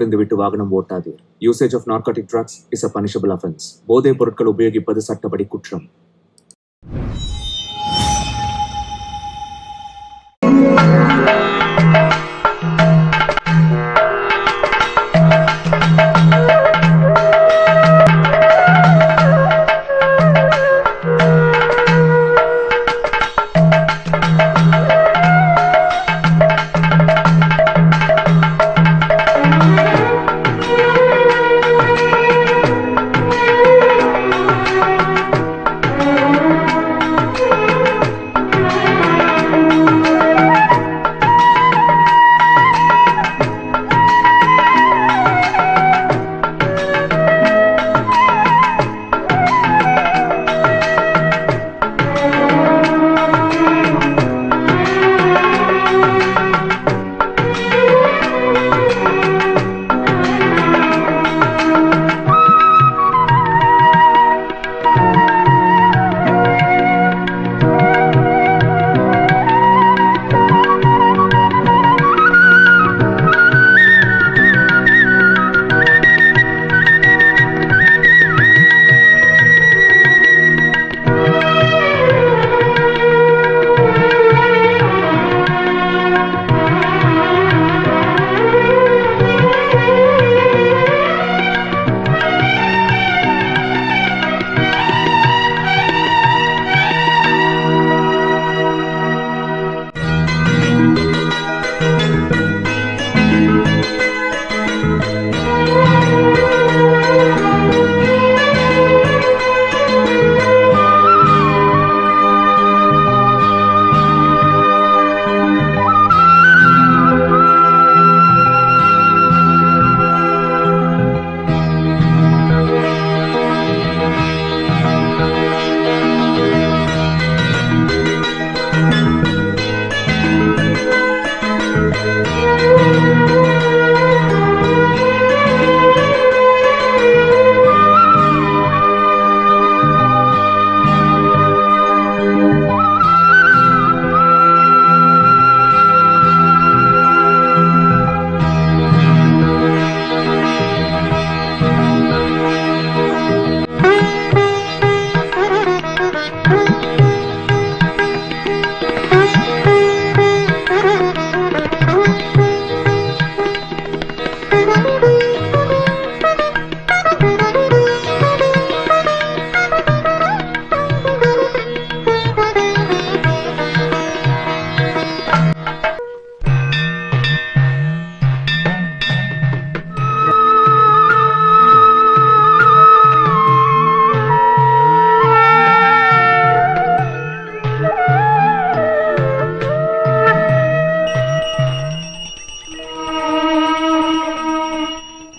விட்டு வாகனம் ஓட்டாதீர். Usage of narcotic drugs is a punishable offence. போதைப் பொருட்கள் உபயோகிப்பது சட்டப்படி குற்றம்.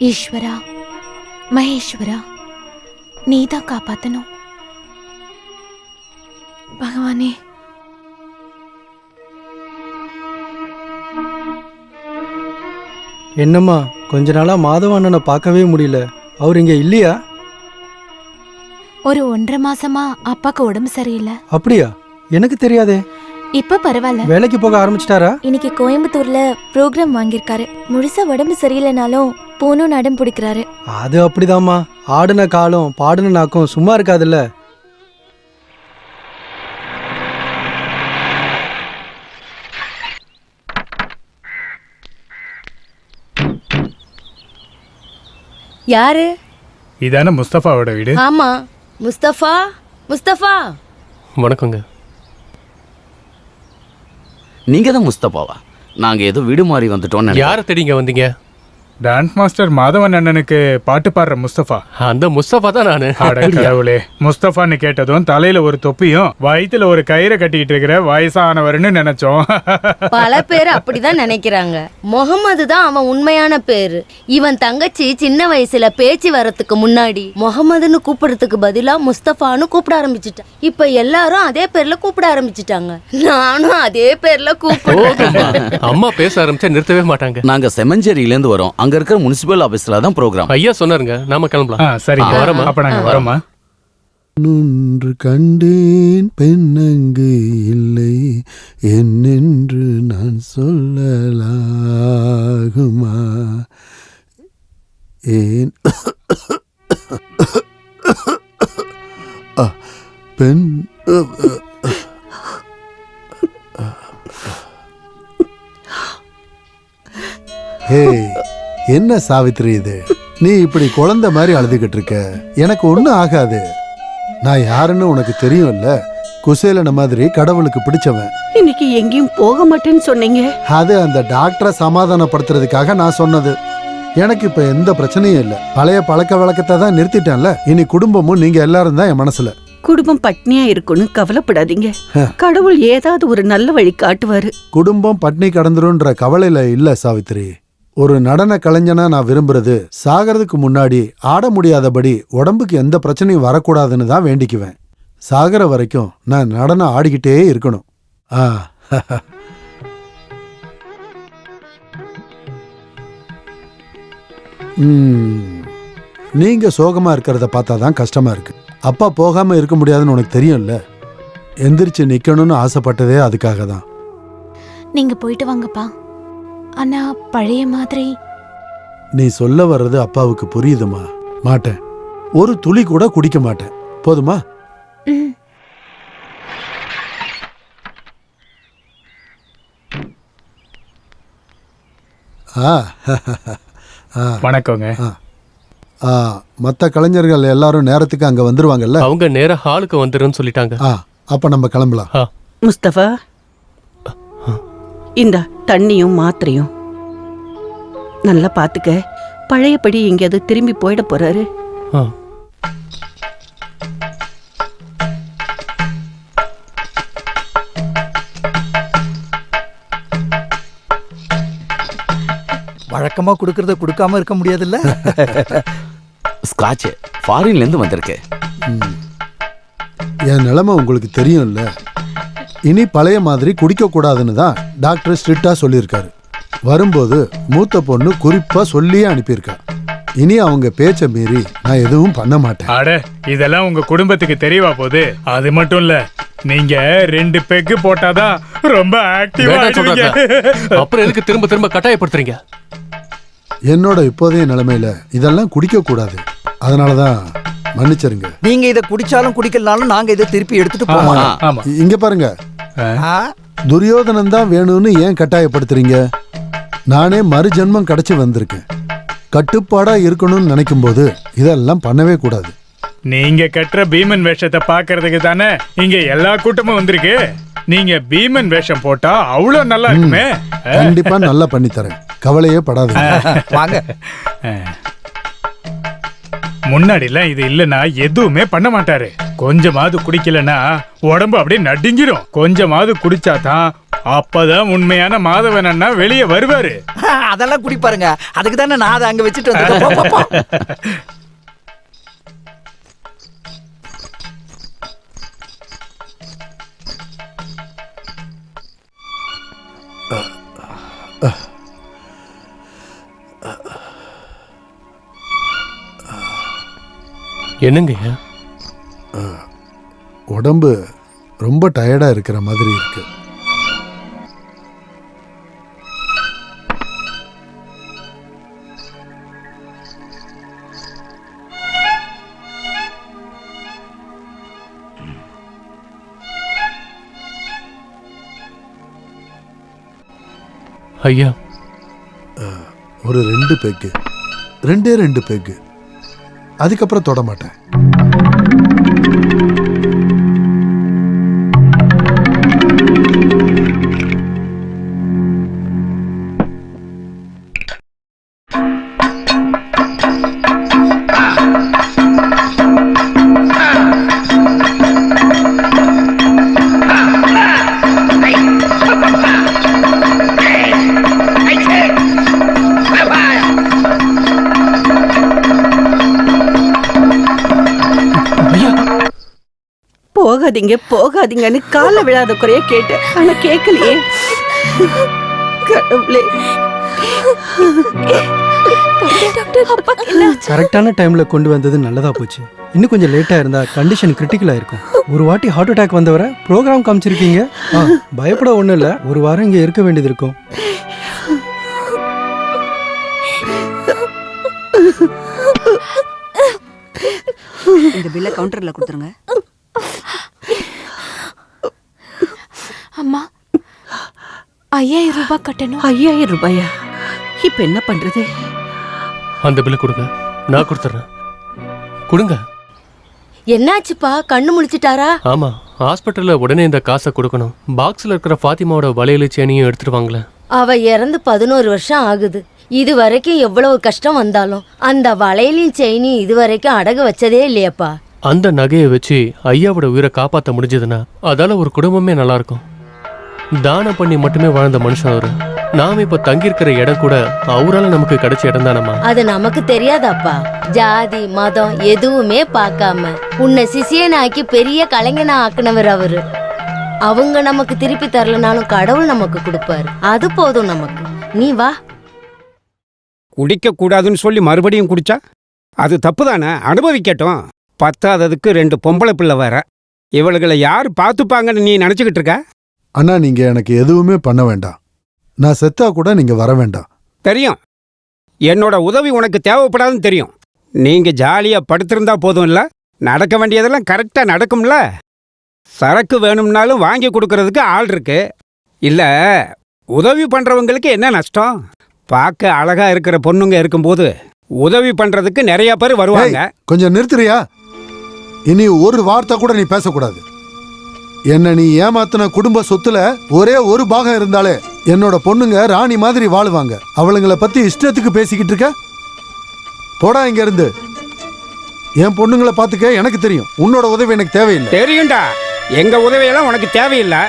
ஈஸ்வரா, மகேஸ்வரா, நீதான் காப்பாத்தணும். பகவானே, என்னம்மா கொஞ்ச நாளா மாதவண்ணனை பார்க்கவே முடியல. அவர் இங்க இல்லையா? ஒரு 1.5 மாசமா அப்பாக்கு உடம்பு சரியில்லை. அப்படியா? எனக்கு தெரியாதே. இப்ப பரவாயில்ல. வேலைக்கு போக ஆரம்பிச்சிட்டாரா? இன்னைக்கு கோயம்புத்தூர்ல ப்ரோக்ராம் வாங்கியிருக்காரு. முழுசா உடம்பு சரியில்லைனாலும் போனும் அடம் பிடிக்கிறாரு. அது அப்படிதாம்மா. ஆடுன காலம் பாடுன நாக்கும் சும்மா இருக்காதுல்ல. யாரு? இதான முஸ்தபாவோட வீடு? ஆமா, முஸ்தபா. முஸ்தபா, வணக்கங்க. நீங்க தான் முஸ்தபாவா? நாங்க ஏதோ வீடு மாறி வந்துட்டோம். யாரை தேடிங்க வந்தீங்க? டான்ஸ் மாஸ்டர் மாதவன் அண்ணனுக்கு பாட்டு பாடுற முஸ்தபா. அந்த முஸ்தபா தான் நானு. கடவுளே, முஸ்தபான்னு கேட்டதும் தலையில ஒரு தொப்பியும் வயிற்றுல ஒரு கயிறை கட்டிக்கிட்டு இருக்கிற வயசானவர்னு நினைச்சோம். பல பேர் அப்படிதான் நினைக்கிறாங்க. முகமது தான் அவன் உண்மையான பேரு. இவன் தங்கச்சி சின்ன வயசுல பேச்சு வரத்துக்கு முன்னாடி முகமதுன்னு கூப்பிடுறதுக்கு பதிலா முஸ்தபான்னு கூப்பிட ஆரம்பிச்சுட்டான். இப்ப எல்லாரும் அதே பேர்ல கூப்பிட ஆரம்பிச்சுட்டாங்க. நானும் அதே பேர்ல கூப்பிடுறேன். அம்மா பேச ஆரம்பிச்சா நிறுத்தவே மாட்டாங்க. நாங்க செமஞ்சேரியில இருந்து வரோம். அங்க இருக்கிற முனிசிபல் ஆபீஸ்ல தான் ப்ரோக்ராம். ஐயா சொன்னாருங்க, நாம கிளம்பலாம். சரி, அப்ப நாங்க வரோமா? நொன்று கண்டேன் பெண்ணங்கு இல்லை என்னென்று நான் சொல்லலாகுமா? ஏன் பெண் ஹே, என்ன சாவித்ரி இது? நீ இப்படி குழந்தை மாதிரி அழுதுகிட்டு இருக்க. எனக்கு ஒண்ணும் ஆகாது. நான் யாருன்னு உனக்கு தெரியும்ல. குசேலன மாதிரி கடவுளுக்கு பிடிச்சவன். இன்னைக்கு எங்கேயும் போக மாட்டேன்னு சொன்னீங்க. அது அந்த டாக்டரை சமாதானப்படுத்துறதுக்காக நான் சொன்னது. எனக்கு இப்ப எந்த பிரச்சனையும் இல்லை. பழைய பழக்க வழக்கத்தை தான் நிறுத்திட்டேன்ல. இனி குடும்பமும் நீங்க எல்லாரும் தான் என் மனசுல. குடும்பம் பட்னியா இருக்குன்னு கவலைப்படாதீங்க. கடவுள் ஏதாவது ஒரு நல்ல வழி காட்டுவாரு. குடும்பம் பட்னி கடந்துருன்ற கவலையில இல்ல சாவித்ரி. ஒரு நடன கலைஞனா நான் விரும்புறது சாகிறதுக்கு முன்னாடி ஆட முடியாதபடி உடம்புக்கு எந்த பிரச்சனையும் வரக்கூடாதுன்னு தான் வேண்டிக்குவேன். சாகிற வரைக்கும் நான் நடனம் ஆடிக்கிட்டே இருக்கணும். நீங்க சோகமா இருக்கிறத பார்த்தா தான் கஷ்டமா இருக்கு. அப்பா போகாம இருக்க முடியாதுன்னு உனக்கு தெரியும்ல. எந்திரிச்சு நிக்கணும்னு ஆசைப்பட்டதே அதுக்காக தான். நீங்க போயிட்டு வாங்கப்பா. ஆனா பழைய மாதிரி. நீ சொல்ல வர்றது அப்பாவுக்கு புரியுதுமா? மாட்டேன். ஒரு துளி கூட குடிக்க மாட்டேன். போதுமா? ம். வணக்கங்க. மற்ற கலைஞர்கள் எல்லாரும் நேரத்துக்கு அங்க வந்துருவாங்கல்ல. அவங்க நேரா ஹாலுக்கு வந்துருன்னு சொல்லிட்டாங்க. அப்ப நம்ம கிளம்பலாம். முஸ்தபா, இந்த தண்ணியும் மாத்திரையும் நல்லா பாத்துக்க. பழையபடி எங்கேயாவது திரும்பி போயிட போறாரு. ஆ. வழக்கமா கொடுக்கறத கொடுக்காம இருக்க முடியாதுல்ல. ஸ்காட்ச் ஃபாரின்ல இருந்து வந்திருக்கு. என் நிலைமை உங்களுக்கு தெரியும்ல. இனி பழைய மாதிரி குடிக்க கூடாதுன்னு தான் டாக்டர் ஸ்ட்ரிக்டா சொல்லியிருக்காரு. வரும்போது மூத்த பொண்ணு குறிப்பா சொல்லியே அனுப்பியிருக்கா. இனி அவங்க பேச்ச மீறி நான் எதுவும் பண்ண மாட்டேன். அட, இதெல்லாம் உங்க குடும்பத்துக்கு தெரியவா போகுது. அது மட்டும் இல்ல, நீங்க 2 பெக்கு போட்டாதான் ரொம்ப ஆக்டிவா ஆயிடுவீங்க. அப்புறம் எதுக்கு திரும்ப திரும்ப கட்டாயப்படுத்துறீங்க? என்னோட இப்போதைய நிலைமையில இதெல்லாம் குடிக்க கூடாது. அதனாலதான் மன்னிச்சிருங்க. நீங்க இத குடிச்சாலும் குடிக்கலனாலும் நாங்க இதை திருப்பி எடுத்துட்டு போவோம். ஆமா. இங்க பாருங்க, துரியோதனன் தான் வேணும்னு ஏன் கட்டாயப்படுத்துறீங்க? நானே மறு ஜென்மம் கிடைச்சு வந்திருக்கேன். கட்டுப்பாடா இருக்கணும்னு நினைக்கும் போது இதெல்லாம் பண்ணவே கூடாது. நீங்க கட்டுற பீமன் வேஷத்தை பாக்குறதுக்கு தானே இங்க எல்லா கூட்டமும் வந்திருக்கு. நீங்க பீமன் வேஷம் போட்டா அவ்வளவு நல்லா இருக்குமே. கண்டிப்பா நல்லா பண்ணி தரேன், கவலையே படாது. வாங்க. முன்னாடிலாம் இது இல்லனா எதுவுமே பண்ண மாட்டாரு. கொஞ்சமாவது குடிக்கலனா உடம்பு அப்படியே நடுங்கிரும். கொஞ்சமாவது குடிச்சாதான் அப்பதான் உண்மையான மாதவன் அண்ணா வெளியே வருவாரு. அதெல்லாம் குடிப்பாருங்க. அதுக்கு தானே நான் அதை அங்க வச்சுட்டு வந்தேன். என்னங்க? உடம்பு ரொம்ப டயர்டா இருக்கிற மாதிரி இருக்கு. ஐயா, ஒரு 2 பெக்கு, 2 பெக்கு, அதுக்கப்புறம் தொட மாட்டேன். போகாதீங்க போகாதீங்கன்னு கால விழாத குறைய கேட்டு ஆனா கேட்கலையே. கடவுளே. கரெக்டான டைம்ல கொண்டு வந்தது நல்லதா போச்சு. இன்னும் கொஞ்சம் லேட்டா இருந்தா கண்டிஷன் கிரிட்டிக்கலா இருக்கும். ஒரு வாட்டி ஹார்ட் அட்டாக் வந்தவரை ப்ரோக்ராம் காமிச்சிருக்கீங்க. பயப்பட ஒண்ணும் இல்ல. ஒரு வாரம் இங்க இருக்க வேண்டியது இருக்கும். இந்த பில்லை கவுண்டர்ல கொடுத்துருங்க. அம்மா 5000 ரூபாய் கட்டணும். 5000 ரூபாயா? இப்ப என்ன பண்றது? அந்த பில்லை கொடுங்க, நான் கொடுத்துறேன். கொடுங்க. என்னாச்சுப்பா, கண்ணு முழிச்சிட்டாரா? ஆமா, ஹாஸ்பிட்டல்ல உடனே இந்த காசை கொடுக்கணும். பாக்ஸ்ல இருக்கிற ஃபாத்திமாவோட வளையல் சேனியும் எடுத்துட்டு வாங்களேன். அவ இறந்து 11 வருஷம் ஆகுது. இது வரைக்கும் எவ்வளவு கஷ்டம் வந்தாலும் அந்த வளையலையும் செயினையும் இது வரைக்கும் அடகு வச்சதே இல்லையப்பா. அந்த நகையை வச்சு ஐயாவோட உயிரை காப்பாற்ற முடிஞ்சதுன்னா அதால ஒரு குடும்பமே நல்லா இருக்கும். தானம் பண்ணி மட்டுமே வாழ்ந்த மனுஷன் அவரு. நாம இப்ப தங்கியிருக்கிற இடம் கூட அவரால நமக்கு கிடைச்ச இடம் தானம்மா. அது நமக்கு தெரியாதாப்பா. ஜாதி மதம் எதுவுமே பார்க்காம உன்னை சிசியனாக்கி பெரிய கலைஞனா ஆக்குனவர் அவரு. அவங்க நமக்கு திருப்பி தரலனாலும் கடவுள் நமக்கு கொடுப்பாரு. அது போதும் நமக்கு. நீ வா. குடிக்க கூடாதுன்னு சொல்லி மறுபடியும் குடிச்சா அது தப்பு தானே, அனுபவிக்கட்டும். பத்தாததுக்கு 2 பொம்பளை பிள்ளை வேற. இவளுகளை யார் பார்த்துப்பாங்கன்னு நீ நினைச்சுக்கிட்டு இருக்க? அண்ணா நீங்க எனக்கு எதுவுமே பண்ண வேண்டாம். நான் செத்தா கூட நீங்க வர வேண்டாம். தெரியும், என்னோட உதவி உனக்கு தேவைப்படாதுன்னு தெரியும். நீங்க ஜாலியா படுத்திருந்தா போதும் இல்ல, நடக்க வேண்டியதெல்லாம் கரெக்டா நடக்கும்ல. சரக்கு வேணும்னாலும் வாங்கி கொடுக்கறதுக்கு ஆள் இருக்கு. இல்ல உதவி பண்றவங்களுக்கு என்ன நஷ்டம்? பார்க்க அழகா இருக்கிற பொண்ணுங்க இருக்கும்போது உதவி பண்றதுக்கு நிறைய பேர் வருவாங்க. கொஞ்சம் நிறுத்துறியா? இனி ஒரு வார்த்தை கூட நீ பேசக்கூடாது. என்ன நீ ஏமாத்தின குடும்ப சொத்துல ஒரே ஒரு பாகம் இருந்தாலே என்னோட பொண்ணுங்க ராணி மாதிரி வாழுவாங்க. அவளுங்களை பத்தி இஷ்டத்துக்கு பேசிக்கிட்டு இருக்க. போடா இங்க இருந்து. என் பொண்ணுங்களை பாத்துக்க எனக்கு தெரியும். உன்னோட உதவி எனக்கு தேவையில்லை. தெரியும்டா, எங்க உதவியெல்லாம் உனக்கு தேவையில்லை.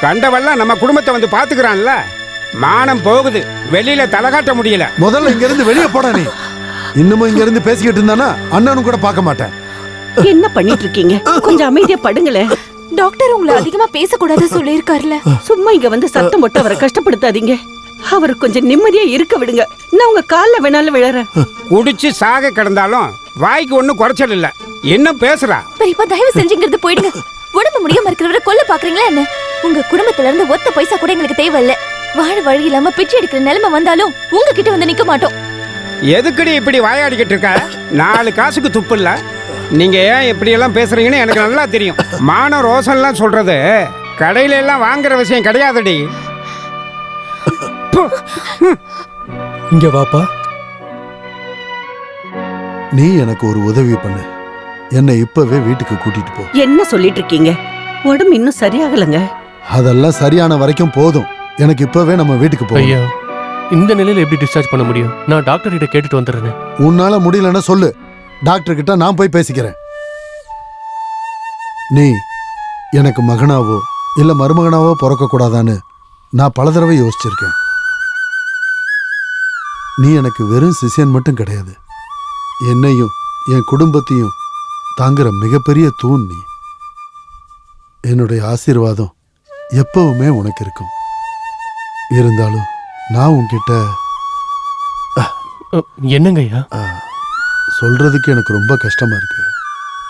கண்டவெல்லாம் நம்ம குடும்பத்தை வந்து பாத்துக்கிறான்ல. மானம் போகுது, வெளியில தலகாட்ட முடியல. முதல்ல இங்க இருந்து வெளியே போடா. நீ இன்னமும் இங்க இருந்து பேசிக்கிட்டு இருந்தானா அண்ணனும் கூட பார்க்க மாட்டேன். என்ன பண்ணிட்டு இருக்கீங்க? கொஞ்சம் அமைதியா படுங்களே. டாக்டர் உங்களை அதிகமா பேசக்கூடாது சொல்லியிருக்காருல. சும்மா இங்க வந்து சத்தம் போட்டு அவரை கஷ்டப்படுத்தாதீங்க. அவரை கொஞ்சம் நிம்மதியா இருக்க விடுங்க. நான் உங்க கால்ல வேணாலும் விழறேன். குடிச்சு சாக கிடந்தாலும் வாய்க்கு ஒன்னும் குறைச்சல் இல்ல. என்ன பேசுறா? பெரியப்பா தயவு செஞ்சுங்கிறது போயிடுங்க. உடம்பு முடியாம இருக்கிறவரை கொல்ல பாக்குறீங்களா என்ன? உங்க குடும்பத்துல இருந்து ஒத்த பைசா கூட எங்களுக்கு தேவையில்ல. வாழ வழி இல்லாம பிச்சை எடுக்கிற நிலைமை வந்தாலும் உங்ககிட்ட வந்து நிக்க மாட்டோம். எதுக்குடி இப்படி வாயாடிக்கிட்டு இருக்க? 4 காசுக்கு துப்பு இல்ல. நீங்க ஏன் இப்படி எல்லாம் பேசுறீங்கன்னு எனக்கு நல்லா தெரியும். மான ரோசன்லாம் சொல்றது கடையில எல்லாம் வாங்குற விஷயம் கிடையாதுடி. இங்க வாப்பா. நீ எனக்கு ஒரு உதவி பண்ணு. என்னை இப்பவே வீட்டுக்கு கூட்டிட்டு போ. என்ன சொல்லிட்டு இருக்கீங்க? உடம்பு இன்னும் சரியாகலங்க. அதெல்லாம் சரியான வரைக்கும் போதும். எனக்கு இப்பவே நம்ம வீட்டுக்கு போ. ஐயா, இந்த நிலையில எப்படி டிஸ்சார்ஜ் பண்ண முடியும்? நான் டாக்டர் கிட்ட கேட்டுட்டு வந்துடுறேன். உன்னால முடியலன்னா சொல்லு, டாக்டர் கிட்ட நான் போய் பேசிக்கிறேன். நீ எனக்கு மகனாவோ இல்ல மருமகனாவோ பிறக்க கூடாதான்னு நான் பல தடவை யோசிச்சிருக்கேன். நீ எனக்கு வெறும் சிஷியன் மட்டும் கிடையாது, என்னையும் என் குடும்பத்தையும் தாங்குற மிகப்பெரிய தூண் நீ. என்னுடைய ஆசீர்வாதம் எப்பவுமே உனக்கு இருக்கும். இருந்தாலும் நான் உன்கிட்ட என்னங்க ஐயா? சொல்றதுக்கு எனக்கு ரொம்ப கஷ்டமா இருக்கு.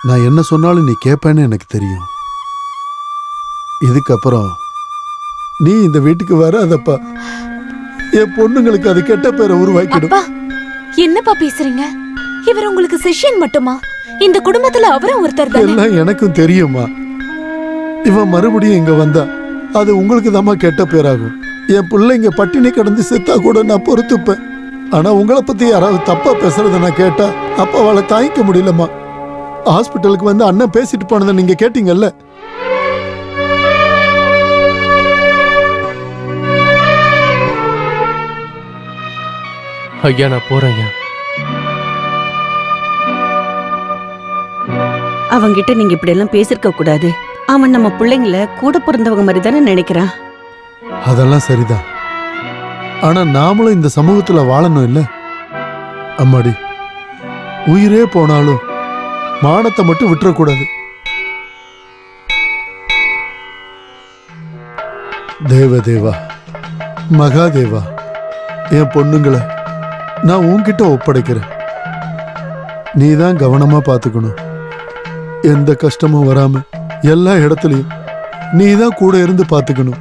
நான் என்ன சொன்னாலும் நீ கேட்பேன்னு எனக்கு தெரியும். இதுக்கப்புறம் நீ இந்த வீட்டுக்கு வராதப்பா. என் பொண்ணுங்களுக்கு அது கெட்ட பேரை உருவாக்கிடும். என்னப்பா பேசுறீங்க? இவர் உங்களுக்கு சிஷ்யன் மட்டுமா? இந்த குடும்பத்துல அவரும் ஒருத்தர் தானே? எல்லாம் எனக்கும் தெரியுமா. இவன் மறுபடியும் இங்க வந்தா அது உங்களுக்கு தாம்மா கெட்ட பேராகும். என் பிள்ளைங்க பட்டினி கடந்து செத்தா கூட நான் பொறுத்துப்பேன். ஆனா உங்களை பத்தி யாராவது தப்பா பேசுறத நான் கேட்டா அப்ப அவளை தாங்கிக்க முடியலம்மா. ஹாஸ்பிட்டலுக்கு வந்து அண்ணன் பேசிட்டு போனதை நீங்க கேட்டீங்கல்ல. ஐயா நான் போறேன் ஐயா. அவங்கிட்ட நீங்க இப்படி எல்லாம் பேசிருக்க கூடாது. அவன் நம்ம பிள்ளைங்கள கூட பிறந்தவங்க மாதிரி தானே நினைக்கிறான். அதெல்லாம் சரிதான். ஆனா நாமளும் இந்த சமூகத்துல வாழணும் இல்ல அம்மாடி. உயிரே போனாலும் மானத்தை மட்டும் விட்டுறக்கூடாது. தேவதேவா, மகாதேவா, என் பொண்ணுங்களை நான் உன்கிட்ட ஒப்படைக்கிறேன். நீதான் கவனமா பாத்துக்கணும். எந்த கஷ்டமும் வராம எல்லா இடத்துலயும் நீதான் கூட இருந்து பாத்துக்கணும்.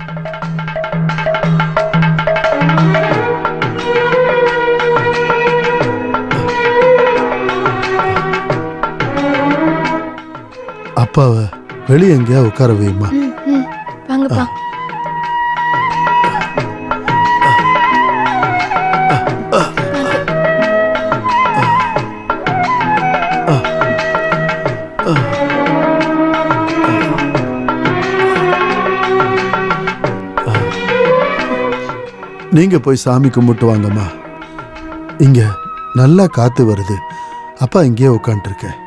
அப்பாவை வெளியே எங்கேயா உட்கார வையுமா. வாங்கப்பா. நீங்க போய் சாமி கும்பிட்டு வாங்கம்மா. இங்க நல்லா காத்து வருது. அப்பா இங்கேயே உட்காந்துருக்கேன்.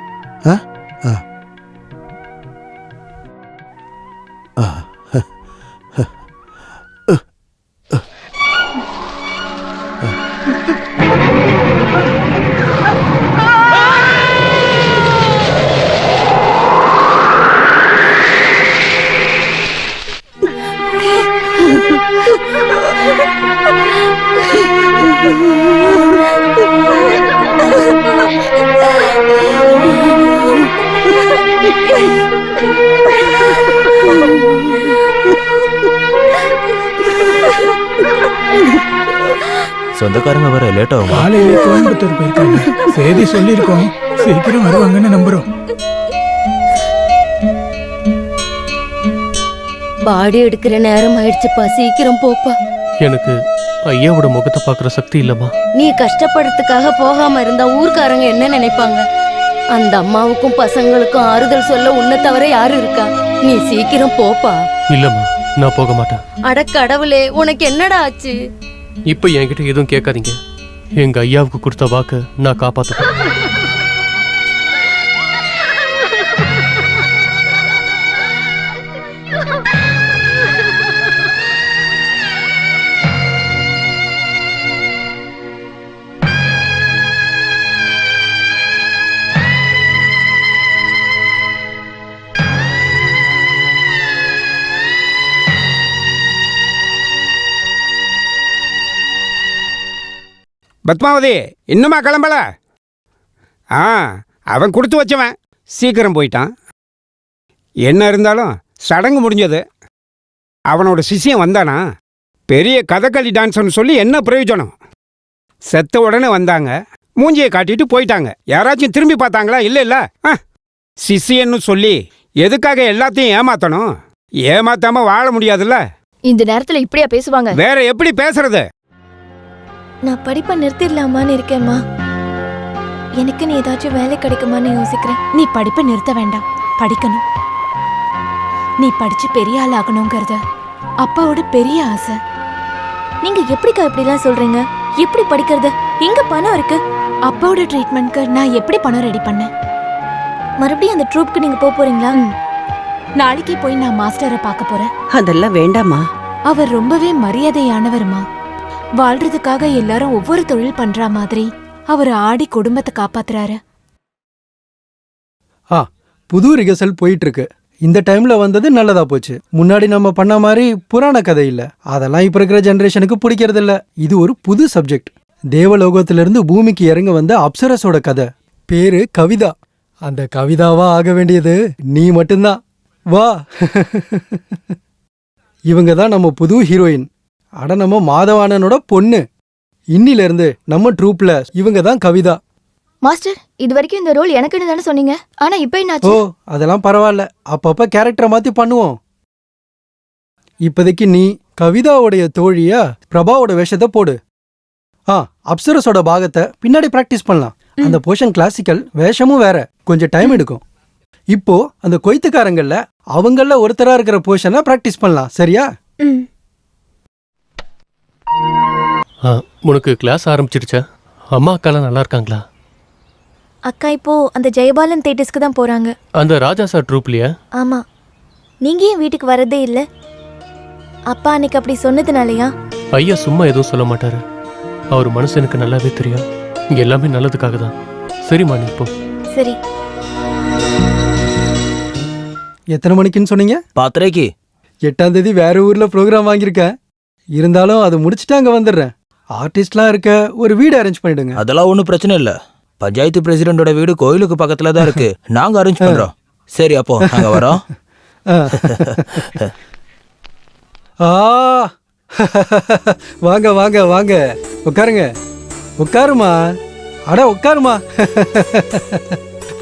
சொந்தக்காரங்க வர லேட் ஆகும். காலையிலே கோயம்புத்தூர் போயிருக்காங்க. செய்தி சொல்லியிருக்கோம், சீக்கிரம் வருவாங்கன்னு நம்புறோம். பாடி எடுக்கிற நேரம் ஆயிடுச்சுப்பா, சீக்கிரம் போப்பா. எனக்கு ஐயாவோட முகத்தை பார்க்குற சக்தி இல்லைம்மா. நீ கஷ்டப்படுறதுக்காக போகாம இருந்தா ஊர்க்காரங்க என்ன நினைப்பாங்க? அந்த அம்மாவுக்கும் பசங்களுக்கும் ஆறுதல் சொல்ல உன்னை தவிர யாரு இருக்கா? நீ சீக்கிரம் போப்பா. இல்லம்மா, நான் போக மாட்டேன். அட கடவுளே, உனக்கு என்னடா ஆச்சு? இப்போ என்கிட்ட எதுவும் கேட்காதீங்க. எங்க ஐயாவுக்கு கொடுத்த வாக்கு நான் காப்பாத்துறேன். பத்மாவதி இன்னுமா கிளம்பல? அவன் கொடுத்து வச்சவன் சீக்கிரம் போயிட்டான். என்ன இருந்தாலும் சடங்கு முடிஞ்சது. அவனோட சிஷ்யன் வந்தானா? பெரிய கதகளி டான்ஸ்னு சொல்லி என்ன பிரயோஜனம்? செத்த உடனே வந்தாங்க, மூஞ்சியை காட்டிட்டு போயிட்டாங்க. யாராச்சும் திரும்பி பார்த்தாங்களா? இல்ல. சிஷ்யன்னு சொல்லி எதுக்காக எல்லாத்தையும் ஏமாத்தணும்? ஏமாத்தாம வாழ முடியாதுல்ல. இந்த நேரத்துல இப்படியா பேசுவாங்க? வேற எப்படி பேசுறது? நான் படிப்பை நிறுத்திடலாமான்னு இருக்கேம்மா. எனக்கு நீ ஏதாச்சும் வேலை கிடைக்குமான்னு யோசிக்கிறேன். நீ படிப்பை நிறுத்த வேண்டாம், படிக்கணும். நீ படிச்சு பெரிய ஆள் ஆகணுங்கிறது அப்பாவோட பெரிய ஆசை. நீங்க எப்படிக்கா இப்படிலாம் சொல்றீங்க? எப்படி படிக்கிறது? எங்க பணம் இருக்கு? அப்பாவோட ட்ரீட்மெண்ட்க்கு நான் எப்படி பணம் ரெடி பண்ணேன்? மறுபடியும் அந்த ட்ரூப்க்கு நீங்க போறீங்களா? நாளைக்கே போய் நான் மாஸ்டரை பார்க்க போறேன். அதெல்லாம் வேண்டாமா. அவர் ரொம்பவே மரியாதையானவருமா. வாழ்றதுக்காக எல்லாரும் ஒவ்வொரு தொழில் பண்ற மாதிரி அவர் ஆடி குடும்பத்தை காப்பாத்துறாரு. புது ரிகர்சல் போயிட்டு இருக்கு. இந்த டைம்ல வந்தது நல்லதா போச்சு. முன்னாடி நம்ம பண்ண மாதிரி புராண கதை இல்ல. அதெல்லாம் இப்ப இருக்கிற ஜெனரேஷனுக்கு பிடிக்கிறது இல்ல. இது ஒரு புது சப்ஜெக்ட். தேவலோகத்திலிருந்து பூமிக்கு இறங்க வந்த அப்சரஸோட கதை. பேரு கவிதா. அந்த கவிதாவா ஆக வேண்டியது நீ மட்டும்தான். வா. இவங்க தான் நம்ம புது ஹீரோயின். அட நம்ம மாதவானனோட பொண்ணு. இன்னில இருந்து நம்ம ட்ரூப்ல இவங்க தான் கவிதா. மாஸ்டர், இது வரைக்கும் இந்த ரோல் எனக்குன்னு தானே சொன்னீங்க. ஆனா இப்போ என்னாச்சு? அதெல்லாம் பரவாயில்ல. அப்பப்ப கேரக்டரை மாத்தி பண்ணுவோம். இப்போதைக்கு நீ கவிதாவுடைய தோழியா பிரபாவோட வேஷத்தை போடு. அப்சரஸோட பாகத்தை பின்னாடி பிராக்டிஸ் பண்ணலாம். அந்த போர்ஷன் கிளாசிக்கல், வேஷமும் வேற, கொஞ்சம் டைம் எடுக்கும். இப்போ அந்த கொய்த்துக்காரங்கள்ல அவங்கள ஒருத்தரா இருக்கிற போர்ஷனை பிராக்டிஸ் பண்ணலாம். சரியா? உனக்கு கிளாஸ் ஆரம்பிச்சிருச்சா? அம்மா அக்காலாம் நல்லா இருக்காங்களா? அக்கா இப்போ அந்த ஜெயபாலன் தேட்டர்ஸ்க்கு தான் போறாங்க. அந்த ராஜா சார் ட்ரூப்லையா? ஆமா. நீங்க ஏன் வீட்டுக்கு வரதே இல்ல? அப்பா அன்னைக்கு அப்படி சொன்னதுனாலயா? ஐயா சும்மா எதுவும் சொல்ல மாட்டாரு. அவர் மனசு எனக்கு நல்லாவே தெரியும். இங்க எல்லாமே நல்லதுக்காக தான். சரிம்மா, நீ இப்போ. சரி. எத்தனை மணிக்குன்னு சொன்னீங்க? 10:30. 8ஆம் தேதி வேற ஊர்ல ப்ரோக்ராம் வாங்கியிருக்கேன். இருந்தாலும் அது முடிச்சுட்டு அங்க வந்துடுறேன். ஆர்டிஸ்ட்லாம் இருக்க ஒரு வீடு அரேஞ்ச் பண்ணிடுங்க. அதெல்லாம் ஒன்றும் பிரச்சனை இல்லை. பஞ்சாயத்து பிரசிடண்டோட வீடு கோயிலுக்கு பக்கத்துல தான் இருக்கு. நாங்க அரேஞ்ச் பண்றோம். சரி, அப்போ நாங்க வரோம். வாங்க வாங்க வாங்க, உட்காருங்க. உட்காருமா. அட உட்காருமா.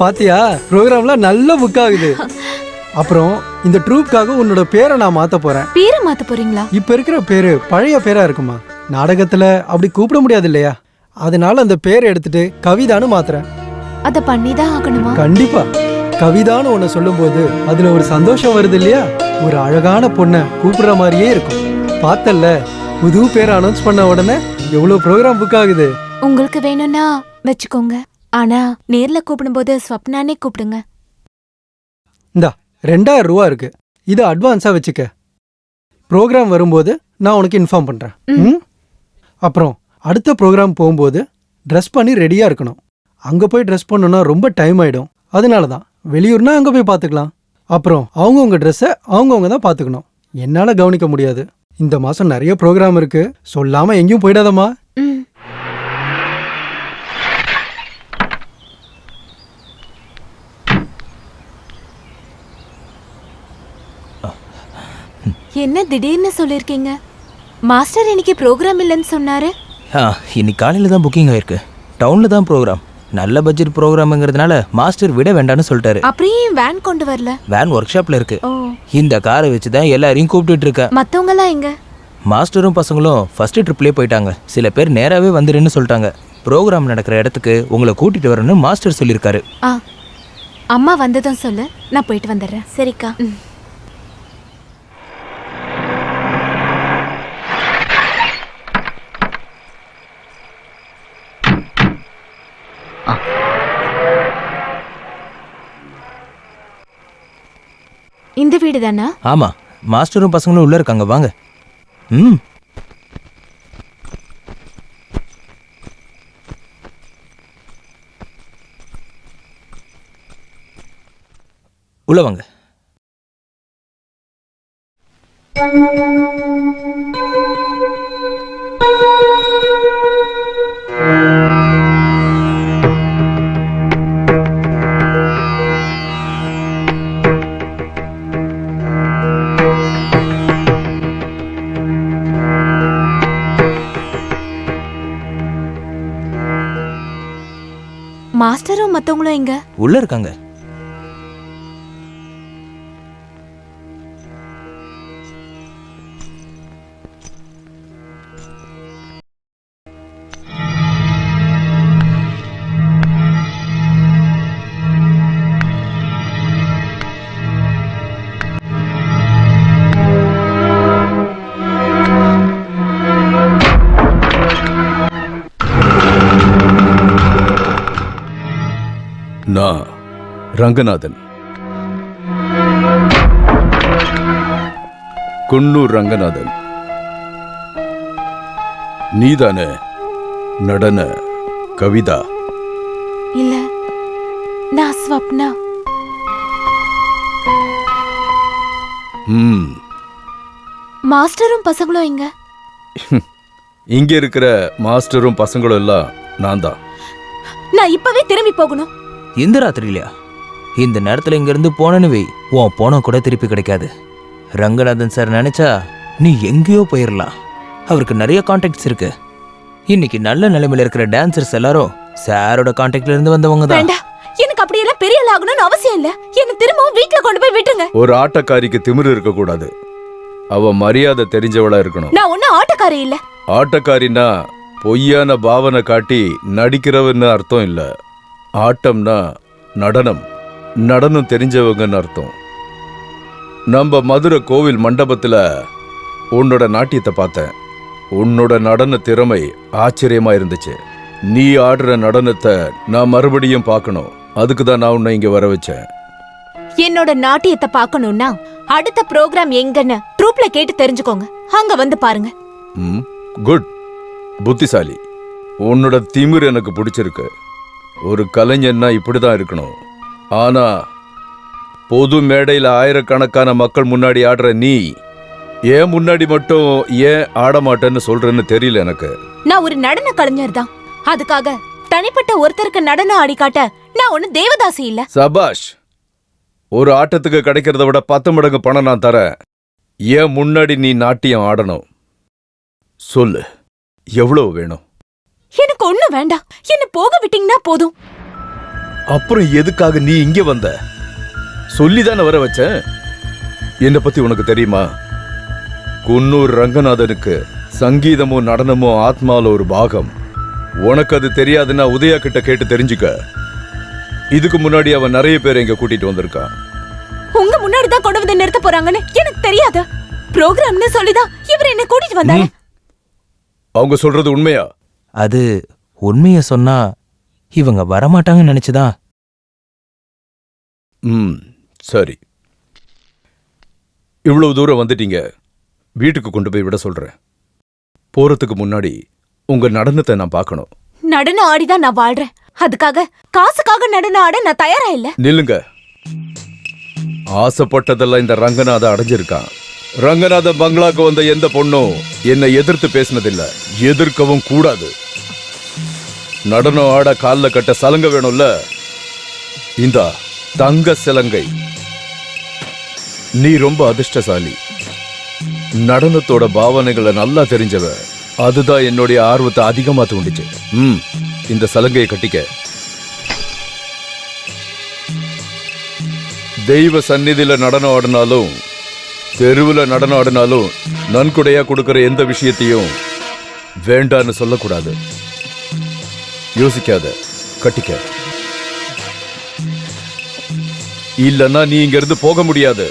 பாத்தியா, ப்ரோக்ராம்லாம் நல்ல புக் ஆகுது. அப்புறம் இந்த ட்ரூப்காக உன்னோட பேரை நான் மாத்த போறேன். பேரை மாத்த போறீங்களா? இப்ப இருக்கிற பேரு பழைய பேரா இருக்குமா? நாடகத்துல அப்படி கூப்பிட முடியாது இல்லையா? அதனால அந்த பேரை எடுத்துட்டு கவிதான்னு மாத்துறேன். அத பண்ணிதான் ஆகணுமா? கண்டிப்பா. கவிதான்னு ஒன்னு சொல்லும் போது அதுல ஒரு சந்தோஷம் வருது இல்லையா? ஒரு அழகான பொண்ணை கூப்பிடுற மாதிரியே இருக்கும். பார்த்தல்ல, புது பேரை அனௌன்ஸ் பண்ண உடனே எவ்வளவு ப்ரோக்ராம் புக் ஆகுது. உங்களுக்கு வேணும்னா வச்சுக்கோங்க. ஆனா நேர்ல கூப்பிடும்போது ஸ்வப்னானே கூப்பிடுங்க. இந்தா 2000 ரூபா இருக்கு. இது அட்வான்ஸா வச்சுக்க. ப்ரோக்ராம் வரும்போது நான் உனக்கு இன்ஃபார்ம் பண்றேன். அப்புறம் அடுத்த ப்ரோக்ராம் போகும்போது ட்ரெஸ் பண்ணி ரெடியா இருக்கணும். அங்க போய் ட்ரெஸ் பண்ணணும்னா ரொம்ப டைம் ஆயிடும். அதனால தான் வெளியூர்னா அங்க போய் பார்த்துக்கலாம். அப்புறம் அவங்கவுங்க ட்ரெஸ்ஸை அவங்கவுங்க தான் பார்த்துக்கணும். என்னால கவனிக்க முடியாது. இந்த மாசம் நிறைய ப்ரோக்ராம் இருக்கு. சொல்லாம எங்கேயும் போயிடாதம்மா. என்ன திடீர்னு சொல்லிருக்கீங்க? மாஸ்டர் இன்னைக்கு ப்ரோக்ராம் இல்லைன்னு சொன்னாரு. இன்னைக்கு காலையில தான் புக்கிங் ஆயிருக்கு. டவுன்ல தான் ப்ரோக்ராம். நல்ல பட்ஜெட் ப்ரோக்ராம்ங்கிறதுனால மாஸ்டர் விட வேண்டாம்னு சொல்லிட்டாரு. அப்படியே வேன் கொண்டு வரல? வேன் ஒர்க் ஷாப்ல இருக்கு. இந்த காரை வச்சு தான் எல்லாரையும் கூப்பிட்டுட்டு இருக்கேன். மத்தவங்க எல்லாம் எங்க? மாஸ்டரும் பசங்களும் ஃபர்ஸ்ட் ட்ரிப்லேயே போயிட்டாங்க. சில பேர் நேராவே வந்துருன்னு சொல்லிட்டாங்க. ப்ரோக்ராம் நடக்கிற இடத்துக்கு உங்களை கூட்டிட்டு வரணும்னு மாஸ்டர் சொல்லியிருக்காரு. அம்மா வந்ததும் சொல்லு, நான் போயிட்டு வந்துடுறேன். சரிக்கா. இந்த வீடு தானா? ஆமா, மாஸ்டரும் பசங்களும் உள்ள இருக்காங்க. வாங்க. உள்ள வாங்க. மாஸ்டரும் மத்தவங்களும் எங்க? உள்ள இருக்காங்க. நான் ரங்கநாதன், குன்னூர் ரங்கநாதன். நீதானே நடன கவிதா? இல்ல, நான் ஸ்வப்னா. மாஸ்டரும் பசங்களும் எங்க? இங்க இருக்கிற மாஸ்டரும் பசங்களும் எல்லாம் நான் தான். நான் இப்பவே திரும்பி போகணும். இந்த ராத்திரிலையா? இந்த நேரத்துல இங்க இருந்து போனன்னு வை, உன் போன கூட திருப்பி கிடைக்காது. ரங்கநாதன் சார் நினைச்சா நீ எங்கேயோ போயிடலாம். அவருக்கு நிறைய கான்டாக்ட்ஸ் இருக்கு. இன்னைக்கு நல்ல நிலைமையில இருக்கிற டான்சர்ஸ் எல்லாரும் சாரோட கான்டாக்ட்ல இருந்து வந்தவங்க தான். எனக்கு அப்படியெல்லாம் பெரிய ஆள் ஆகணும்னு அவசியம் இல்ல. என்ன திரும்பவும் வீட்டுல கொண்டு போய் விட்டுருங்க. ஒரு ஆட்டக்காரிக்கு திமிரு இருக்க கூடாது. அவ மரியாதை தெரிஞ்சவளா இருக்கணும். நான் ஒன்னும் ஆட்டக்காரி இல்ல. ஆட்டக்காரின்னா பொய்யான பாவனை காட்டி நடிக்கிறவன்னு அர்த்தம் இல்ல. ஆட்டம்னா நடனம், நடனம் தெரிஞ்சவங்கன்னு அர்த்தம். நம்ம மதுரை கோவில் மண்டபத்துல உன்னோட நாட்டியத்தை பார்த்தேன். உன்னோட நடன திறமை ஆச்சரியமா இருந்துச்சு. நீ ஆடுற நடனத்தை நான் மறுபடியும் பார்க்கணும். அதுக்கு தான் நான் உன்னை இங்க வர வச்சேன். என்னோட நாட்டியத்தை பார்க்கணும்னா அடுத்த ப்ரோக்ராம் எங்கன்னு ட்ரூப்ல கேட்டு தெரிஞ்சுக்கோங்க. அங்க வந்து பாருங்க. குட், புத்திசாலி. உன்னோட திமிர் எனக்கு பிடிச்சிருக்கு. ஒரு கலைஞன்னா இப்படிதான் இருக்கணும். ஆனா பொது மேடையில் ஆயிரக்கணக்கான மக்கள் முன்னாடி ஆடுற நீ ஏன் முன்னாடி மட்டும் ஏன் ஆட மாட்டேன்னு சொல்றேன்னு தெரியல எனக்கு. நான் ஒரு நடன கலைஞர் தான். அதுக்காக தனிப்பட்ட ஒருத்தருக்கு நடனம் ஆடி காட்ட நான் ஒண்ணு தேவதாசி இல்ல. சபாஷ். ஒரு ஆட்டத்துக்கு கிடைக்கிறத விட 10 மடங்கு பணம் நான் தரேன். ஏன் முன்னாடி நீ நாட்டியம் ஆடணும். சொல்லு, எவ்வளவு வேணும்? எனக்கு ஒண்ணு வேண்டாம். என்ன போக விட்டீங்கன்னா போதும். அப்புறம் எதுக்காக நீ இங்க வந்த? சொல்லிதானே வர வச்சேன். என்னை பத்தி உனக்கு தெரியுமா? குன்னூர் ரங்கநாதனுக்கு சங்கீதமும் நடனமும் ஆத்மால ஒரு பாகம். உனக்கு அது தெரியாதுன்னா உதயா கிட்ட கேட்டு தெரிஞ்சுக்க. இதுக்கு முன்னாடி அவன் நிறைய பேர் இங்க கூட்டிட்டு வந்திருக்கான். உங்க முன்னாடி தான் கொண்டு வந்து நிறுத்த போறாங்கன்னு எனக்கு தெரியாது. ப்ரோக்ராம்னு சொல்லிதான் இவர் என்ன கூட்டிட்டு வந்தாரு. அவங்க சொல்றது உண்மையா? அது உண்மைய சொன்னா இவங்க வரமாட்டாங்கன்னு நினைச்சுதான். சரி, இவ்வளவு தூரம் வந்துட்டீங்க. வீட்டுக்கு கொண்டு போய் விட சொல்றேன். போறதுக்கு முன்னாடி உங்க நடனத்தை நான் பார்க்கணும். நடனம் ஆடிதான் நான் வாழ்றேன். அதுக்காக காசுக்காக நடனம் ஆட நான் தயாரா இல்ல. நில்லுங்க. ஆசைப்பட்டதெல்லாம் இந்த ரங்கநாத அடைஞ்சிருக்கான். ரங்கநாத பங்களாக்கு வந்த எந்த பொண்ணும் என்னை எதிர்த்து பேசினதில்லை, எதிர்க்கவும் கூடாது. நடனம் ஆட கால்ல கட்ட சலங்க வேணும்ல, இந்த தங்க சிலங்கை. நீ ரொம்ப அதிர்ஷ்டசாலி. நடனத்தோட பாவனைகளை நல்லா தெரிஞ்சவ. அதுதான் என்னுடைய ஆர்வத்தை அதிகமா தூண்டிச்சு. இந்த சலங்கையை கட்டிக்க. தெய்வ சந்நிதியில நடனம் ஆடினாலும் தெருவில் நடனம் ஆடினாலும் நன்கொடையா கொடுக்கிற எந்த விஷயத்தையும் வேண்டான்னு சொல்லக்கூடாது. யோசிக்காத, கட்டிக்க. இல்லன்னா நீ இங்க இருந்து போக முடியாது.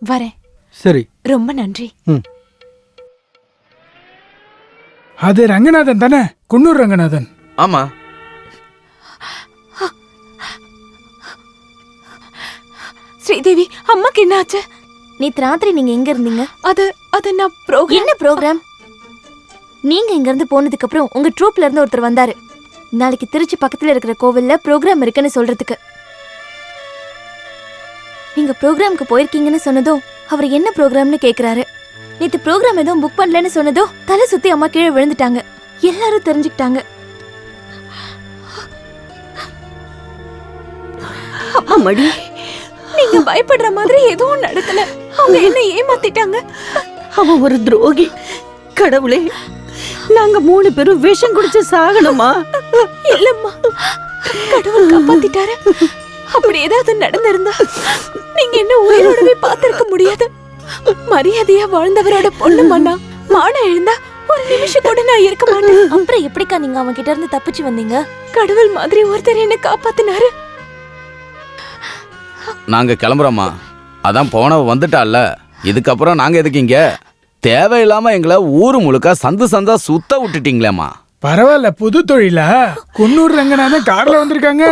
வரேன். சரி, ரொம்ப நன்றி. அது ரங்கநாதன் தானே? குன்னூர் ரங்கநாதன். ஆமா. ஸ்ரீதேவி, அம்மாக்கு என்ன ஆச்சு? நேத்து ராத்திரி நீங்க எங்க இருந்தீங்க? அது நான் ப்ரோக்ராம். என்ன ப்ரோக்ராம்? நீங்க இங்க இருந்து போனதுக்கு அப்புறம் உங்க ட்ரூப்ல இருந்து ஒருத்தர் வந்தாரு. நாளைக்கு திருச்சி பக்கத்துல இருக்கிற கோவில்ல ப்ரோக்ராம் இருக்குன்னு சொல்றதுக்கு. நீங்க ப்ரோக்ராம்க்கு போயிருக்கீங்கன்னு சொன்னதும் அவர் என்ன ப்ரோக்ராம்னு கேக்குறாரு. நேத்து ப்ரோக்ராம் எதுவும் புக் பண்ணலன்னு சொன்னதும் தலை சுத்தி அம்மா கீழே விழுந்துட்டாங்க. எல்லாரும் தெரிஞ்சுக்கிட்டாங்க. அம்மாடி, நீங்க பயப்படுற மாதிரி எதுவும் நடக்கல. அவங்க என்ன ஏமாத்திட்டாங்க. அவ ஒரு துரோகி. கடவுளே, நாங்க 3 பேரும் விஷம் குடிச்சு சாகணுமா? இல்லம்மா, கடவுள் காப்பாத்திட்டாரு. அப்படி ஏதாவது நடந்திருந்தா நீங்க என்ன உயிரோடவே பார்த்திருக்க முடியாது. மரியாதையா வாழ்ந்தவரோட பொண்ணு மண்ணா மானம் எழுந்தா ஒரு நிமிஷம் கூட நான் இருக்க மாட்டேன். அப்புறம் எப்படிக்கா நீங்க அவங்க கிட்ட இருந்து தப்பிச்சு வந்தீங்க? கடவுள் மாதிரி ஒருத்தர் என்ன காப்பாத்தினாரு. நாங்க கிளம்புறோமா? அதான் போனவ வந்துட்டால, இதுக்கப்புறம் நாங்க எதுக்கு இங்க? தேவையில்லாம எங்களை ஊரு முழுக்க சந்து சந்தா சுத்த விட்டுட்டீங்களேம்மா. பரவாயில்ல, புது தொழிலா? குன்னூர் ரங்கநாதன் கார்ல வந்திருக்காங்க.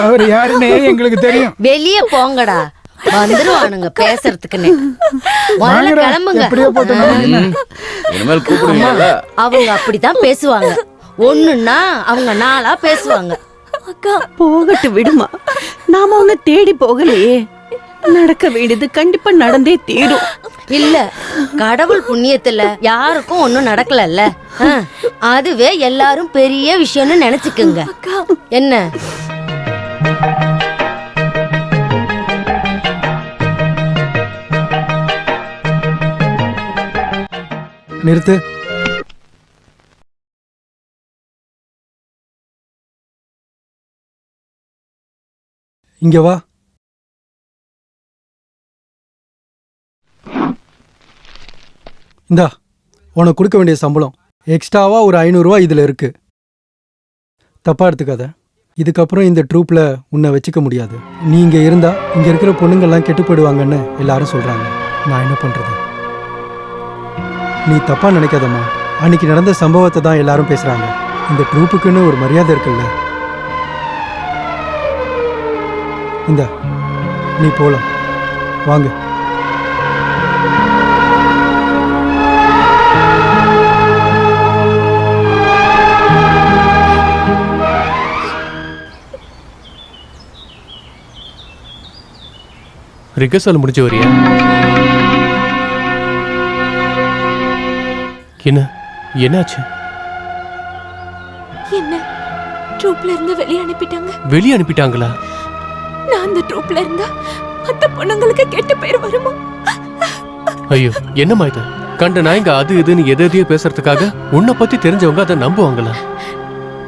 அவர் யாருன்னே எங்களுக்கு தெரியும். வெளியே போங்கடா, வந்துருவானுங்க பேசுறதுக்குன்னு. முதல்ல கிளம்புங்க. இனிமேல் கூப்பிடுவீங்கல்ல? அவங்க அப்படித்தான் பேசுவாங்க. ஒண்ணுன்னா அவங்க 4ஆ பேசுவாங்க. அக்கா, போகட்டு விடுமா. நாம உன்னை தேடி போகலையே. நடக்க வேண்டியது கண்டிப்பா நடந்தே தீரும். இல்ல, கடவுள் புண்ணியத்துல யாருக்கும் ஒண்ணும் நடக்கலல்ல. அதுவே எல்லாரும் பெரிய விஷயம்னு நினைச்சுக்குங்க. என்ன? நிறுத்து. இங்க வா. இந்தா, உனக்கு கொடுக்க வேண்டிய சம்பளம். எக்ஸ்ட்ராவா ஒரு 500 ரூபா இதுல இருக்கு. தப்பா எடுத்துக்காத. இதுக்கப்புறம் இந்த ட்ரூப்ல உன்னை வச்சுக்க முடியாது. நீ இங்க இருந்தா இங்க இருக்கிற பொண்ணுங்கெல்லாம் கெட்டு போயிடுவாங்கன்னு எல்லாரும் சொல்றாங்க. நான் என்ன பண்றது? நீ தப்பா நினைக்காதம்மா. அன்னைக்கு நடந்த சம்பவத்தை தான் எல்லாரும் பேசுறாங்க. இந்த ட்ரூப்புக்குன்னு ஒரு மரியாதை இருக்குல்ல. இந்த நீ போலாம், வாங்க. ரிகர்சல் முடிஞ்சு வரியா? என்னாச்சு? என்ன ட்ரூப்ல இருந்து வெளியே அனுப்பிட்டாங்க. வெளியே அனுப்பிட்டாங்களா? நான் அந்த ட்ரூப்ல இருந்தா மத்த பொண்ணுங்களுக்கு கெட்ட பேர் வருமா? ஐயோ, என்னம்மா இது? கண்ட நாய்ங்க அது இதுன்னு எதையோ பேசுறதுக்காக உன்னை பத்தி தெரிஞ்சவங்க அதை நம்புவாங்களா?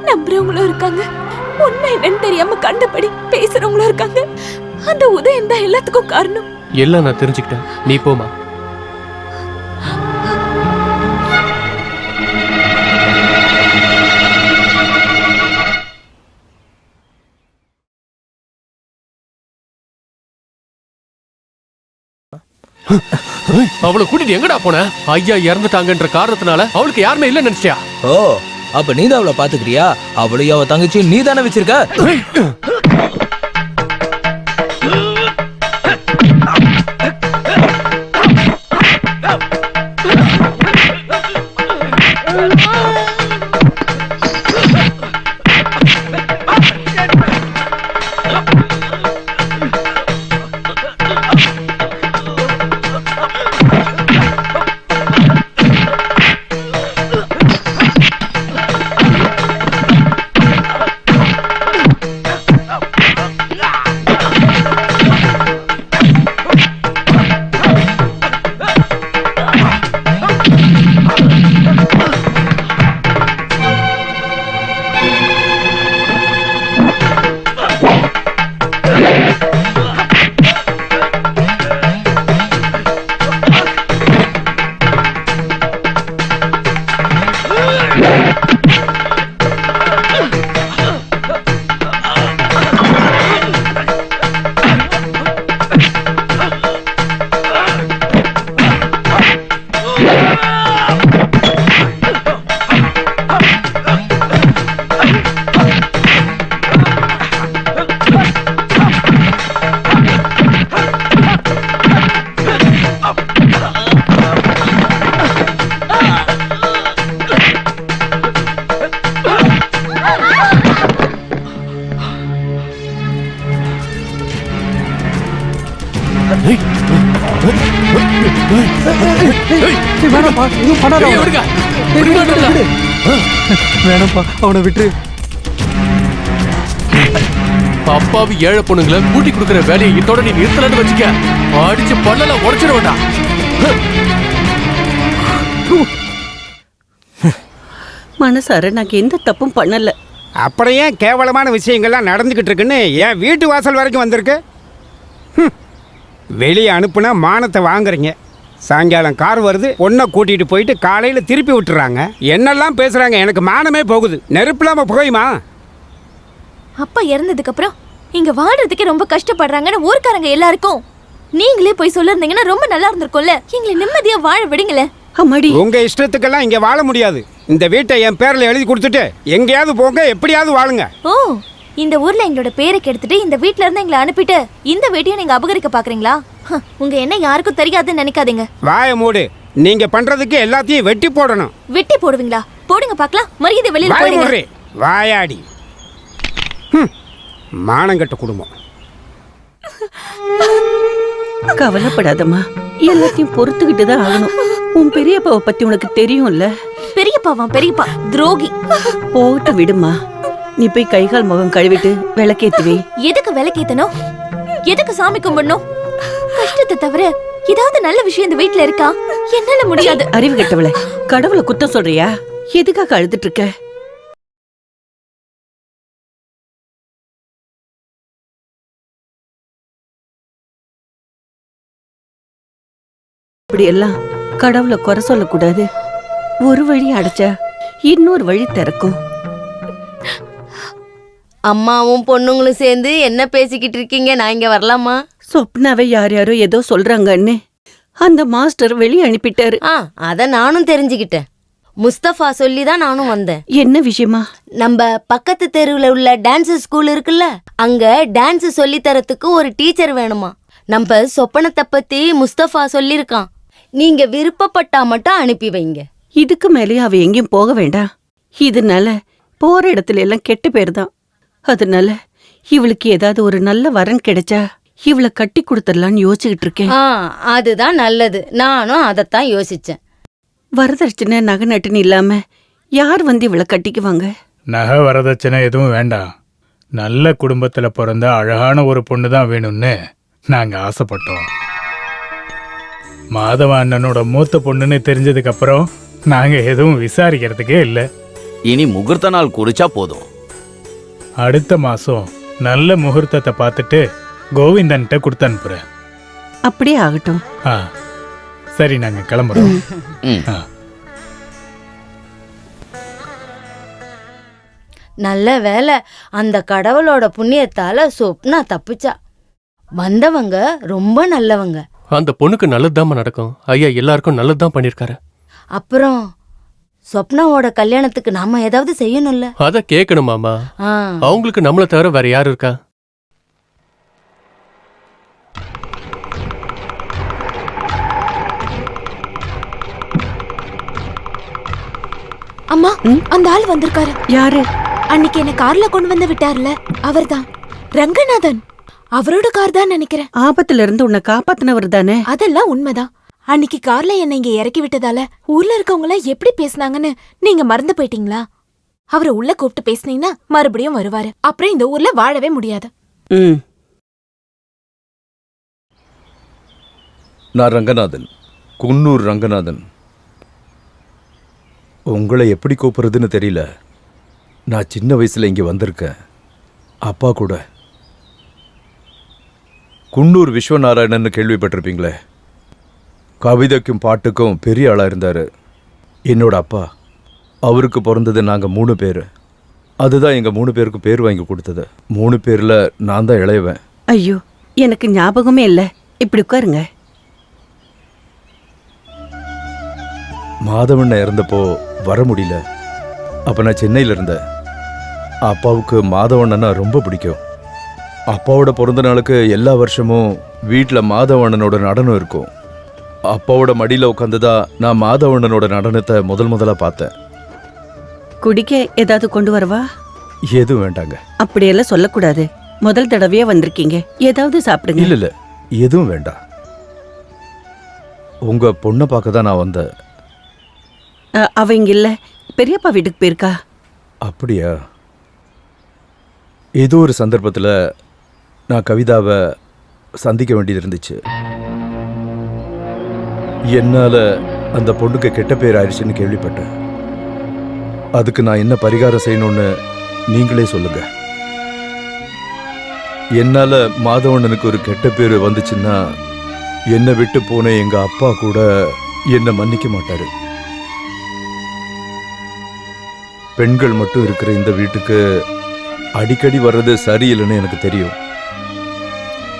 நம்புறவங்களும் இருக்காங்க, உண்மை என்னன்னு தெரியாம கண்டபடி பேசுறவங்களும் இருக்காங்க. அந்த உதயம் தான் எல்லாத்துக்கும் காரணம். எல்லாம் நான் தெரிஞ்சுக்கிட்டேன், நீ போமா. அவளை கூட்டிட்டு எங்கடா போன? ஐயா இறந்துட்டாங்கன்ற காரணத்தினால அவளுக்கு யாருமே இல்ல நினைச்சியா? ஓ, அப்ப நீ தான் அவளை பாத்துக்கிறியா? அவளையும் அவ தங்கச்சியும் நீ தானே வச்சிருக்க? வேணாம்ப்பா, அவனை விட்டு. அப்பாவி ஏழை பொண்ணுங்களை கூட்டி கொடுக்கிற வேலையை இதோட நீ நிறுத்தலன்னு வச்சுக்க. அடிச்சு பல்லல உடைச்சிட வேண்டாம். மனசார நான் எந்த தப்பும் பண்ணல. அப்புறம் ஏன் கேவலமான விஷயங்கள்லாம் நடந்துக்கிட்டு இருக்குன்னு என் வீட்டு வாசல் வரைக்கும் வந்திருக்கு? வெளியே அனுப்புனா மானத்தை வாங்குறீங்க. சாயங்காலம் கார் வருது, பொண்ணை கூட்டிகிட்டு போயிட்டு காலையில் திருப்பி விட்டுறாங்க. என்னெல்லாம் பேசுகிறாங்க, எனக்கு மானமே போகுது. நெருப்பில்லாம புகையுமா? அப்பா இறந்ததுக்கு அப்புறம் இங்க வாழ்றதுக்கே ரொம்ப கஷ்டப்படுறாங்கன்னு ஊர்க்காரங்க எல்லாருக்கும் நீங்களே போய் சொல்லிருந்தீங்கன்னா ரொம்ப நல்லா இருந்திருக்கும்ல. எங்களை நிம்மதியா வாழ விடுங்களேன். அம்மாடி, உங்க இஷ்டத்துக்கெல்லாம் இங்க வாழ முடியாது. இந்த வீட்டை என் பேர்ல எழுதி கொடுத்துட்டு எங்கேயாவது போங்க, எப்படியாவது வாழுங்க. ஓ, இந்த ஊர்ல எங்களோட பேரை கெடுத்துட்டு இந்த வீட்ல இருந்து எங்களை அனுப்பிட்டு இந்த வீட்டையும் நீங்க அபகரிக்க பாக்குறீங்களா? உங்க என்ன யாருக்கும் தெரியாதுன்னு நினைக்காதீங்க. வாய மூடு. நீங்க பண்றதுக்கு எல்லாத்தையும் வெட்டி போடணும். வெட்டி போடுவீங்களா? போடுங்க பாக்கலாம். மரியாதை வெளியில போடுங்க. வாயாடி. மானங்கட்ட குடும்பம். கவலைப்படாதம்மா, எல்லாத்தையும் பொறுத்துக்கிட்டு தான் ஆகணும். உன் பெரியப்பாவை பத்தி உனக்கு தெரியும்ல. பெரியப்பாவா? பெரியப்பா துரோகி. போட்டு விடுமா. நீ போய் கை கால் முகம் கழுவிட்டு விளக்கேத்துவே. எதுக்கு விளக்கேத்தணும்? எதுக்கு சாமி கும்பிடணும்? கஷ்டத்தை தவிர ஏதாவது நல்ல விஷயம் இந்த வீட்ல இருக்கா? என்னால முடியாது. அறிவு கெட்டவளே, கடவுளை குத்தம் சொல்றியா? எதுக்காக அழுதுட்டு இருக்க? இப்படி எல்லாம் கடவுளை குறை சொல்லக்கூடாது. ஒரு வழி அடைச்சா இன்னொரு வழி திறக்கும். அம்மாவும் பொண்ணுங்களும் சேர்ந்து என்ன பேசிக்கிட்டு இருக்கீங்க? நான் இங்க வரலாமா? சொப்னாவை யார் யாரோ ஏதோ சொல்றாங்கன்னு அந்த மாஸ்டர் வெளியே அனுப்பிட்டாரு. அத நானும் தெரிஞ்சுக்கிட்டேன். முஸ்தபா சொல்லி தான் நானும் வந்தேன். என்ன விஷயமா? நம்ம பக்கத்து தெருவுல உள்ள டான்ஸ் ஸ்கூல் இருக்குல்ல, அங்க டான்ஸ் சொல்லி தரத்துக்கு ஒரு டீச்சர் வேணுமா. நம்ம சொப்பனத்தை பத்தி முஸ்தபா சொல்லிருக்கான். நீங்க விருப்பப்பட்டா மட்டும் அனுப்பி வைங்க. இதுக்கு மேலே அவ எங்கேயும் போக வேண்டாம். இதனால போற இடத்துல எல்லாம் கெட்ட பேர் தான். அதனால இவளுக்கு ஏதாவது ஒரு நல்ல வரன் கிடைச்சா இவளை கட்டி கொடுத்துடலான்னு யோசிச்சுக்கிட்டு இருக்கேன். அதுதான் நல்லது. நானும் அதைத்தான் யோசிச்சேன். வரதட்சணை நகை நட்டுன்னு இல்லாம யார் வந்து இவளை கட்டிக்குவாங்க? நகை வரதட்சணை எதுவும் வேண்டாம். நல்ல குடும்பத்துல பிறந்த அழகான ஒரு பொண்ணு தான் வேணும்னு நாங்க ஆசைப்பட்டோம். மாதவ அண்ணனோட மூத்த பொண்ணுன்னு தெரிஞ்சதுக்கு அப்புறம் நாங்க எதுவும் விசாரிக்கிறதுக்கே இல்லை. இனி முகூர்த்த நாள் குறிச்சா போதும். அடுத்த மாசம் நல்ல முகூர்த்தத்தை பார்த்துட்டு கோவிந்தன்கிட்ட கொடுத்து அனுப்புறேன். அப்படியே ஆகட்டும். ஆ சரி, நாங்க கிளம்புறோம். ஆ. நல்ல வேலை, அந்த கடவுளோட புண்ணியத்தால சொப்னா தப்பிச்சா. வந்தவங்க ரொம்ப நல்லவங்க. அந்த பொண்ணுக்கு நல்லதுதாம்மா நடக்கும். ஐயா எல்லாருக்கும் நல்லதுதான் பண்ணிருக்காரு. அப்புறம் சொப்னாவோட கல்யாணத்துக்கு நாம ஏதாவது செய்யணும்ல. அத கேட்கணுமாமா? அவங்களுக்கு நம்மள தவிர வேற யாரு இருக்கா? அம்மா, அந்த ஆள் வந்திருக்காரு. யாரு? அன்னைக்கு என்ன கார்ல கொண்டு வந்து விட்டார்ல, அவர்தான் ரங்கநாதன். அவரோட கார் தான் நினைக்கிறேன். ஆபத்துல இருந்து உன்னை காப்பாத்தினவர் தானே? அதெல்லாம் உண்மைதான். அன்னைக்கு கார்ல என்ன இங்க இறக்கி விட்டதால ஊர்ல இருக்கவங்க எல்லாம் எப்படி பேசினாங்கன்னு நீங்க மறந்து போயிட்டீங்களா? அவரை உள்ள கூப்பிட்டு பேசினீங்கன்னா மறுபடியும் வருவாரு. அப்புறம் இந்த ஊர்ல வாழவே முடியாது. நான் ரங்கநாதன், குன்னூர் ரங்கநாதன். உங்களை எப்படி கூப்பிடுறதுன்னு தெரியல. நான் சின்ன வயசுல இங்க வந்திருக்கேன், அப்பா கூட. குன்னூர் விஸ்வநாராயணன் கேள்விப்பட்டிருப்பீங்களே, கவிதைக்கும் பாட்டுக்கும் பெரிய ஆளா இருந்தாரு. என்னோட அப்பா, அவருக்கு பிறந்தது நாங்கள் 3 பேர். அதுதான் எங்கள் 3 பேருக்கும் பேர் வாங்கி கொடுத்தது. 3 பேரில் நான் தான் இளையவன். ஐயோ, எனக்கு ஞாபகமே இல்லை. இப்படி உட்காருங்க. மாதவண்ண இறந்தப்போ வர முடியல. அப்போ நான் சென்னையில் இருந்தேன். அப்பாவுக்கு மாதவண்ணனா ரொம்ப பிடிக்கும். அப்பாவோட பிறந்த நாளுக்கு எல்லா வருஷமும் வீட்டில் மாதவண்ணனோட நடனம் இருக்கும். அப்பாவோட மடியில் உட்காந்துதான் நான் மாதவண்ணனோட நடனத்தை முதலாக பார்த்தேன். குடிக்க ஏதாவது கொண்டு வரவா? எதுவும் வேண்டாங்க. அப்படியெல்லாம் சொல்லக்கூடாது. முதல் தடவையா வந்திருக்கீங்க, ஏதாவது சாப்பிடுங்க. இல்ல இல்ல, எதுவும் வேண்டாம். உங்க பொண்ணை பார்க்க தான் நான் வந்தேன். அவ இங்க இல்ல, பெரியப்பா வீட்டுக்கு போயிருக்கா. அப்படியா? ஏதோ ஒரு சந்தர்ப்பத்தில் நான் கவிதாவை சந்திக்க வேண்டியது இருந்துச்சு. என்னால் அந்த பொண்ணுக்கு கெட்ட பேர் ஆயிடுச்சுன்னு கேள்விப்பட்டேன். அதுக்கு நான் என்ன பரிகாரம் செய்யணும்னு நீங்களே சொல்லுங்க. என்னால் மாதவண்ணனுக்கு ஒரு கெட்ட பேர் வந்துச்சுன்னா என்னை விட்டு போன எங்கள் அப்பா கூட என்னை மன்னிக்க மாட்டாரு. பெண்கள் மட்டும் இருக்கிற இந்த வீட்டுக்கு அடிக்கடி வர்றது சரியில்லைன்னு எனக்கு தெரியும்.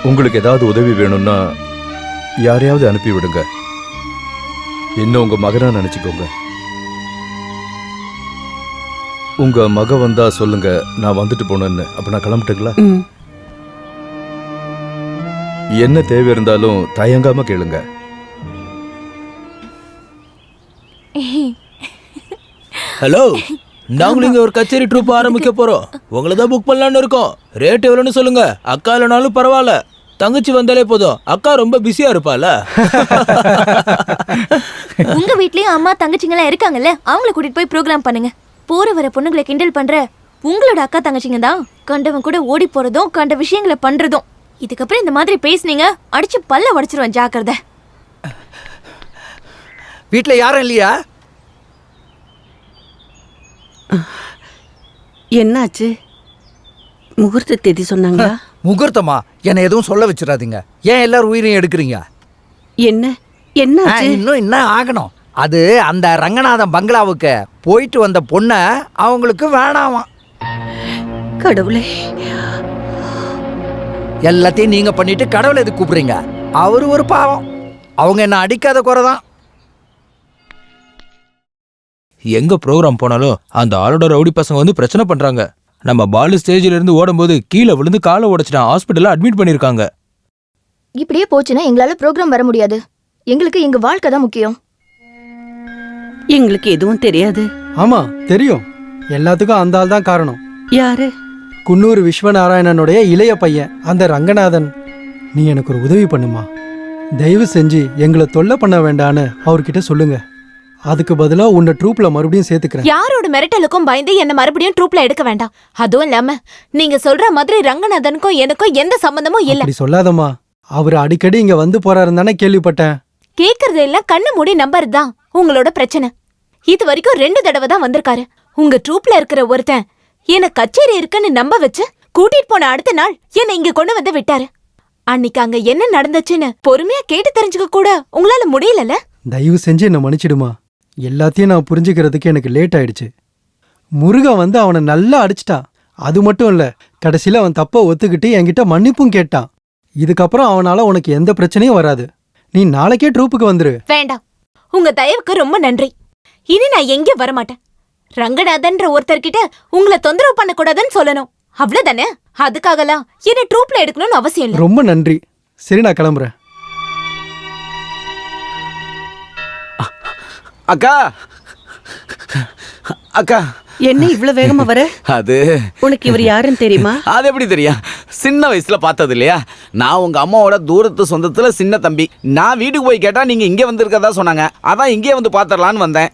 உங்களுக்கு ஏதாவது உதவி வேணும்னா யாரையாவது அனுப்பி விடுங்க. இன்னும் உங்க மகனா நினைச்சுக்கோங்க. உங்க மக வந்தா சொல்லுங்க, நான் வந்துட்டு போனேன்னு. அப்ப நான் கிளம்பிட்டுங்களா? என்ன தேவை இருந்தாலும் தயங்காம கேளுங்க. ஹலோ, நாங்களும் இங்க ஒரு கச்சேரி ட்ரூப் ஆரம்பிக்க போறோம். உங்களை தான் புக் பண்ணலான்னு இருக்கோம். ரேட் எவ்வளோன்னு சொல்லுங்க. அக்கா இல்லைனாலும் பரவாயில்ல, தங்கச்சி வந்தாலே போதும். அக்கா ரொம்ப பிஸியா இருப்பால. உங்க வீட்லயும் அம்மா தங்கச்சிங்கெல்லாம் இருக்காங்கல்ல, அவங்கள கூட்டிட்டு போய் ப்ரோக்ராம் பண்ணுங்க. போற வர பொண்ணுங்களை கிண்டல் பண்ற உங்களோட அக்கா தங்கச்சிங்க தான் கண்டவன் கூட ஓடி போறதும் கண்ட விஷயங்களை பண்றதும். இதுக்கப்புறம் இந்த மாதிரி பேசுனீங்க, அடிச்சு பல்ல உடைச்சிருவேன், ஜாக்கிரதை. வீட்டுல யாரும் இல்லையா? என்னாச்சு? முகூர்த்த தேதி சொன்னாங்களா? முகூர்த்தமா? என்ன எதுவும் சொல்ல வச்சிடாதீங்க. ஏன் எல்லாரும் உயிரையும் எடுக்கிறீங்க? என்ன என்னாச்சு? இன்னும் என்ன ஆகணும்? அது அந்த ரங்கநாதன் பங்களாவுக்கு போயிட்டு வந்த பொண்ண அவங்களுக்கு வேணாமா. கடவுளே, எல்லாத்தையும் நீங்க பண்ணிட்டு கடவுளை எதுக்கு கூப்பிடுறீங்க? அவரு ஒரு பாவம். அவங்க என்ன அடிக்காத குறைதான். எங்க ப்ரோக்ராம் போனாலும் அந்த ஆளோட ரவுடி பசங்க வந்து பிரச்சனை பண்றாங்க. நம்ம பாலு ஸ்டேஜில இருந்து ஓடும்போது கீழே விழுந்து காலை உடைச்சிட்டான். ஹாஸ்பிட்டல்ல அட்மிட் பண்ணிருக்காங்க. இப்படியே போச்சுன்னா எங்களால ப்ரோக்ராம் வர முடியாது. எங்களுக்கு எங்க வாழ்க்கை தான் முக்கியம். எங்களுக்கு எதுவும் தெரியாது. ஆமா தெரியும், எல்லாத்துக்கும் அந்த ஆள் தான் காரணம். யாரு? குன்னூர் விஸ்வநாராயணனுடைய இளைய பையன் அந்த ரங்கநாதன். நீ எனக்கு ஒரு உதவி பண்ணுமா? தயவு செஞ்சு எங்களை தொல்லை பண்ண வேண்டான்னு அவர்கிட்ட சொல்லுங்க. அதுக்கு பதிலா உன்னை ட்ரூப்ல மறுபடியும் சேர்த்துக்கிறேன். யாரோட மிரட்டலுக்கும் பயந்து என்ன மறுபடியும் ட்ரூப்ல எடுக்க வேண்டாம். அதுவும் இல்லாம நீங்க சொல்ற மாதிரி ரங்கநாதனுக்கும் எனக்கும் எந்த சம்பந்தமும் இல்ல. அப்படி சொல்லாதம்மா. அவர் அடிக்கடி இங்க வந்து போறாருன்னு தானே கேள்விப்பட்டேன். கேக்குறது எல்லாம் கண்ணு மூடி நம்புறதுதான் உங்களோட பிரச்சனை. இது வரைக்கும் 2 தடவை தான் வந்திருக்காரு. உங்க ட்ரூப்ல இருக்கிற ஒருத்தன் என்ன கச்சேரி இருக்குன்னு நம்ப வச்சு கூட்டிட்டு போன அடுத்த நாள் என்ன இங்க கொண்டு வந்து விட்டாரு. அன்னைக்கு அங்க என்ன நடந்துச்சுன்னு பொறுமையா கேட்டு தெரிஞ்சுக்க கூட உங்களால முடியலல. தயவு செஞ்சு என்ன மன்னிச்சிடுமா. எல்லாத்தையும் நான் புரிஞ்சுக்கிறதுக்கு எனக்கு லேட் ஆயிடுச்சு. முருகன் வந்து அவனை நல்லா அடிச்சிட்டான். அது மட்டும் இல்ல, கடைசியில அவன் தப்ப ஒத்துக்கிட்டு என்கிட்ட மன்னிப்பும் கேட்டான். இதுக்கப்புறம் அவனால உனக்கு எந்த பிரச்சனையும் வராது. நீ நாளைக்கே ட்ரூப்புக்கு வந்துரு. வேண்டாம், உங்க தயவுக்கு ரொம்ப நன்றி. இனி நான் எங்கேயும் வரமாட்டேன். ரங்கநாதன்ற ஒருத்தர்கிட்ட உங்களை தொந்தரவு பண்ணக்கூடாதுன்னு சொல்லணும், அவ்வளவுதானே? அதுக்காகலாம் என்ன ட்ரூப்ல எடுக்கணும்னு அவசியம் இல்லை. ரொம்ப நன்றி. சரி, நான் கிளம்புறேன். அக்கா அக்கா, என்ன இவ்வளவு வேகமா வர? அது உனக்கு இவர் யாருன்னு தெரியுமா? அது எப்படி தெரியும்? சின்ன வயசுல பார்த்தது இல்லையா? நான் உங்க அம்மாவோட தூரத்து சொந்தத்துல சின்ன தம்பி. நான் வீட்டுக்கு போய் கேட்டா நீங்க இங்கே வந்திருக்கதா சொன்னாங்க. அதான் இங்கே வந்து பாத்திரலான்னு வந்தேன்.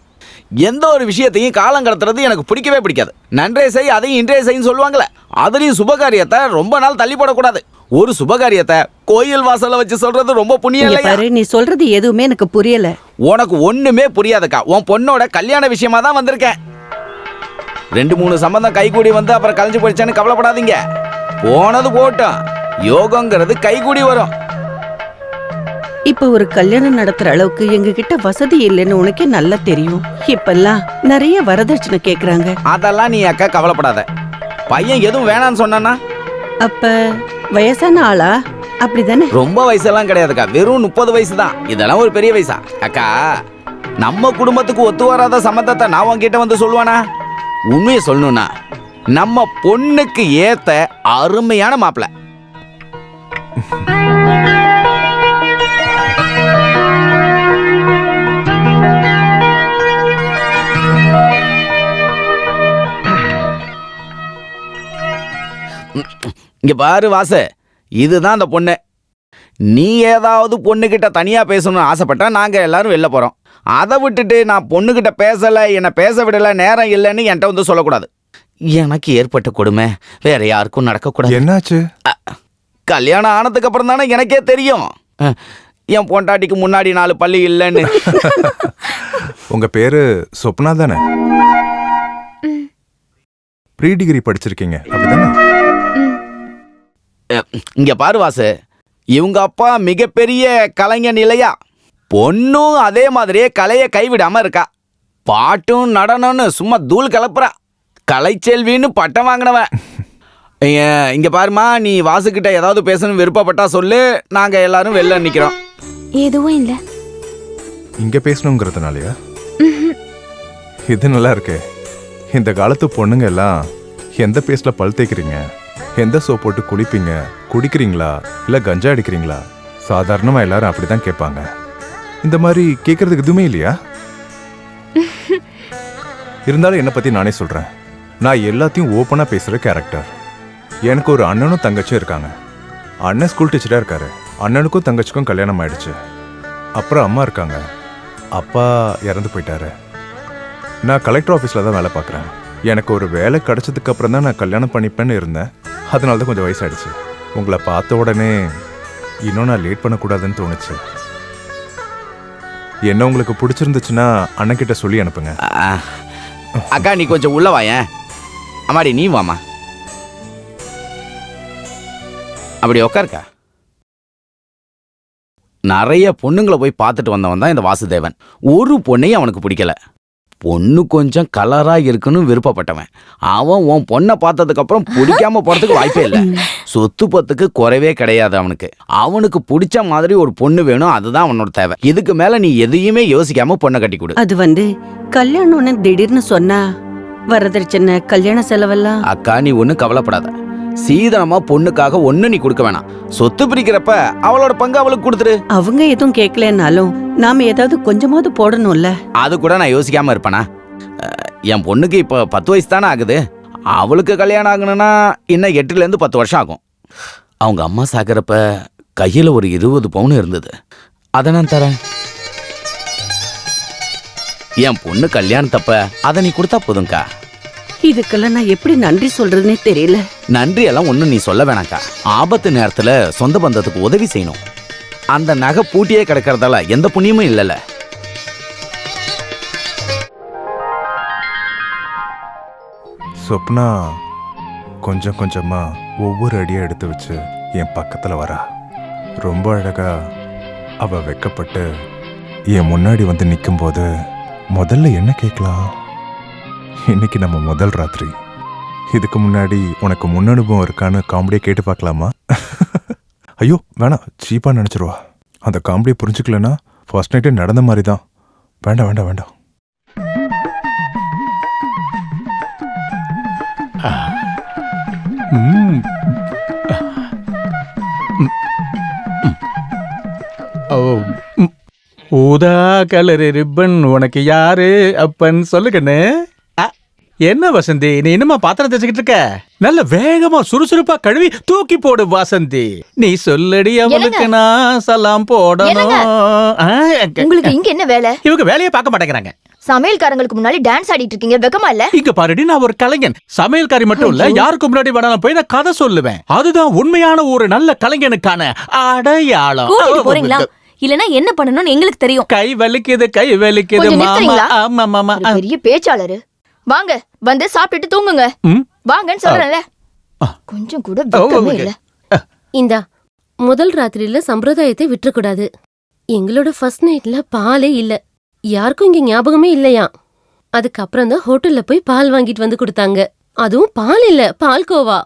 எந்த ஒரு விஷயத்தையும் காலம் கடத்துறது எனக்கு பிடிக்கவே பிடிக்காது. நன்றே செய் அதையும் இன்றே செய்யும் சொல்லுவாங்களே, அதுலயும் சுபகாரியத்தை ரொம்ப நாள் தள்ளி போடக்கூடாது. ஒரு சுபகாரியத்தை கோயில் வாசல்ல வச்சு சொல்றது ரொம்ப புண்ணியம் இங்க இல்லையா? பாரு, நீ சொல்றது எதுவுமே எனக்கு புரியல. உனக்கு ஒண்ணுமே புரியாதக்கா. உன் பொண்ணோட கல்யாண விஷயமா தான் வந்திருக்கேன். 2-3 சம்பந்தம் கைகூடி வந்து அப்புறம் கலைஞ்சு போயிடுச்சான்னு கவலைப்படாதீங்க. போனது போட்டோம், யோகங்கிறது கைகூடி வரும். இப்ப ஒரு கல்யாணம் நடத்துற அளவுக்கு எங்க கிட்ட வசதி இல்லைன்னு உனக்கே நல்லா தெரியும். இப்பெல்லாம் நிறைய வரதட்சணை கேக்குறாங்க. அதெல்லாம் நீ அக்கா கவலைப்படாத. பையன் எதுவும் வேணான்னு சொன்னானா? அப்ப வயசான ஆளா? அப்படிதானே? ரொம்ப வயசெல்லாம் கிடையாதுக்கா, வெறும் 30 வயசு தான். இதெல்லாம் ஒரு பெரிய வயசா? அக்கா, நம்ம குடும்பத்துக்கு ஒத்து வராத சம்மந்தத்தை நான் உன்கிட்ட வந்து சொல்லுவானா? உண்மையை சொல்லணும்னா நம்ம பொண்ணுக்கு ஏத்த அருமையான மாப்பிள்ளை. இங்க பாரு வாசு, இதுதான் அந்த பொண்ணு. நீ ஏதாவது பொண்ணுகிட்ட தனியா பேசணும்னு ஆசைப்பட்டா நாங்க எல்லாரும் வெளில போறோம். அதை விட்டுட்டு நான் பொண்ணுகிட்ட பேசல, என்னை பேச விடல, நேரம் இல்லைன்னு என்கிட்ட வந்து சொல்லக்கூடாது. எனக்கு ஏற்பட்ட கொடுமை வேற யாருக்கும் நடக்கக்கூடாது. என்னாச்சு? கல்யாணம் ஆனதுக்கு அப்புறம் தானே எனக்கே தெரியும் என் பொண்டாட்டிக்கு முன்னாடி 4 பள்ளி இல்லைன்னு. உங்க பேரு சொப்னா தானே? ப்ரீ டிகிரி படிச்சிருக்கீங்க அப்படிதானே? இங்க பாரு வாசு, இவங்க அப்பா மிகப்பெரிய கலைஞர் நிலையா, பொண்ணும் அதே மாதிரியே கலையை கைவிடாம இருக்கா. பாட்டும் நடனம்னு சும்மா தூள் கலப்புறா. கலைச்செல்வின்னு பட்டம் வாங்கினவன். இங்க பாருமா, நீ வாசுகிட்ட ஏதாவது பேசணும் விருப்பப்பட்டா சொல்லு, நாங்க எல்லாரும் வெளில நிக்கிறோம். எதுவும் இல்ல. இங்க பேசணுங்கிறதுனாலயா? இது நல்லா இருக்கே. இந்த காலத்து பொண்ணுங்க எல்லாம் எந்த பேஸ்ல பல் தேய்க்கிறீங்க, எந்த சோப் போட்டு குளிப்பீங்க, குடிக்கிறீங்களா இல்ல கஞ்சா அடிக்கிறீங்களா, சாதாரணமா எல்லாரும் அப்படிதான் கேட்பாங்க. இந்த மாதிரி கேட்கறதுக்கு எதுவுமே இல்லையா? இருந்தாலும் என்னை பத்தி நானே சொல்றேன். நான் எல்லாத்தையும் ஓப்பனா பேசுற கேரக்டர். எனக்கு ஒரு அண்ணனும் தங்கச்சியும் இருக்காங்க. அண்ணன் ஸ்கூல் டீச்சரா இருக்காரு. அண்ணனுக்கும் தங்கச்சிக்கும் கல்யாணம் ஆயிடுச்சு. அப்புறம் அம்மா இருக்காங்க. அப்பா இறந்து போயிட்டாரு. நான் கலெக்டர் ஆஃபீஸில் தான் வேலை பார்க்குறேன். எனக்கு ஒரு வேலை கிடைச்சதுக்கு அப்புறம் தான் நான் கல்யாணம் பண்ணிப்பேன்னு இருந்தேன். அதனால தான் கொஞ்சம் வயசாயிடுச்சு. உங்களை பார்த்த உடனே இன்னும் நான் லேட் பண்ணக்கூடாதுன்னு தோணுச்சு. என்ன உங்களுக்கு பிடிச்சிருந்துச்சுன்னா அண்ணன்கிட்ட சொல்லி அனுப்புங்க. அக்கா, நீ கொஞ்சம் உள்ள வாயேன். அம்மாடி, நீ வாமா. அப்படி உக்காருக்கா. நிறைய பொண்ணுங்களை போய் பார்த்துட்டு வந்தவன் தான் இந்த வாசுதேவன். ஒரு பொண்ணையும் அவனுக்கு பிடிக்கல. பொண்ணு கொஞ்சம் கலரா இருக்குன்னு விருப்பப்பட்டவன். அவன் உன் பொண்ணை பார்த்ததுக்கு அப்புறம் பிடிக்காம போறதுக்கு வாய்ப்பே இல்லை. சொத்து பத்துக்கு குறைவே கிடையாது அவனுக்கு. அவனுக்கு பிடிச்ச மாதிரி ஒரு பொண்ணு வேணும், அதுதான் அவனோட தேவை. இதுக்கு மேல நீ எதையுமே யோசிக்காம பொண்ணை கட்டி கொடு. அது கல்யாணம்னு திடீர்னு சொன்னா வரதட்சணை கல்யாண செலவெல்லாம். அக்கா, நீ ஒன்னும் கவலைப்படாத. சீதனமா பொண்ணுக்காக ஒண்ணு நீ கொடுக்க வேணாம். சொத்து பிரிக்கிறப்ப அவளோட பங்கு அவளுக்கு கொடுத்துரு. அவங்க எதுவும் கேட்கலன்னாலும் நாம ஏதாவது கொஞ்சமாவது போடணும்ல. அது கூட நான் யோசிக்காம இருப்பேனா? என் பொண்ணுக்கு இப்போ 10 வயசு தானே ஆகுது. அவளுக்கு கல்யாணம் ஆகணும்னா இன்னும் 8லேருந்து 10 வருஷம் ஆகும். அவங்க அம்மா சாகிறப்ப கையில் ஒரு 20 பவுன் இருந்தது. அதை நான் தரேன். என் பொண்ணு கல்யாணத்தப்ப அதை நீ கொடுத்தா போதும்க்கா. இதுக்கெல்லாம் நான் எப்படி நன்றி சொல்றதுன்னே தெரியல. நன்றி எல்லாம் ஒன்றும் நீ சொல்ல வேணாக்கா. ஆபத்து நேரத்துல சொந்த பந்தத்துக்கு உதவி செய்யணும். அந்த நகை பூட்டியே கிடக்கிறதால எந்த புண்ணியமும் இல்லைல்ல. சொப்னா கொஞ்சம் கொஞ்சமா ஒவ்வொரு அடியை எடுத்து வச்சு என் பக்கத்துல வரா. ரொம்ப அழகா அவ வெக்கப்பட்டு என் முன்னாடி வந்து நிக்கும்போது முதல்ல என்ன கேட்கலாம்? இன்னைக்கு நம்ம முதல் ராத்திரி. இதுக்கு முன்னாடி உனக்கு முன் அனுபவம் இருக்கான்னு காமெடியை கேட்டு பார்க்கலாமா? ஐயோ வேணாம், சீப்பா நினைச்சிருவா. அந்த காமெடியை புரிஞ்சுக்கலன்னா ஃபர்ஸ்ட் நைட்டே நடந்த மாதிரி தான். வேண்டாம் வேண்டாம் வேண்டாம். ஊதா கலரு ரிப்பன் உனக்கு யாரு அப்பன் சொல்லுக்கண்ணு. என்ன வசந்தி, நீ இன்னுமா பாத்திரம் தேய்ச்சிக்கிட்டு இருக்க? நல்ல வேகமா சுறுசுறுப்பா கழுவி தூக்கி போடு வாசந்தி. நீ சொல்லடி அவளுக்கு நான் சலாம் போடணும். உங்களுக்கு இங்க என்ன வேலை? இவங்க வேலையை பார்க்க மாட்டேங்கிறாங்க. சமையல்காரங்களுக்கு முன்னாடி டான்ஸ் ஆடிட்டு இருக்கீங்க, வெக்கமா இல்ல? இங்க பாருடி, நான் ஒரு கலைஞன். சமையல்காரி மட்டும் இல்ல, யாருக்கு முன்னாடி வேணாலும் போய் நான் கதை சொல்லுவேன். அதுதான் உண்மையான ஒரு நல்ல கலைஞனுக்கான அடையாளம். கூட்டிட்டு போறீங்களா? இல்லனா என்ன பண்ணணும்னு எங்களுக்கு தெரியும். கை வலிக்குது, கை வலிக்குது மாமா. ஆமா மாமா. பெரிய பேச்சாளரு. வாங்க, வந்து சாப்பிட்டுட்டு தூங்குங்க. வாங்கன்னு சொல்றேன்ல. கொஞ்சம் கூட வெக்கமே இல்ல. இந்தா, முதல் ராத்திரியில சம்பிரதாயத்தை விட்டுறக்கூடாது. எங்களோட ஃபர்ஸ்ட் நைட்ல பாலே இல்ல. யாருக்கும் இங்க ஞாபகமே இல்லையா. அதுக்கப்புறம் தான் ஹோட்டல்ல போய் பால் வாங்கிட்டு வந்து கொடுத்தாங்க. அதுவும் பால் இல்ல, பால்கோவா.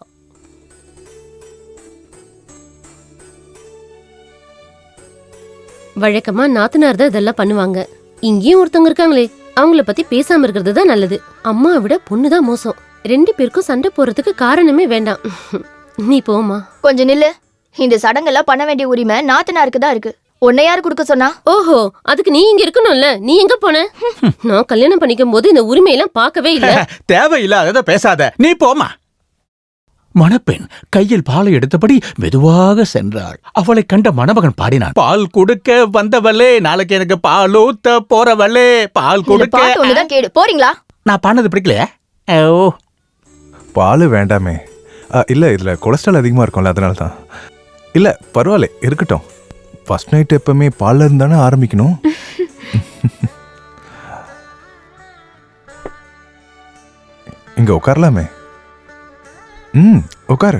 வழக்கமா நாத்தனார் தான் இதெல்லாம் பண்ணுவாங்க. இங்கேயும் ஒருத்தவங்க இருக்காங்களே, அவங்கள பத்தி பேசாம இருக்கிறது தான் நல்லது. அம்மா விட பொண்ணுதான் மோசம். 2 பேருக்கும் சண்டை போறதுக்கு காரணமே வேண்டாம். நீ போமா. கொஞ்சம் நில்லு. இந்த சடங்கெல்லாம் பண்ண வேண்டிய உரிமை நாத்தனாருக்கு தான் இருக்கு. உன்னை யாரு கொடுக்க சொன்னா? ஓஹோ, அதுக்கு நீ இங்க இருக்கணும்ல. நீ எங்க போன? நான் கல்யாணம் பண்ணிக்கும் போது இந்த உரிமையெல்லாம் பார்க்கவே இல்ல. தேவையில்லாத பேசாத, நீ போமா. மணப்பெண் கையில் பாலை எடுத்தபடி மெதுவாக சென்றாள். அவளை கண்ட மணமகன் பாடினான். பால் கொடுக்க வந்தவளே, நாளைக்கு எனக்கு பால் ஊத்த போறவளே, பால் கொடுக்க. ஒண்ணுதான் கேடு. போறீங்களா? நான் பாடினது பிடிக்கலையா? ஓ, பால் வேண்டாமே. இல்ல இதுல கொலஸ்ட்ரால் அதிகமா இருக்கும்ல, அதனால தான். இல்ல பரவாயில்ல, இருக்கட்டும். ஃபர்ஸ்ட் நைட் எப்பவுமே பால்ல இருந்தானே ஆரம்பிக்கணும். இங்க உட்காரலாமே. உட்காரு.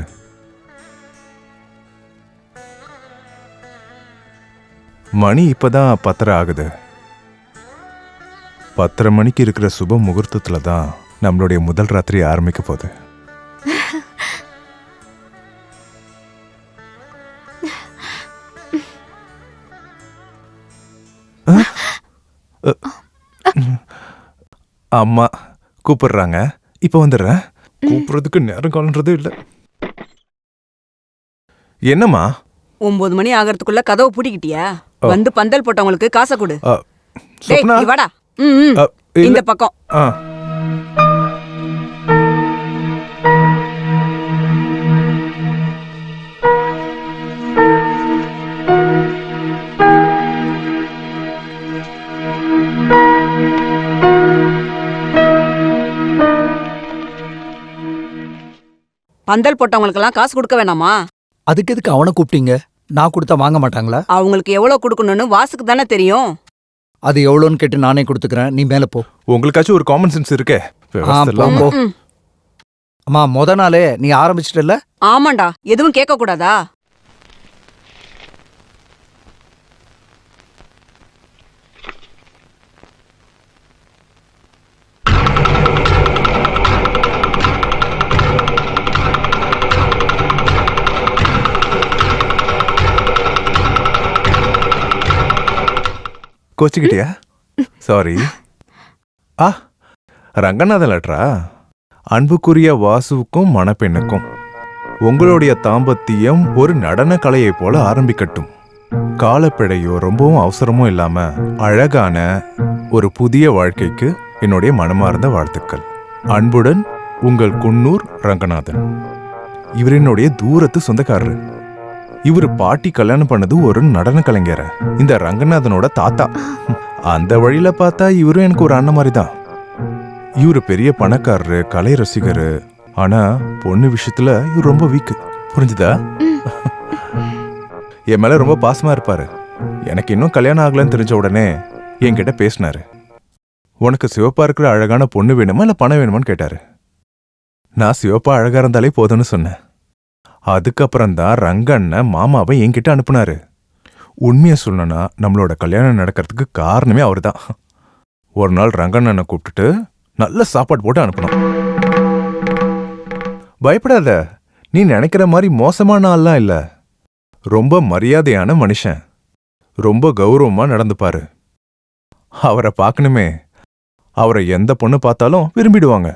மணி இப்பதான் 10:30 ஆகுது. 10:30 மணிக்கு இருக்கிற சுப முகூர்த்தத்துல தான் நம்மளுடைய முதல் ராத்திரி ஆரம்பிக்க போகுது. அம்மா கூப்பிடுறாங்க, இப்ப வந்துடுறேன். கூப்பிடுறதுக்கு நேரம் காலன்றதே இல்ல. என்னம்மா? 9 மணி ஆகிறதுக்குள்ள கதவை பூட்டிக்கிட்டியா? வந்து பந்தல் போட்டவங்களுக்கு காசை கொடு. சொப்னா, நீ வாடா. இந்த பக்கம். பந்தல் போட்டவங்களுக்கெல்லாம் காசு கொடுக்க வேணாமா? அதுக்கு எதுக்கு அவனை கூப்பிட்டீங்க? நான் கொடுத்தா வாங்க மாட்டாங்களா? அவங்களுக்கு எவ்வளவு கொடுக்கணும்னு வாசுக்கு தானே தெரியும். அது எவ்வளோன்னு கேட்டு நானே கொடுத்துக்கிறேன். நீ மேல போ. உங்களுக்காச்சும் ஒரு காமன் சென்ஸ் இருக்கே. அம்மா, முத நாளே நீ ஆரம்பிச்சிட்டல. ஆமாண்டா, எதுவும் கேட்க கூடாதா? கோச்சிக்கிட்டியா? சாரி. ரங்கநாதன் லெட்டரா? அன்புக்குரிய வாசுவுக்கும் மணப்பெண்ணுக்கும் உங்களுடைய தாம்பத்தியம் ஒரு நடன கலையை போல ஆரம்பிக்கட்டும். காலப்பிழையோ ரொம்பவும் அவசரமோ இல்லாம அழகான ஒரு புதிய வாழ்க்கைக்கு என்னுடைய மனமார்ந்த வாழ்த்துக்கள். அன்புடன் உங்கள் குன்னூர் ரங்கநாதன். இவர் என்னுடைய தூரத்து சொந்தக்காரரு. இவர் பாட்டி கல்யாணம் பண்ணது ஒரு நடன கலைஞர், இந்த ரங்கநாதனோட தாத்தா. அந்த வழியில பார்த்தா இவரும் எனக்கு ஒரு அண்ணன் மாதிரி தான். இவரு பெரிய பணக்காரரு, கலை ரசிகரு. ஆனா பொண்ணு விஷயத்துல இவர் ரொம்ப வீக்கு. புரிஞ்சுதா? என் மேல ரொம்ப பாசமா இருப்பாரு. எனக்கு இன்னும் கல்யாணம் ஆகலன்னு தெரிஞ்ச உடனே என்கிட்ட பேசினாரு. உனக்கு சிவப்பா இருக்கிற அழகான பொண்ணு வேணுமா இல்ல பணம் வேணுமான்னு கேட்டாரு. நான் சிவப்பா அழகா இருந்தாலே போதும்னு சொன்னேன். அதுக்கப்புறம் தான் ரங்கண்ண மாமாவை என்கிட்ட அனுப்புனாரு. உண்மையை சொல்லணும்னா நம்மளோட கல்யாணம் நடக்கிறதுக்கு காரணமே அவர் தான். ஒரு நாள் ரங்கண்ணனை கூப்பிட்டுட்டு நல்ல சாப்பாடு போட்டு அனுப்பணும். பயப்படாத, நீ நினைக்கிற மாதிரி மோசமான ஆள்லாம் இல்ல. ரொம்ப மரியாதையான மனுஷன், ரொம்ப கௌரவமா நடந்துப்பாரு. அவரை பார்க்கணுமே, அவரை எந்த பொண்ணு பார்த்தாலும் விரும்பிடுவாங்க.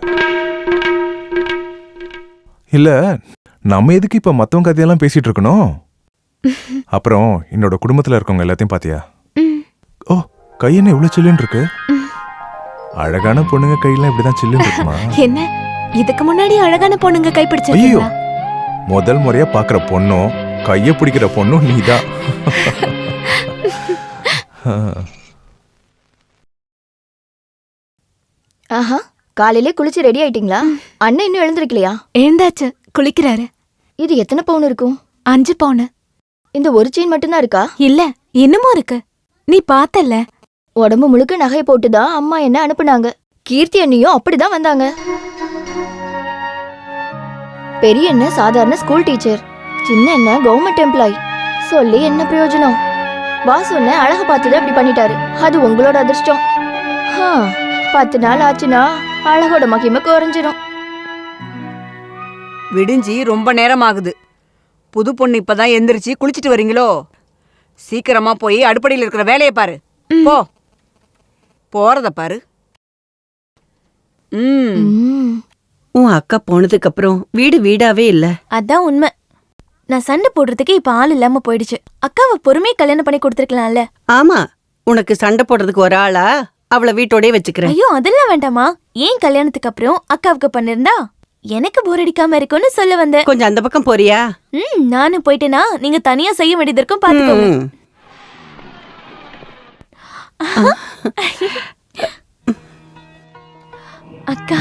இல்ல நம்ம எதுக்கு இப்ப மத்தவங்க கதையெல்லாம் பேசிட்டு இருக்கணும்? அப்புறம் என்னோட குடும்பத்துல இருக்கவங்க எல்லாத்தையும் பாத்தியா? ஓ, கையென்ன இவ்வளவு சில்லுன்னு இருக்கு. அழகான பொண்ணுங்க கையெல்லாம் இப்படிதான் சில்லுன்னு இருக்குமா? என்ன இதுக்கு முன்னாடி அழகான பொண்ணுங்க ஐயோ, கைப்பிடிச்சிருக்கீங்களா? முதல் முறையா பாக்குற பொண்ணும் கைய பிடிக்கிற பொண்ணும் நீதான். ஆஹா, காலையிலே குளிச்சு ரெடி ஆயிட்டீங்களா? அண்ணன் இன்னும் எழுந்திருக்கலையா? எழுந்தாச்சு, குளிக்கிறாரு. இது எத்தனை பவுன் இருக்கும்? 5 பவுன். இந்த ஒரு செயின் மட்டும்தான் இருக்கா? இல்ல, இன்னமும் இருக்கு. நீ பார்த்தல்ல. உடம்பு முழுக்க நகையை போட்டுதான் அம்மா என்ன அனுப்புனாங்க. கீர்த்தி அண்ணியும் அப்படிதான் வந்தாங்க. பெரிய அண்ணன் சாதாரண ஸ்கூல் டீச்சர், சின்ன அண்ணன் கவர்மெண்ட் எம்ப்ளாயி. சொல்லி என்ன பிரயோஜனம்? வாசு அண்ணன் அழக பார்த்துதான் அப்படி பண்ணிட்டாரு. அது உங்களோட அதிர்ஷ்டம். 10 நாள் ஆச்சுன்னா அழகோட மகிமை குறைஞ்சிரும். விடிஞ்சி ரொம்ப நேரம் ஆகுது. புது பொண்ணு இப்பதான் எந்திரிச்சு குளிச்சிட்டு வரீங்களோ? சீக்கிரமா போய் அடுப்படியில் இருக்கிற வேலையை பாரு. போ, போறத பாரு. உன் அக்கா போனதுக்கு அப்புறம் வீடு வீடாவே இல்ல. அதான் உண்மை. நான் சண்டை போடுறதுக்கு இப்ப ஆள் இல்லாம போயிடுச்சு. அக்காவை பொறுமையா கல்யாணம் பண்ணி கொடுத்துருக்கலாம்ல. ஆமா, உனக்கு சண்டை போடுறதுக்கு ஒரு ஆளா அவளை வீட்டோடய வச்சுக்கிறேன். ஐயோ, அதெல்லாம் வேண்டாமா? ஏன் கல்யாணத்துக்கு அப்புறம் அக்காவுக்கு பண்ணிருந்தா எனக்கு போர் அடிக்காம இருக்கும்னு சொல்ல வந்தேன். கொஞ்சம் அந்த பக்கம் போறியா? நானும் போயிட்டேனா நீங்க தனியா செய்ய வேண்டியது இருக்கும், பாத்துக்கோங்க. அக்கா,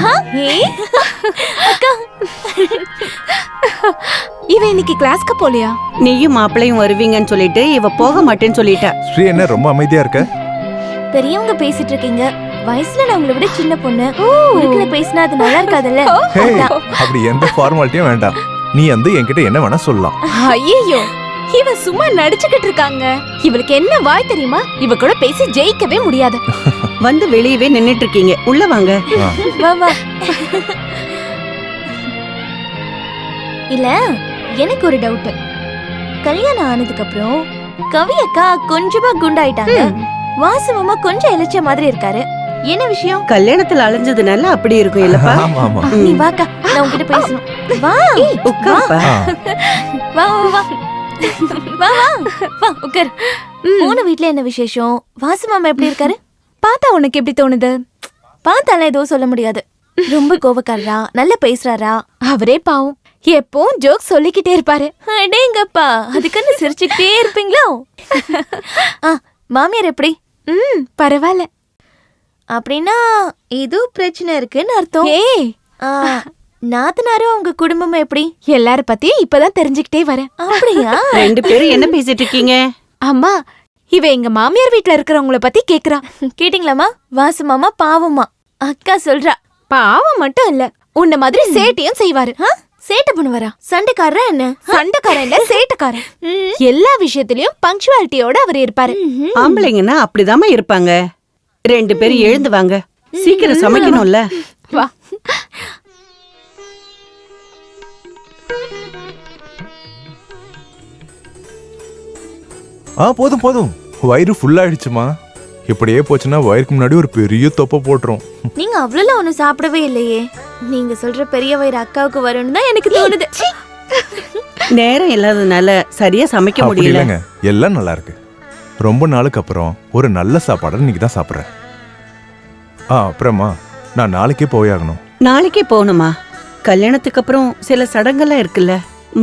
அக்கா, இவ இன்னைக்கு கிளாஸ்க்கு போலியா? நீயும் மாப்பிளையும் வருவீங்கன்னு சொல்லிட்டு இவ போக மாட்டேன்னு சொல்லிட்டா. ஸ்ரீ என்ன ரொம்ப அமைதியா இருக்க? பெரியவங்க பேசிட்டு இருக்கீங்க. வயசுல நான் உங்களை விட சின்ன பொண்ணு. உருக்குல பேசினா அது நல்லா இருக்காதுல்ல. அப்படி எந்த ஃபார்மாலிட்டியும் வேண்டாம். நீ வந்து என்கிட்ட என்ன வேணா சொல்லலாம். ஐயோ, இவ சும்மா நடிச்சுக்கிட்டு இருக்காங்க. இவளுக்கு என்ன வாய் தெரியுமா? இவ கூட பேசி ஜெயிக்கவே முடியாது. வந்து வெளியவே நின்னுட்டு இருக்கீங்க, உள்ள வாங்க. வா. இல்ல, எனக்கு ஒரு டவுட். கல்யாணம் ஆனதுக்கு அப்புறம் கவி அக்கா கொஞ்சமா குண்டாயிட்டாங்க. வாசு மாமா கொஞ்சம் இளைச்ச மாதிரி இருக்காரு. என்ன விஷயம்? கல்யாணத்துல அலைஞ்சதுனால அப்படி இருக்கும் இல்லப்பா? நீ வாக்கா, நான் உன்கிட்ட பேசணும். வா, உட்காருப்பா. வா உட்கார். போன வீட்ல என்ன விசேஷம்? வாசு மாமா எப்படி இருக்காரு? பார்த்தா உனக்கு எப்படி தோணுது? பார்த்தால ஏதோ சொல்ல முடியாது. ரொம்ப கோவக்காரரா, நல்லா பேசுறாரா? அவரே பாவம், எப்பவும் ஜோக் சொல்லிக்கிட்டே இருப்பாரு. அடேங்கப்பா, அதுக்குன்னு சிரிச்சுக்கிட்டே இருப்பீங்களோ? மாமியார் எப்படி? பரவாயில்ல. அப்படின்னா ஏதோ பிரச்சனை இருக்குன்னு அர்த்தம். ஏய், நாத்தனாரும் அவங்க குடும்பம் எப்படி? எல்லார பத்தியும் இப்பதான் தெரிஞ்சுக்கிட்டே வரேன். அப்படியா? 2 பேரும் என்ன பேசிட்டு இருக்கீங்க? அம்மா, இவ எங்க மாமியார் வீட்ல இருக்கிறவங்கள பத்தி கேக்குறா. கேட்டிங்களாமா? வாசு மாமா பாவமா அக்கா சொல்றா. பாவம் மட்டும் இல்ல, உன்ன மாதிரி சேட்டையும் செய்வாரு. சேட்டை பண்ணுவாரா? சண்டைக்காரரா என்ன? சண்டைக்காரன் இல்ல, சேட்டைக்காரன். எல்லா விஷயத்திலயும் பங்க்சுவாலிட்டியோட அவர் இருப்பாரு. ஆம்பளைங்கன்னா அப்படிதாம்மா இருப்பாங்க. 2 பேரும் எழுந்து வாங்க, சீக்கிரம் சமைக்கணும்ல. வா. போதும், வயிறு ஃபுல்லாயிடுச்சுமா. இப்படியே போச்சுன்னா வயிறுக்கு முன்னாடி ஒரு பெரிய தொப்பை போட்டுரும். நீங்க அவ்வளவு ஒண்ணு சாப்பிடவே இல்லையே. நீங்க சொல்ற பெரிய வயிறு அக்காவுக்கு வரும்னு தான் எனக்கு தோணுது. நேரம் இல்லாததுனால சரியா சமைக்க அப்படி முடியல. இல்லைங்க, எல்லாம் நல்லா இருக்கு. ரொம்ப நாளுக்கு அப்புறம் ஒரு நல்ல சாப்பாடு இன்னைக்கு தான் சாப்பிட்றேன். அப்புறமா நான் நாளைக்கே போயாகணும். நாளைக்கே போகணுமா? கல்யாணத்துக்கு அப்புறம் சில சடங்கெல்லாம் இருக்குல்ல.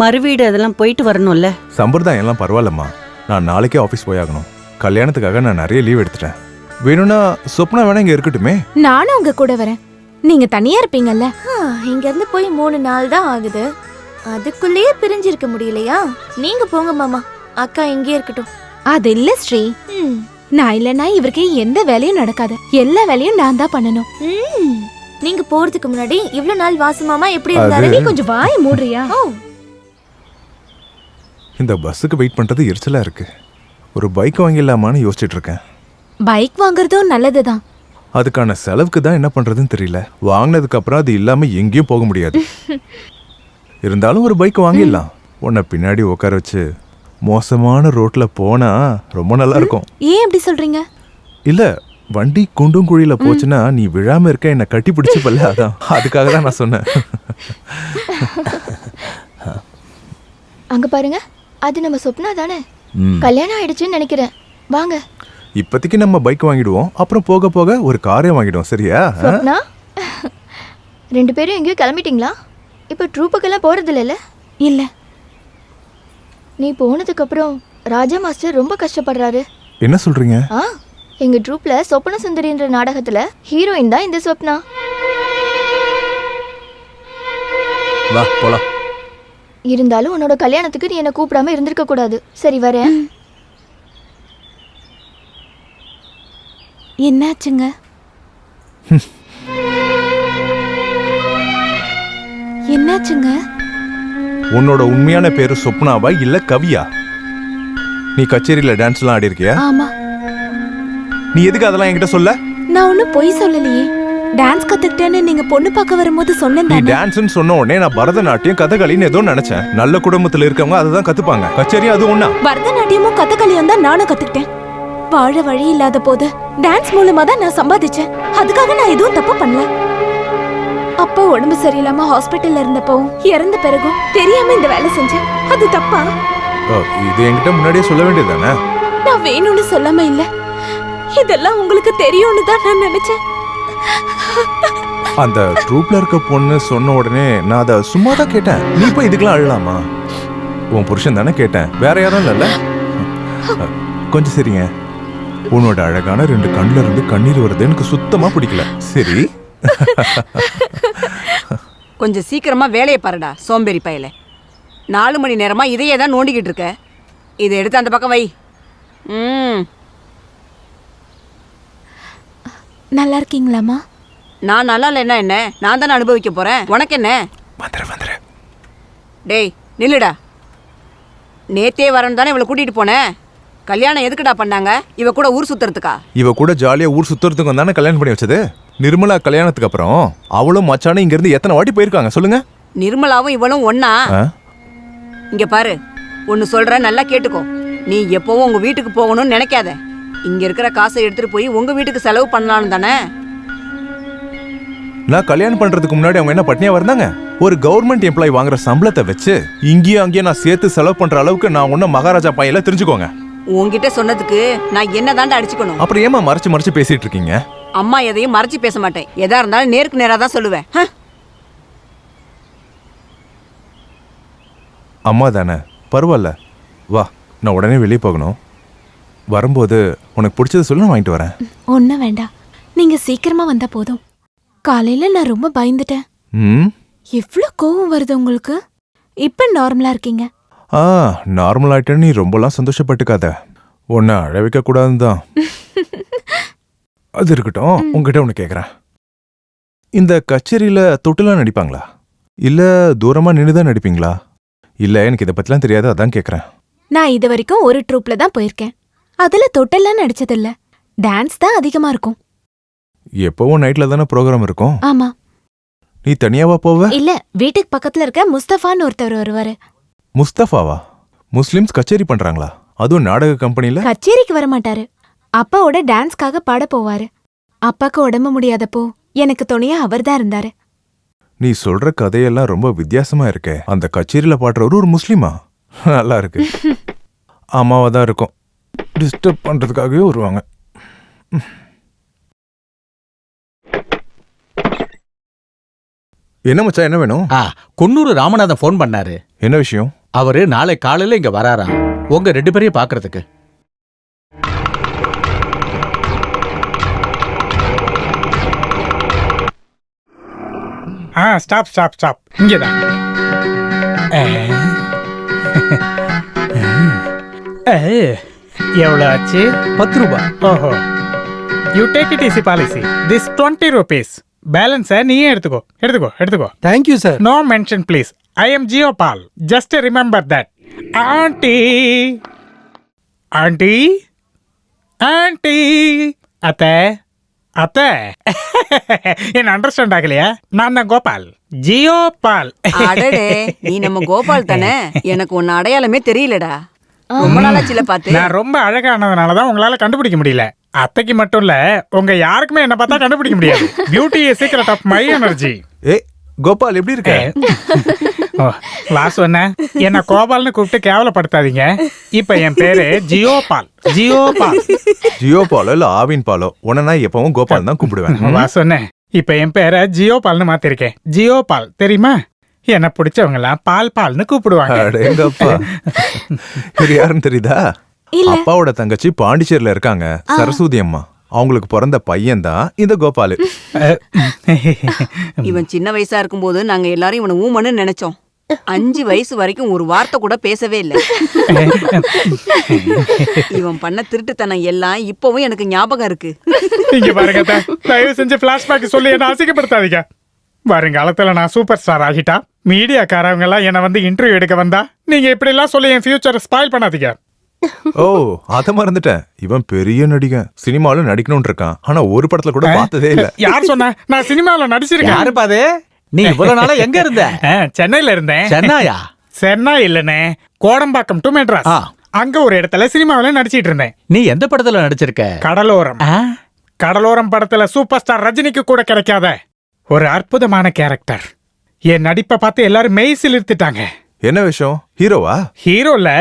மறுவீடு அதெல்லாம் போயிட்டு வரணும்ல. சம்பிரதாயம் எல்லாம் பரவாயில்லம்மா. நான் நாளைக்கே ஆஃபீஸ் போயாகணும். கல்யாணத்துக்காக நான் நிறைய லீவ் எடுத்துட்டேன். வேணும்னா சொப்னா வேணா இங்க இருக்கட்டுமே. நானும் உங்க கூட வரேன். நீங்க தனியா இருப்பீங்கல்ல. இங்க இருந்து போய் 3 நாள் தான் ஆகுது. அதுக்குள்ளேயே பிரிஞ்சிருக்க முடியலையா? நீங்க போங்க மாமா, அக்கா இங்கே இருக்கட்டும். அது இல்ல ஸ்ரீ, நான் இல்லைன்னா இவருக்கு எந்த வேலையும் நடக்காது. எல்லா வேலையும் நான் தான் பண்ணணும். நீங்க போறதுக்கு முன்னாடி இவ்வளவு நாள் வாசு மாமா எப்படி இருந்தாரு? நீ கொஞ்சம் வாயை மூடுறியா? இந்த பஸ்ஸுக்கு வெயிட் பண்றது எரிச்சலா இருக்கு. ஒரு பைக் வாங்கிடலாமான்னு யோசிச்சுட்டு இருக்கேன். பைக் வாங்குறதும் நல்லதுதான். அதுக்கான செலவுக்கு தான் என்ன பண்றதுன்னு தெரியல. வாங்கினதுக்கு அப்புறம் அது இல்லாம எங்கேயும் போக முடியாது. இருந்தாலும் ஒரு பைக் வாங்கிடலாம். உன்னை பின்னாடி உட்கார வச்சு மோசமான ரோட்ல போனா ரொம்ப நல்லா இருக்கும். ஏன் அப்படி சொல்றீங்க? இல்ல, வண்டி குண்டும் குழியில போச்சுன்னா நீ விழாம இருக்க என்ன கட்டி பிடிச்சுப்பல்ல, அதான் அதுக்காக தான் நான் சொன்னேன். அங்க பாருங்க, அது நம்ம சொப்னா தானே? கல்யாணம் ஆயிடுச்சுன்னு நினைக்கிறேன். வாங்க. இப்போதைக்கு நம்ம பைக் வாங்கிடுவோம், அப்புறம் போக போக ஒரு காரே வாங்கிடுவோம். சரியா? சொப்னா, 2 பேரும் எங்கேயோ கிளம்பிட்டீங்களா? இப்போ ட்ரூப்புக்கெல்லாம் போறது இல்லைல்ல? இல்ல. நீ போனதுக்கு அப்புறம் ராஜா மாஸ்டர் ரொம்ப கஷ்டப்படுறாரு. என்ன சொல்றீங்க? எங்க ட்ரூப்ல சொப்பன சுந்தரின்ற நாடகத்துல ஹீரோயின் தான் இந்த சொப்னா. வா போலாம். இருந்தாலும் உன்னோட கல்யாணத்துக்கு நீ என்ன கூப்பிடாம இருந்திருக்க கூடாது. சரி, வரேன். என்னாச்சுங்க? என்னாச்சுங்க? உன்னோட உண்மையான பேரு சொப்னாவா இல்ல கவியா? நீ கச்சேரியில டான்ஸ்லாம் ஆடி இருக்கியா? ஆமா. நீ எதுக்கு அதெல்லாம் என்கிட்ட சொல்ல? நான் ஒன்னும் பொய் சொல்லலையே. டான்ஸ் கத்துக்கிட்டேன்னு நீங்க பொண்ணு பார்க்க வரும்போது சொன்னேன். நீ டான்ஸ்னு சொன்ன உடனே நான் பரதநாட்டியம் கதகளின்னு ஏதோ நினைச்சேன். நல்ல குடும்பத்துல இருக்கவங்க அதுதான் கத்துப்பாங்க. கச்சேரி அது ஒண்ணா? பரதநாட்டியமும் கதகளியும் தான் நானும் கத்துக்கிட்டேன். வாழ வழி இல்லாத போது டான்ஸ் மூலமா தான் நான் சம்பாதிச்சேன். அதுக்காக நான் எதுவும் தப்பு பண்ணல. அப்பா உடம்பு சரியில்லாம ஹாஸ்பிட்டல்ல இருந்தப்போ இறந்த பிறகும் தெரியாம இந்த வேலை செஞ்சேன். அது தப்பா? இது என்கிட்ட முன்னாடியே சொல்ல வேண்டியதானே? நான் வேணும்னு சொல்லாம இல்ல. இதெல்லாம் உங்களுக்கு தெரியும்னு தான் நான் நினைச்சேன். அந்த ட்ரூப்ல இருக்க பொண்ணு சொன்ன உடனே நான் அதை சும்மா தான் கேட்டேன். நீ போய் இதுக்கெல்லாம் அழலாமா? உன் புருஷன் தானே கேட்டேன், வேற யாரும் இல்லைல்ல. கொஞ்சம் சரிங்க. உன்னோட அழகான 2 கண்ணுல இருந்து கண்ணீர் வருது எனக்கு சுத்தமா பிடிக்கல. சரி, கொஞ்சம் சீக்கிரமா வேலையை பாருடா சோம்பேறி பயல. 4 மணி நேரமா இதையே தான் நோண்டிக்கிட்டு இருக்க. இதை எடுத்து அந்த பக்கம் வை. நல்லா இருக்கீங்களாமா? நான் நல்லா இல்லைன்னா என்ன? நான் தானே அனுபவிக்க போறேன். உனக்கு என்ன? டேய் நில்லுடா. நேத்தே வரணும் தானே இவளை கூட்டிட்டு போனேன். கல்யாணம் எதுக்குடா பண்ணாங்க? இவ கூட ஊர் சுத்துறதுக்கா? இவ கூட ஜாலியா ஊர் சுத்துறதுக்கு தானே கல்யாணம் பண்ணி வச்சது. நிர்மலா கல்யாணத்துக்கு அப்புறம் அவளும் மச்சானும் இங்க இருந்து எத்தனை வாட்டி போயிருக்காங்க சொல்லுங்க? நிர்மலாவும் இவளும் ஒண்ணா? இங்க பாரு, ஒன்னு சொல்ற, நல்லா கேட்டுக்கோ. நீ எப்பவும் உங்க வீட்டுக்கு போகணும்னு நினைக்காத. இங்க இருக்கிற காசை எடுத்துட்டு போய் உங்க வீட்டுக்கு செலவு பண்ணலாம்னு தானே. நான் கல்யாணம் பண்றதுக்கு முன்னாடி அவங்க என்ன பட்னியா வந்தாங்க? ஒரு கவர்மெண்ட் எம்ப்ளாயி வாங்குற சம்பளத்தை வச்சு இங்கேயும் அங்கேயும் நான் சேர்த்து செலவு பண்ற அளவுக்கு நான் ஒன்னும் மகாராஜா பையல தெரிஞ்சுக்கோங்க. உன்கிட்ட சொன்னதுக்கு நான் என்ன தாண்டா அடிச்சுக்கணும்? அப்புறம் ஏமா மறைச்சு மறைச்சு பேசிட்டு இருக்கீங்க? அம்மா எதையும் மறைச்சு பேச மாட்டேன். எதா இருந்தாலும் நேருக்கு நேரா தான் சொல்லுவேன். அம்மா தானே, பரவாயில்ல. வா, நான் உடனே வெளியே போகணும். வரும்போது உனக்கு பிடிச்சத சொல்லி நான் வாங்கிட்டு வரேன். ஒன்றும் வேண்டாம், நீங்க சீக்கிரமா வந்தா போதும். காலையில நான் ரொம்ப பயந்துட்டேன். எவ்வளோ கோவம் வருது உங்களுக்கு? இப்ப நார்மலா இருக்கீங்க. நார்மல் ஆயிட்டேன்னு நீ ரொம்பலாம் சந்தோஷப்பட்டுக்காத. உன்னை அழ வைக்க கூடாதுன்னு தான். அது இருக்கட்டும், உங்ககிட்ட ஒன்று கேட்குறேன். இந்த கச்சேரியில தொட்டுலாம் நடிப்பாங்களா? இல்ல தூரமா நின்றுதான் நடிப்பீங்களா? இல்ல எனக்கு இதை பத்திலாம் தெரியாது, அதான் கேட்குறேன். நான் இது வரைக்கும் ஒரு ட்ரூப்ல தான் போயிருக்கேன். அதுல தொட்டெல்லாம் நடிச்சதில்ல. டான்ஸ் தான் அதிகமா இருக்கும். எப்பவும் நைட்ல தானே ப்ரோக்ராம் இருக்கும். ஆமா. நீ தனியாவா போவ? இல்ல, வீட்டுக்கு பக்கத்துல இருக்க முஸ்தபான்னு ஒருத்தர் வருவாரு. முஸ்தபாவா? முஸ்லிம்ஸ் கச்சேரி பண்றாங்களா? அதுவும் நாடக கம்பெனில? கச்சேரிக்கு வர மாட்டாரு. அப்பாவோட டான்ஸ்க்காக பாட போவாரு. அப்பாக்கு உடம்பு முடியாதப்போ எனக்கு துணையா அவர் தான் இருந்தாரு. நீ சொல்ற கதையெல்லாம் ரொம்ப வித்தியாசமா இருக்கே. அந்த கச்சேரியில பாடுறவரு ஒரு முஸ்லிமா? நல்லா இருக்கு. அம்மாவா தான் இருக்கும், டிஸ்டர்ப் பண்றதுக்காகவே வருவாங்க. என்ன மச்சான், என்ன வேணும்? குன்னூர் ராமநாதன் ஃபோன் பண்ணாரு. என்ன விஷயம்? அவரு நாளை காலையில இங்க வராராம், உங்க 2 பேரையும் பாக்குறதுக்கு. ஸ்டாப் ஸ்டாப் ஸ்டாப், இங்கதான். எவ்வளோ ஆச்சு? 10 ரூபாய். ஓஹோ, you take it easy policy. This 20 rupees. பேலன்ஸை நீயே எடுத்துக்கோ எடுத்துக்கோ எடுத்துக்கோ. Thank you sir. No mention please. I am ஜியோபால். Just remember that. Aunty aunty aunty, அத்தை அத்தை, என்ன அண்டர்ஸ்டாண்ட் ஆகலையா? நான் தான் கோபால், ஜியோபால். அடடே, நீ நம்ம கோபால் தானே? எனக்கு உன்ன அடையாளமே தெரியலடா. ரொம்ப நாளாச்சுல பார்த்து. நான் ரொம்ப அழகானதுனாலதான் உங்களால கண்டுபிடிக்க முடியல. அத்தைக்கு மட்டும் இல்ல, உங்க யாருக்குமே என்ன பார்த்தா கண்டுபிடிக்க முடியாது. Beauty is secret of my energy. Gopal எப்படி இருக்க? வாசு அண்ணா, என்ன கோபால்னு கூப்பிட்டு கேவலப்படுத்தாதீங்க. இப்ப என் பேரு ஜியோபால். ஜியோபால். ஜியோபாலோ இல்ல ஆவின் பாலோ, உன்னை நான் எப்பவும் கோபால் தான் கூப்பிடுவேன். வாசு அண்ணா, இப்ப என் பேரை ஜியோபால்னு மாத்திருக்கேன். ஜியோபால் தெரியுமா? என்ன பிடிச்சவங்க எல்லாம் பால் பால்னு கூப்பிடுவாங்க. அடேங்கப்பா. இது யாருன்னு தெரியுதா? அப்பாவோட தங்கச்சி பாண்டிச்சேரியில இருக்காங்க, சரஸ்வதி அம்மா. அவங்களுக்கு பிறந்த பையன் தான் இந்த கோபாலு. இவன் சின்ன வயசா இருக்கும்போது நாங்க எல்லாரும் இவனை ஊமன்னு நினைச்சோம். 5 வயசு வரைக்கும் ஒரு வார்த்தை கூட பேசவே இல்லை. இவன் பண்ண திருட்டுத்தனம் எல்லாம் இப்பவும் எனக்கு ஞாபகம் இருக்கு. இங்க பாருங்க, தயவு செஞ்சு பிளாஷ்பேக் சொல்லி என்ன அசிங்கப்படுத்தாதீங்க. வருங்காலத்துல நான் சூப்பர் ஸ்டார் ஆகிட்டா மீடியாக்காரவங்க எல்லாம் என்ன வந்து இன்டர்வியூ எடுக்க வந்தா நீங்க இப்படி எல்லாம் சொல்லி என் ஃபியூச்சரை ஸ்பாயில் பண்ணாதீங்க. ஓ, அத மறந்துட்டேன். இவன் பெரிய நடிகன், சினிமால நடிக்கணும்னு இருக்கான். ஆனா ஒரு படத்துல கூட பார்த்ததே இல்ல. யார் சொன்னா? நான் சினிமால நடிச்சிருக்கேன். யாரு பாது? நீ இவ்வளவு நாளா எங்க இருந்த? சென்னையில இருந்தேன். சென்னையா? சென்னை இல்லனே, கோடம்பாக்கம் டு மெட்ராஸ். அங்க ஒரு இடத்துல சினிமாவில நடிச்சிட்டு இருந்தேன். நீ எந்த படத்துல நடிச்சிருக்க? கடலோரம். கடலோரம் படத்துல சூப்பர் ஸ்டார் ரஜினிக்கு கூட கிடைக்காத ஒரு அற்புதமான கேரக்டர். என் நடிப்பை பார்த்து எல்லாரும் மெய் சிலிர்த்துட்டாங்க. என்ன விஷயம்? ஹீரோவா? ஹீரோ இல்ல,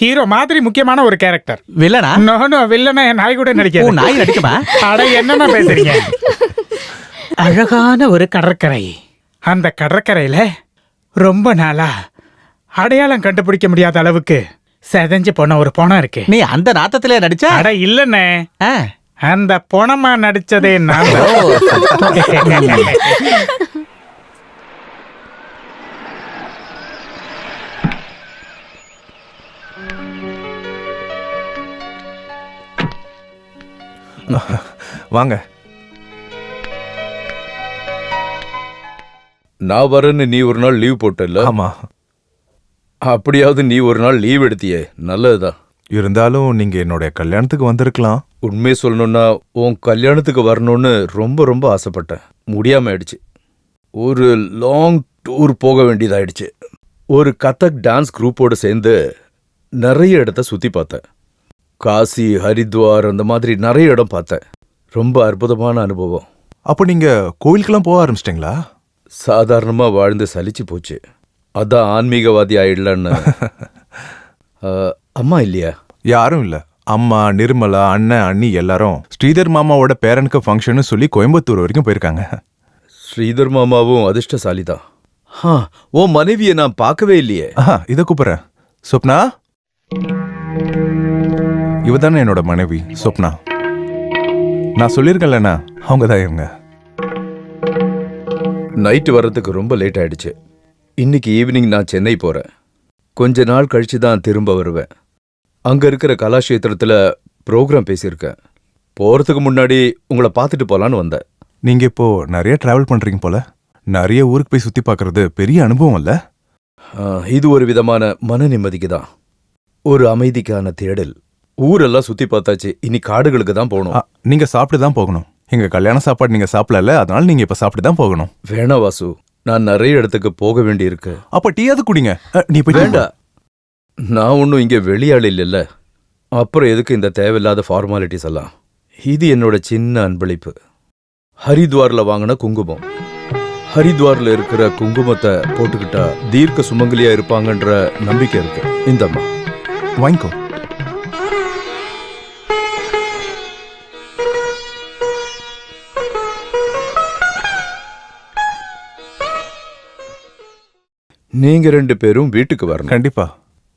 ஹீரோ மாதிரி முக்கியமான ஒரு கேரக்டர். வில்லனா? நோ, வில்லனா என் நாய் கூட நடிக்காது. நாய் நடிக்குமா? அட என்னமா பேசுறீங்க? அழகான ஒரு கடற்கரை. அந்த கடற்கரையில ரொம்ப நாளா அடையாளம் கண்டுபிடிக்க முடியாத அளவுக்கு செதஞ்சு போன ஒரு பொணம் இருக்கு. நீ அந்த நாத்தத்திலே நடிச்ச? அட இல்லனே, அந்த பொணமா நடிச்சதே நான். வாங்க. நான் வரேன்னு நீ ஒரு நாள் லீவ் போட்டல? ஆமா. அப்படியாவது நீ ஒரு நாள் லீவ் எடுத்தியே, நல்லதுதான். இருந்தாலும் நீங்க என்னோட கல்யாணத்துக்கு வந்திருக்கலாம். உண்மையை சொல்லணும்னா உன் கல்யாணத்துக்கு வரணும்னு ரொம்ப ரொம்ப ஆசைப்பட்டேன். முடியாம ஆயிடுச்சு. ஒரு லாங் டூர் போக வேண்டியதாயிடுச்சு. ஒரு கதக் டான்ஸ் குரூப்போடு சேர்ந்து நிறைய இடத்த சுத்தி பார்த்தேன். காசி, ஹரித்வார், அந்த மாதிரி நிறைய இடம் பார்த்தேன். ரொம்ப அற்புதமான அனுபவம். அப்போ நீங்க கோவிலுக்கெல்லாம் போக ஆரம்பிச்சிட்டிங்களா? சாதாரணமா வாழ்ந்து சலிச்சு போச்சு. அதான் ஆன்மீகவாதி ஆயிடலான்னு. அம்மா இல்லையா? யாரும் இல்ல. அம்மா, நிர்மலா, அண்ணன், அண்ணி எல்லாரும் ஸ்ரீதர் மாமாவோட பேரனுக்கு ஃபங்க்ஷன் சொல்லி கோயம்புத்தூர் வரைக்கும் போயிருக்காங்க. ஸ்ரீதர் மாமாவும் அதிர்ஷ்டசாலி தான். உன் மனைவியை நான் பார்க்கவே இல்லையே. இதை கூப்பிடுறேன். சொப்னா, இவ தானே என்னோட மனைவி சொப்னா. நான் சொல்லியிருக்கேன்லண்ணா, அவங்க தான் இவங்க. நைட்டு வர்றதுக்கு ரொம்ப லேட் ஆயிடுச்சு. இன்னைக்கு ஈவினிங் நான் சென்னை போறேன். கொஞ்ச நாள் கழிச்சு தான் திரும்ப வருவேன். அங்க இருக்கிற கலாக்ஷேத்திரத்துல ப்ரோக்ராம் பேசியிருக்கேன். போறதுக்கு முன்னாடி உங்களை பார்த்துட்டு போலான்னு வந்தேன். நீங்க இப்போ நிறைய டிராவல் பண்றீங்க போல. நிறைய ஊருக்கு போய் சுத்தி பார்க்கறது பெரிய அனுபவம் இல்ல? இது ஒரு விதமான மன நிம்மதிக்கு தான், ஒரு அமைதிக்கான தேடல். ஊரெல்லாம் சுத்தி பார்த்தாச்சு, இனி காடுகளுக்கு தான் போகணும். நீங்க சாப்பிட்டு தான் போகணும். எங்க கல்யாண சாப்பாடு நீங்க சாப்பிடல, அதனால நீங்க இப்ப சாப்பிட்டு தான் போகணும். வேணா வாசு, நான் நிறைய இடத்துக்கு போக வேண்டி இருக்கு. அப்ப டீயாவது குடிங்க. நீ போய் வேண்டா, நான் ஒன்றும் இங்கே வெளியாள் இல்லைல்ல. அப்புறம் எதுக்கு இந்த தேவையில்லாத ஃபார்மாலிட்டிஸ் எல்லாம்? இது என்னோட சின்ன அன்பளிப்பு. ஹரித்வாரில் வாங்கின குங்குமம். ஹரித்வாரில் இருக்கிற குங்குமத்தை போட்டுக்கிட்டா தீர்க்க சுமங்கலியா இருப்பாங்கன்ற நம்பிக்கை இருக்கு. இந்தம்மா வாங்கிக்கோ. நீங்க 2 பேரும் வீட்டுக்கு வரணும். கண்டிப்பா.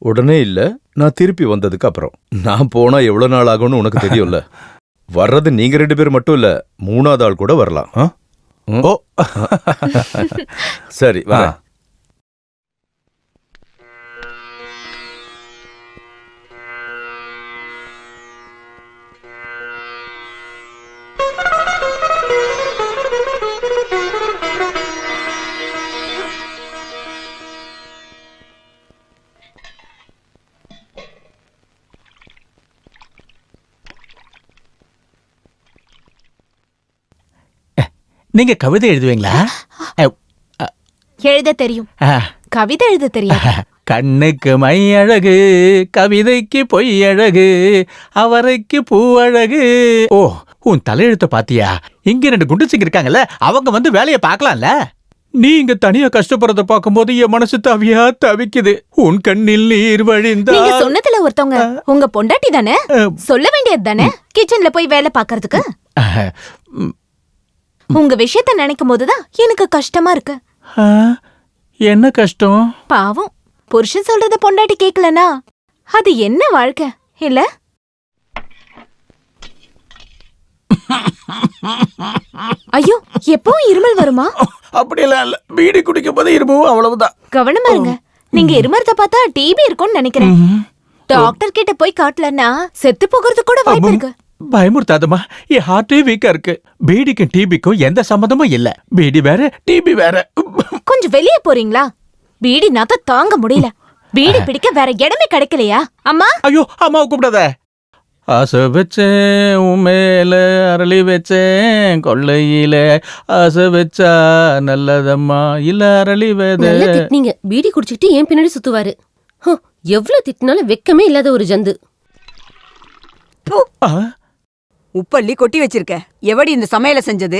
உடனே இல்ல, நான் திருப்பி வந்ததுக்கு அப்புறம். நான் போனா எவ்வளவு நாள் ஆகும்னு உனக்கு தெரியும்ல. வர்றது நீங்க 2 பேர் மட்டும் இல்ல, 3ஆவது ஆள் கூட வரலாம். ஓ சரி வா. நீங்க கவிதை எழுதுவீங்களா? எழுத தெரியும், கவிதை எழுத தெரியாது. கண்ணுக்கு மை அழகு, கவிதைக்கு பொய் அழகு, அவரைக்கு பூ அழகு. ஓ, உன் தலையெழுத்த பாத்தியா? இங்க 2 குண்டுசிங்க இருக்காங்கல்ல, அவங்க வந்து வேலையை பார்க்கலாம்ல. நீ இங்க தனியா கஷ்டப்படுறத பார்க்கும்போது என் மனசு தவியா தவிக்குது. உன் கண்ணில் நீர் வழிந்தா. நீங்க சொன்னதுல ஒருத்தவங்க உங்க பொண்டாட்டி தானே? சொல்ல வேண்டியது தானே கிச்சன்ல போய் வேலை பாக்குறதுக்கு. உங்க விஷயத்த நினைக்கும் போதுதான் எனக்கு கஷ்டமா இருக்கு. என்ன கஷ்டம்? பாவம், புருஷன் சொல்றத பொண்டாட்டி கேக்கலனா அது என்ன வாழ்க்கை இல்ல? ஐயோ, எப்பவும் இருமல் வருமா? அப்படியெல்லாம் இல்ல, பீடி குடிக்கும் போது இருமும், அவ்வளவுதான். கவனமா இருங்க. நீங்க இருமறத பார்த்தா டிபி இருக்கும்னு நினைக்கிறேன். டாக்டர் கிட்ட போய் காட்டலன்னா செத்து போகிறது கூட வாய்ப்பு இருக்கு. பயமுறுத்தாதமா, என் ஹார்ட்டே வீக்கா இருக்கு. பீடிக்கும் டிபிக்கும் எந்த சம்மந்தமும் இல்ல. பீடி வேற, டிபி வேற. கொஞ்சம் வெளியே போறீங்களா? பீடி நாத்த தாங்க முடியல. பீடி பிடிக்க வேற இடமே கிடைக்கலையா? அம்மா, ஐயோ, அம்மாவை கூப்பிடாத. ஆசை வச்சேன் உன் மேல, அரளி வச்சேன் கொள்ளையில, ஆசை வச்சா நல்லதம்மா, இல்ல அரளி வேத. நீங்க பீடி குடிச்சிட்டு ஏன் பின்னாடி சுத்துவாரு? எவ்வளவு திட்டினாலும் வெக்கமே இல்லாத ஒரு ஜந்து. உப்பள்ளி கொட்டி வச்சிருக்க. எவடி இந்த சமையல செஞ்சது?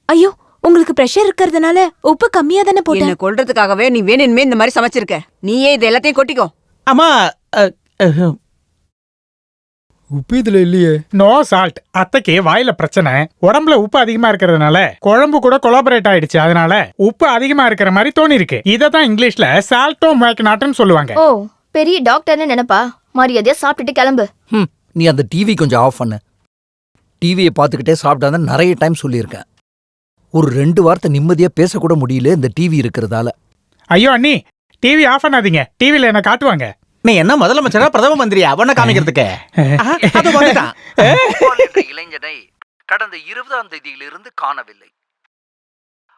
ஐயோ, உங்களுக்கு பிரஷர் இருக்கிறதுனால உப்பு கம்மியா தானே போட்டேன். என்ன கொல்றதுக்காகவே நீ வேணுமே இந்த மாதிரி சமைச்சிருக்க. நீயே இது எல்லாத்தையும் கொட்டிக்கோ. அம்மா, உப்பு இதுல இல்லையே. No salt. அத்தைக்கு வாயில பிரச்சனை. உடம்புல உப்பு அதிகமா இருக்கிறதுனால குழம்பு கூட கொலாபரேட் ஆயிடுச்சு. அதனால உப்பு அதிகமா இருக்கிற மாதிரி தோணி இருக்கு. இததான் இங்கிலீஷ்ல சால்டோ மேக்னாட்னு சொல்லுவாங்க. ஓ, பெரிய டாக்டர்னு நினைப்பா? மரியாதையா சாப்பிட்டுட்டு கிளம்பு. நீ அந்த டிவி கொஞ்சம் ஆஃப் பண்ணு. டிவியை பார்த்துக்கிட்டே சாப்பிட்டாதான் நிறைய டைம் சொல்லியிருக்கேன். ஒரு 2 வார்த்தை நிம்மதியா பேசக்கூட முடியல இந்த டிவி இருக்கிறதால. ஐயோ அண்ணி, டிவி ஆஃப் பண்ணாதீங்க. டிவில என்ன காட்டுவாங்க. நீ என்ன முதலமைச்சரா பிரதம மந்திரியா அவன காமிக்கிறதுக்கு? இளைஞனை கடந்த 20ஆம் தேதியிலிருந்து காணவில்லை.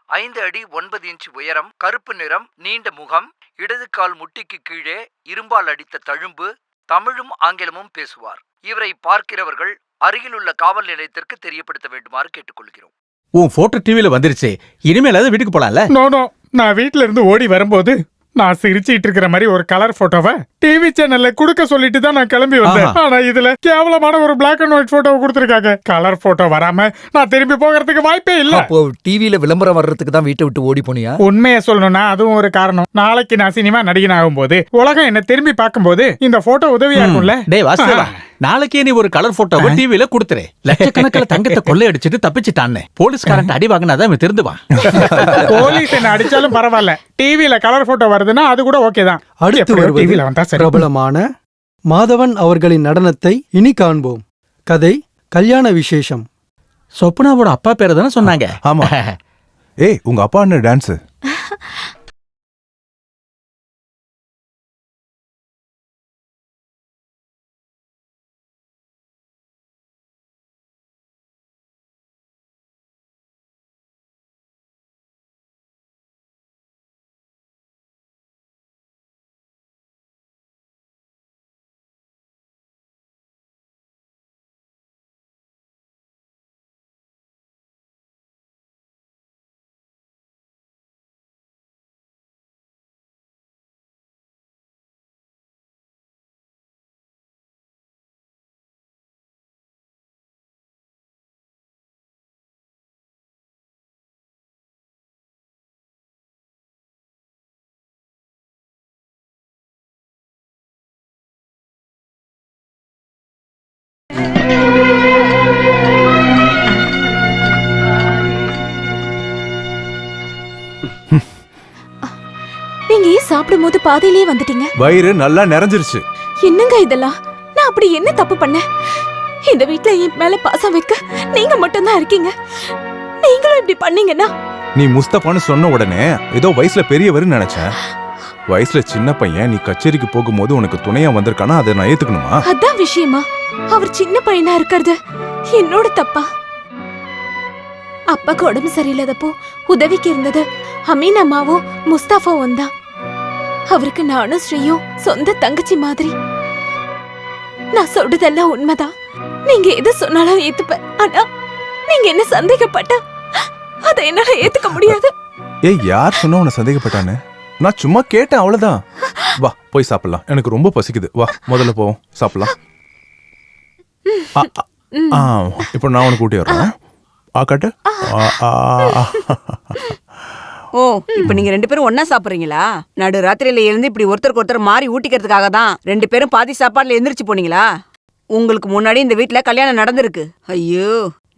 5 அடி 9 இன்ச் உயரம், கருப்பு நிறம், நீண்ட முகம், இடது கால் முட்டிக்கு கீழே இரும்பால் அடித்த தழும்பு, தமிழும் ஆங்கிலமும் பேசுவார். இவரை பார்க்கிறவர்கள் அருகிலுள்ள காவல் நிலையத்திற்கு தெரியப்படுத்த வேண்டுமாறு கேட்டுக்கொள்கிறோம். உன் போட்டோ டிவில வந்துருச்சு. இனிமேலாவது வீட்டுக்கு போலாம்ல? நோ, நான் வீட்ல இருந்து ஓடி வரும்போது நான் சிரிச்சிட்டு இருக்கிற மாதிரி ஒரு கலர் போட்டோவை டிவி சேனல்ல குடுக்க சொல்லிட்டு தான் நான் கிளம்பி வந்தேன். ஆனா இதுல கேவலமான ஒரு பிளாக் அண்ட் ஒயிட் போட்டோ கொடுத்திருக்காங்க. கலர் போட்டோ வராம நான் திரும்பி போகிறதுக்கு வாய்ப்பே இல்ல. அப்போ டிவில விளம்பரம் வர்றதுக்கு தான் வீட்டை விட்டு ஓடி போனியா? உண்மையை சொல்லணும்னா அதுவும் ஒரு காரணம். நாளைக்கு நான் சினிமா நடிகன் ஆகும்போது உலகம் என்ன திரும்பி பார்க்கும்போது இந்த போட்டோ உதவியா இருக்கும்ல. டேய் வாசுதேவா, நாளைக்கே நீ ஒரு கலர் போட்டோவை டிவில கொடுத்துரு. லட்சக்கணக்கில் தங்கத்தை கொள்ளையடிச்சிட்டு தப்பிச்சிட்டான்னு போலீஸ்காரன் அடி வாங்கினாதான் இவன் திருந்துவான். போலீஸ் என்ன அடிச்சாலும் பரவாயில்ல, டிவில கலர் போட்டோ வருதுன்னா அது கூட ஓகே தான். அடுத்து வருவது பிரபலமான மாதவன் அவர்களின் நடனத்தை இனி காண்போம். கதை கல்யாண விசேஷம். சொப்னாவோட அப்பா பேரை தானே சொன்னாங்க? ஆமா. ஏய், உங்க அப்பா என்ன டான்ஸ்? நீங்க ஏன் சாப்பிடும்போது பாதியிலேயே வந்துட்டீங்க. வயிறு நல்லா நிறைஞ்சிருச்சு. என்னங்க இதெல்லாம்? நான் அப்படி என்ன தப்பு பண்ணேன்? இந்த வீட்ல என் மேல பாசம் வைக்க நீங்க மட்டும்தான் இருக்கீங்க. நீங்களும் இப்படி பண்ணீங்கன்னா நீ முஸ்தபான்னு சொன்ன உடனே ஏதோ வயசுல பெரியவர்னு நினைச்சேன். வயசுல சின்ன பையன். நீ கச்சேரிக்கு போகும்போது உனக்கு துணையா வந்திருக்கானா, அதை நான் ஏத்துக்கணுமா? அதான் விஷயமா? அவர் சின்ன பையனா இருக்கிறது என்னோட தப்பா? அப்பாக்கு உடம்பு சரியில்லாதப்போ உதவிக்கு இருந்தது அமீன் அம்மாவும் முஸ்தாஃபாவும் தான். அவருக்கு நானும் ஸ்ரீயும் சொந்த தங்கச்சி மாதிரி. நான் சொல்றதெல்லாம் உண்மைதான். நீங்க எது சொன்னாலும் ஏத்துப்பேன். ஆனா நீங்க என்ன சந்தேகப்பட்ட அதை என்னால ஏத்துக்க முடியாது. ஏய், யார் சொன்னா உன்னை சந்தேகப்பட்டானு? நான் சும்மா கேட்டேன், அவ்வளவுதான். வா போய் சாப்பிடலாம், எனக்கு ரொம்ப பசிக்குது. வா முதல்ல போவோம், சாப்பிடலாம். இப்போ நான் உனக்கு கூட்டி வர்றேன். காட்டு. ஓ, இப்ப நீங்க 2 பேரும் ஒன்னா சாப்பிடுறீங்களா? நடு ராத்திரியில எழுந்து இப்படி ஒருத்தருக்கு ஒருத்தர் மாறி ஊட்டிக்கிறதுக்காக தான் 2 பேரும் பாதி சாப்பாடுல எந்திரிச்சு போனீங்களா? உங்களுக்கு முன்னாடி இந்த வீட்ல கல்யாணம் நடந்திருக்கு. ஐயோ,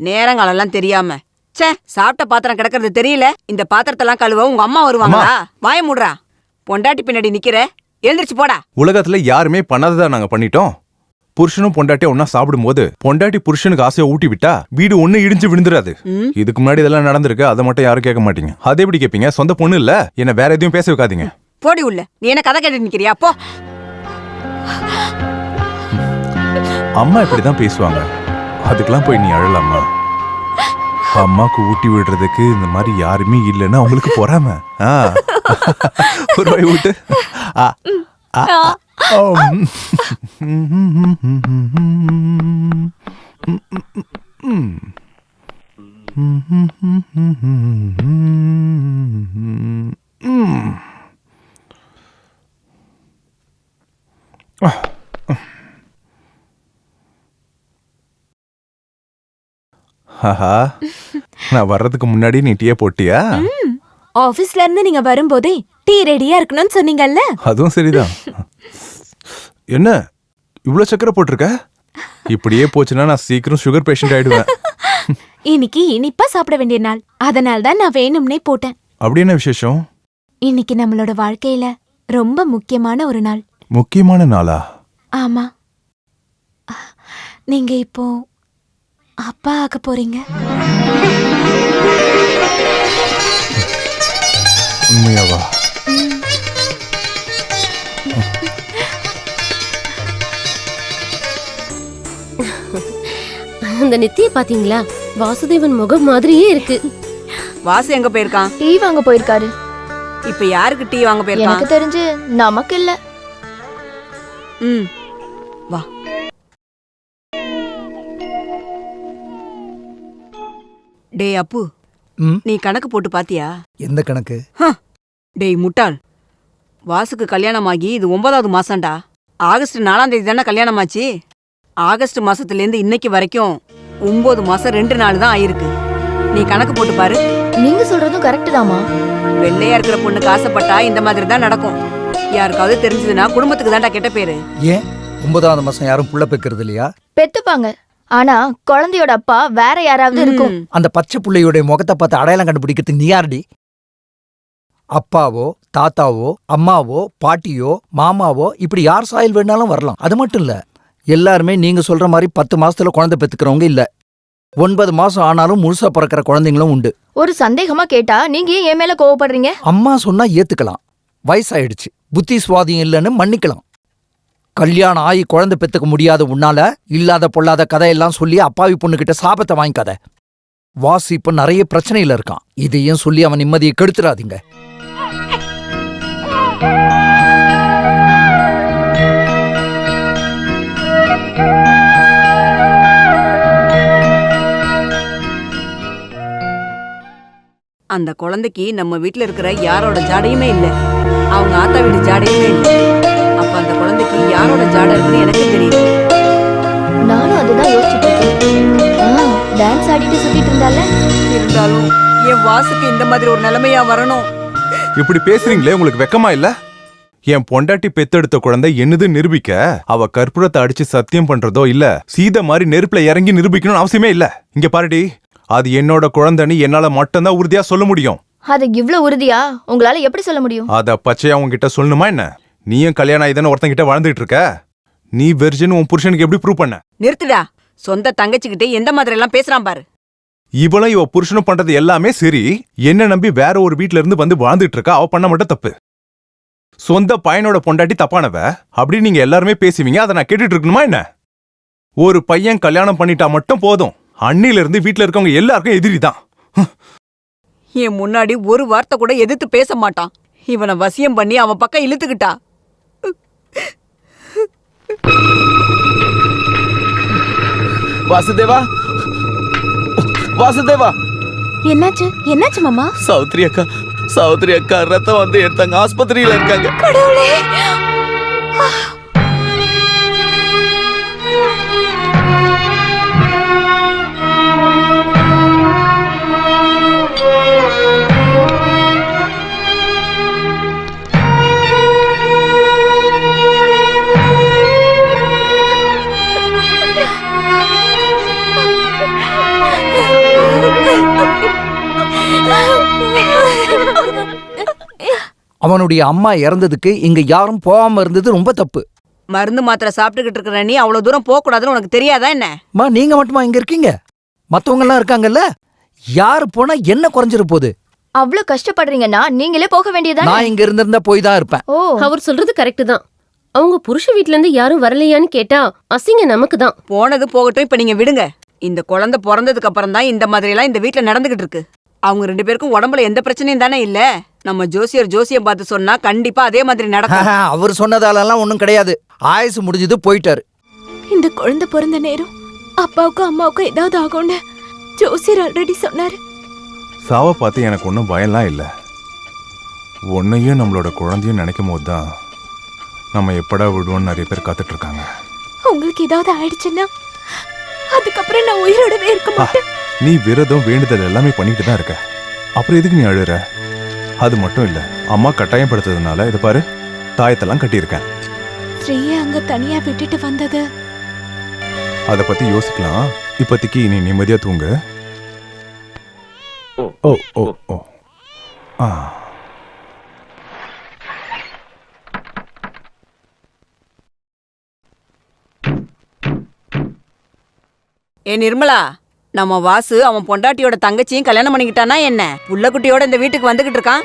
நேரங்காலெல்லாம் தெரியாம. ச்சே, சாப்பிட்ட பாத்திரம் கிடக்கிறது தெரியல. இந்த பாத்திரத்தெல்லாம் கழுவ உங்க அம்மா வருவாங்களா? வாய மூடுறா. பொண்டாட்டி பின்னாடி நிக்கிற, எழுந்திரிச்சு போடா. உலகத்துல யாருமே பண்ணாததா நாங்க பண்ணிட்டோம். புருஷனும் பொண்டாட்டியும் ஒன்னா சாப்பிடும்போது பொண்டாட்டி புருஷனுக்கு ஆசையை ஊட்டி விட்டா வீடு ஒண்ணு இடிஞ்சு விழுந்துராது. இதுக்கு முன்னாடி இதெல்லாம் நடந்திருக்கு, அதை மட்டும் யாரும் கேட்க மாட்டீங்க. அதை எப்படி கேட்பீங்க? சொந்த பொண்ணு இல்ல, என்ன வேற எதையும் பேச வைக்காதீங்க. போடி உள்ள. நீ என்ன கதை கேட்டு நிக்கிறியா? போ. அம்மா இப்படிதான் பேசுவாங்க, அதுக்கெல்லாம் போய் நீ அழலாமா? அம்மாக்கு ஊட்டி விடுறதுக்கு இந்த மாதிரி யாருமே இல்லைன்னா அவங்களுக்கு பொறாம. ஒரு வாய் ஊட்டு. நான் வர்றதுக்கு முன்னாடி நீ டீ போட்டியா? ஆபீஸ்ல இருந்து நீங்க வரும்போதே டீ ரெடியா இருக்கணும்னு சொன்னீங்கல்ல. அதுவும் சரிதான். என்ன இவ்வளவு சக்கரை போட்டிருக்க? இப்படியே போச்சுன்னா நான் சீக்கிரம் சுகர் பேஷண்ட் ஆயிடுவேன். இன்னைக்கு இனிப்பா சாப்பிட வேண்டிய நாள், அதனால தான் நான் வேணும்னே போட்டேன். அப்படி என்ன விசேஷம்? இன்னைக்கு நம்மளோட வாழ்க்கையில ரொம்ப முக்கியமான ஒரு நாள். முக்கியமான நாளா? ஆமா, நீங்க இப்போ அப்பா ஆக போறீங்க. உண்மையாவா? அந்த நெத்திய பாத்தீங்களா? வாசுதேவன் முகம் மாதிரியே இருக்கு. வாசு எங்க போயிருக்கான்? டீ வாங்க போயிருக்காரு. இப்ப யாருக்கு டீ வாங்க போயிருக்கான்? எனக்கு தெரிஞ்சு நமக்கு இல்ல. வா. டேய் அப்பு, நீ கணக்கு போட்டு பாத்தியா? எந்த கணக்கு? டேய் முட்டாள், வாசுக்கு கல்யாணம் ஆகி இது 9வது மாசம்டா. ஆகஸ்ட் 4ஆம் தேதி தானே கல்யாணம் ஆச்சு. ஆகஸ்ட் மாசத்துலேருந்து இன்னைக்கு வரைக்கும் 9 மாசம் 2 நாள் தான் ஆயிருக்கு. நீ கணக்கு போட்டு பாரு. நீங்க சொல்றதும் கரெக்ட் தாமா. வெள்ளையா இருக்கிற பொண்ணுக்கு ஆசைப்பட்டா இந்த மாதிரி தான் நடக்கும். யாருக்காவது தெரிஞ்சதுன்னா குடும்பத்துக்கு தான்டா கெட்ட பேரு. ஏன் 9வது மாசம் யாரும் புள்ள பெக்கிறது இல்லையா? பெத்துப்பாங்க, ஆனா குழந்தையோட அப்பா வேற யாராவது இருக்கும். அந்த பச்சை புள்ளையோட முகத்தை பார்த்து அடையாளம் கண்டுபிடிக்கிறதுக்கு நீ யாருடி? அப்பாவோ தாத்தாவோ அம்மாவோ பாட்டியோ மாமாவோ இப்படி யார் சாயல் வேணாலும் வரலாம். அது மட்டும் இல்ல, எல்லாருமே நீங்க சொல்ற மாதிரி 10 மாசத்துல குழந்தை பெத்துக்கிறவங்க இல்ல. 9 மாசம் ஆனாலும் முழுசா பிறக்கிற குழந்தைங்களும் உண்டு. ஒரு சந்தேகமா கேட்டா நீங்க ஏன் என் மேல கோவப்படுறீங்க? அம்மா சொன்னா ஏத்துக்கலாம், வயசாயிடுச்சு, புத்தி சுவாதியம் இல்லைன்னு மன்னிக்கலாம். கல்யாணம் ஆகி குழந்தை பெத்துக்க முடியாத உன்னால இல்லாத பொல்லாத கதையெல்லாம் சொல்லி அப்பாவி பொண்ணுகிட்ட சாபத்தை வாங்கிக்காத. வாசு இப்ப நிறைய பிரச்சனையில இருக்கான், இதையும் சொல்லி அவன் நிம்மதியை கெடுத்துறாதீங்க. அந்த குழந்தைக்கு நம்ம வீட்டுல இருக்கிற யாரோட ஜாடையுமே இல்ல, அவங்க ஆத்தா வீட்டு ஜாடையுமே இல்ல. அப்ப அந்த குழந்தைக்கு யாரோட ஜாடை இருக்குன்னு எனக்கு தெரியல. நானும் அதுதான் யோசிச்சுட்டு இருக்கேன். டான்ஸ் ஆடிட்டு சுத்திட்டு இருந்தால. இருந்தாலும் என் வாசுக்கு இந்த மாதிரி ஒரு நிலைமையா வரணும்? இப்படி பேசுறீங்களே, உங்களுக்கு வெக்கமா இல்ல? என் பொண்டாட்டி பெத்தெடுத்த குழந்தை என்னது நிரூபிக்க அவ கற்பூரத்தை அடிச்சு சத்தியம் பண்றதோ இல்ல சீதை மாதிரி நெருப்புல இறங்கி நிரூபிக்கணும்னு அவசியமே இல்ல. இங்க பாருடி, அது என்னோட குழந்தைன்னு என்னால மட்டும்தான் உறுதியா சொல்ல முடியும். அது இவ்ளோ உறுதியா உங்களால எப்படி சொல்ல முடியும்? அத பச்சையா உன்கிட்ட சொல்லணுமா என்ன? நீயும் கல்யாணம் ஆயிதானே ஒருத்தங்கிட்ட வாழ்ந்துட்டு இருக்க. நீ வெர்ஜின் உன் புருஷனுக்கு எப்படி ப்ரூவ் பண்ண? நிறுத்துடா. சொந்த தங்கச்சிக்கிட்டே எந்த மாதிரி எல்லாம் பேசுறான் பாரு. இவளும் இவ புருஷனும் பண்றது எல்லாமே சரி. என்ன நம்பி வேற ஒரு வீட்ல இருந்து வந்து வாழ்ந்துட்டு இருக்கா. அவ பண்ண மட்டும் தப்பு. சொந்த பையனோட பொண்டாட்டி தப்பானவ அப்படி நீங்க எல்லாருமே பேசுவீங்க. அதை நான் கேட்டுட்டு இருக்கணுமா என்ன? ஒரு பையன் கல்யாணம் பண்ணிட்டா மட்டும் போதும், அண்ணில இருந்து வீட்டுல இருக்கவங்க எல்லாருக்கும் எதிரிதான். என் முன்னாடி ஒரு வார்த்தை கூட எதிர்த்து பேச மாட்டான். இவனை வசியம் பண்ணி அவன் பக்கம் இழுத்துக்கிட்டா. வாசுதேவா, வாசுதேவா. என்னாச்சு? என்னாச்சு மாமா? சௌத்ரி அக்கா ரத்தம் வந்து எடுத்தாங்க. ஆஸ்பத்திரியில இருக்காங்க. கடவுளே! அவனுடைய அம்மா இறந்ததுக்கு இங்க யாரும் போகாம இருந்தது ரொம்ப தப்பு. மருந்து மாத்திரை சாப்பிட்டுக்கிட்டு இருக்கிற நீ அவ்வளவு தூரம் போக கூடாதுன்னு உனக்கு தெரியாதா என்ன? நீங்க மட்டுமா இங்க இருக்கீங்க? மத்தவங்க எல்லாம் இருக்காங்கல்ல. யாரு போனா என்ன குறைஞ்சிரு போகுது? அவ்ளோ கஷ்டப்படுறீங்கன்னா நீங்களே போக வேண்டியதா? நான் இங்க இருந்திருந்தா போய் தான் இருப்பேன். அவர் சொல்றது கரெக்ட் தான். அவங்க புருஷ வீட்ல இருந்து யாரும் வரலையான்னு கேட்டா அசிங்க நமக்கு தான். போனது போகட்டும், இப்ப நீங்க விடுங்க. இந்த குழந்தை பிறந்ததுக்கு அப்புறம் தான் இந்த மாதிரி எல்லாம் இந்த வீட்டுல நடந்துகிட்டு இருக்கு. அவங்க 2 பேருக்கும் உடம்புல எந்த பிரச்சனையும் தானே இல்ல. நம்ம ஜோசியம் பார்த்து சொன்னா கண்டிப்பா அதே மாதிரி நடக்கும். அவர் சொன்னதாலெல்லாம் ஒண்ணும் கிடையாது. ஆயுசு முடிஞ்சது, போயிட்டாரு. இந்த குழந்தை பிறந்த நேரம் அப்பாவுக்கும் அம்மாவுக்கும் ஏதாவது ஆகும்னு ஜோசியர் ஆல்ரெடி சொன்னாரு. சாவை பார்த்து எனக்கு ஒன்றும் பயம்லாம் இல்லை. ஒன்னையும் நம்மளோட குழந்தையும் நினைக்கும் போது தான் நம்ம எப்படா விடுவோம்னு நிறைய பேர் காத்துட்டு இருக்காங்க. உங்களுக்கு ஏதாவது ஆயிடுச்சுன்னா அதுக்கப்புறம் நான் உயிரோடவே இருக்க மாட்டேன். நீ விரதம் வேண்டுதல் எல்லாமே பண்ணிட்டு தான் இருக்க. அப்புறம் எதுக்கு நீ அழுற? அது மட்டும் இல்ல, அம்மா கட்டாயம் படுத்ததுனால இதை பாரு, தாயத்தெல்லாம் கட்டியிருக்கேன். ஸ்ரீயை அங்க தனியா விட்டுட்டு வந்தது. அதை பத்தி யோசிக்கலாம். இப்போதைக்கு நீ நிம்மதியா தூங்கு. ஓ ஓ ஓ ஆ. ஏ நிர்மலா, நம்ம வாசு அவன் பொண்டாட்டியோட தங்கச்சியும் கல்யாணம் பண்ணிக்கிட்டானா என்ன? புள்ளக்குட்டியோட இந்த வீட்டுக்கு வந்துகிட்டு இருக்கான்.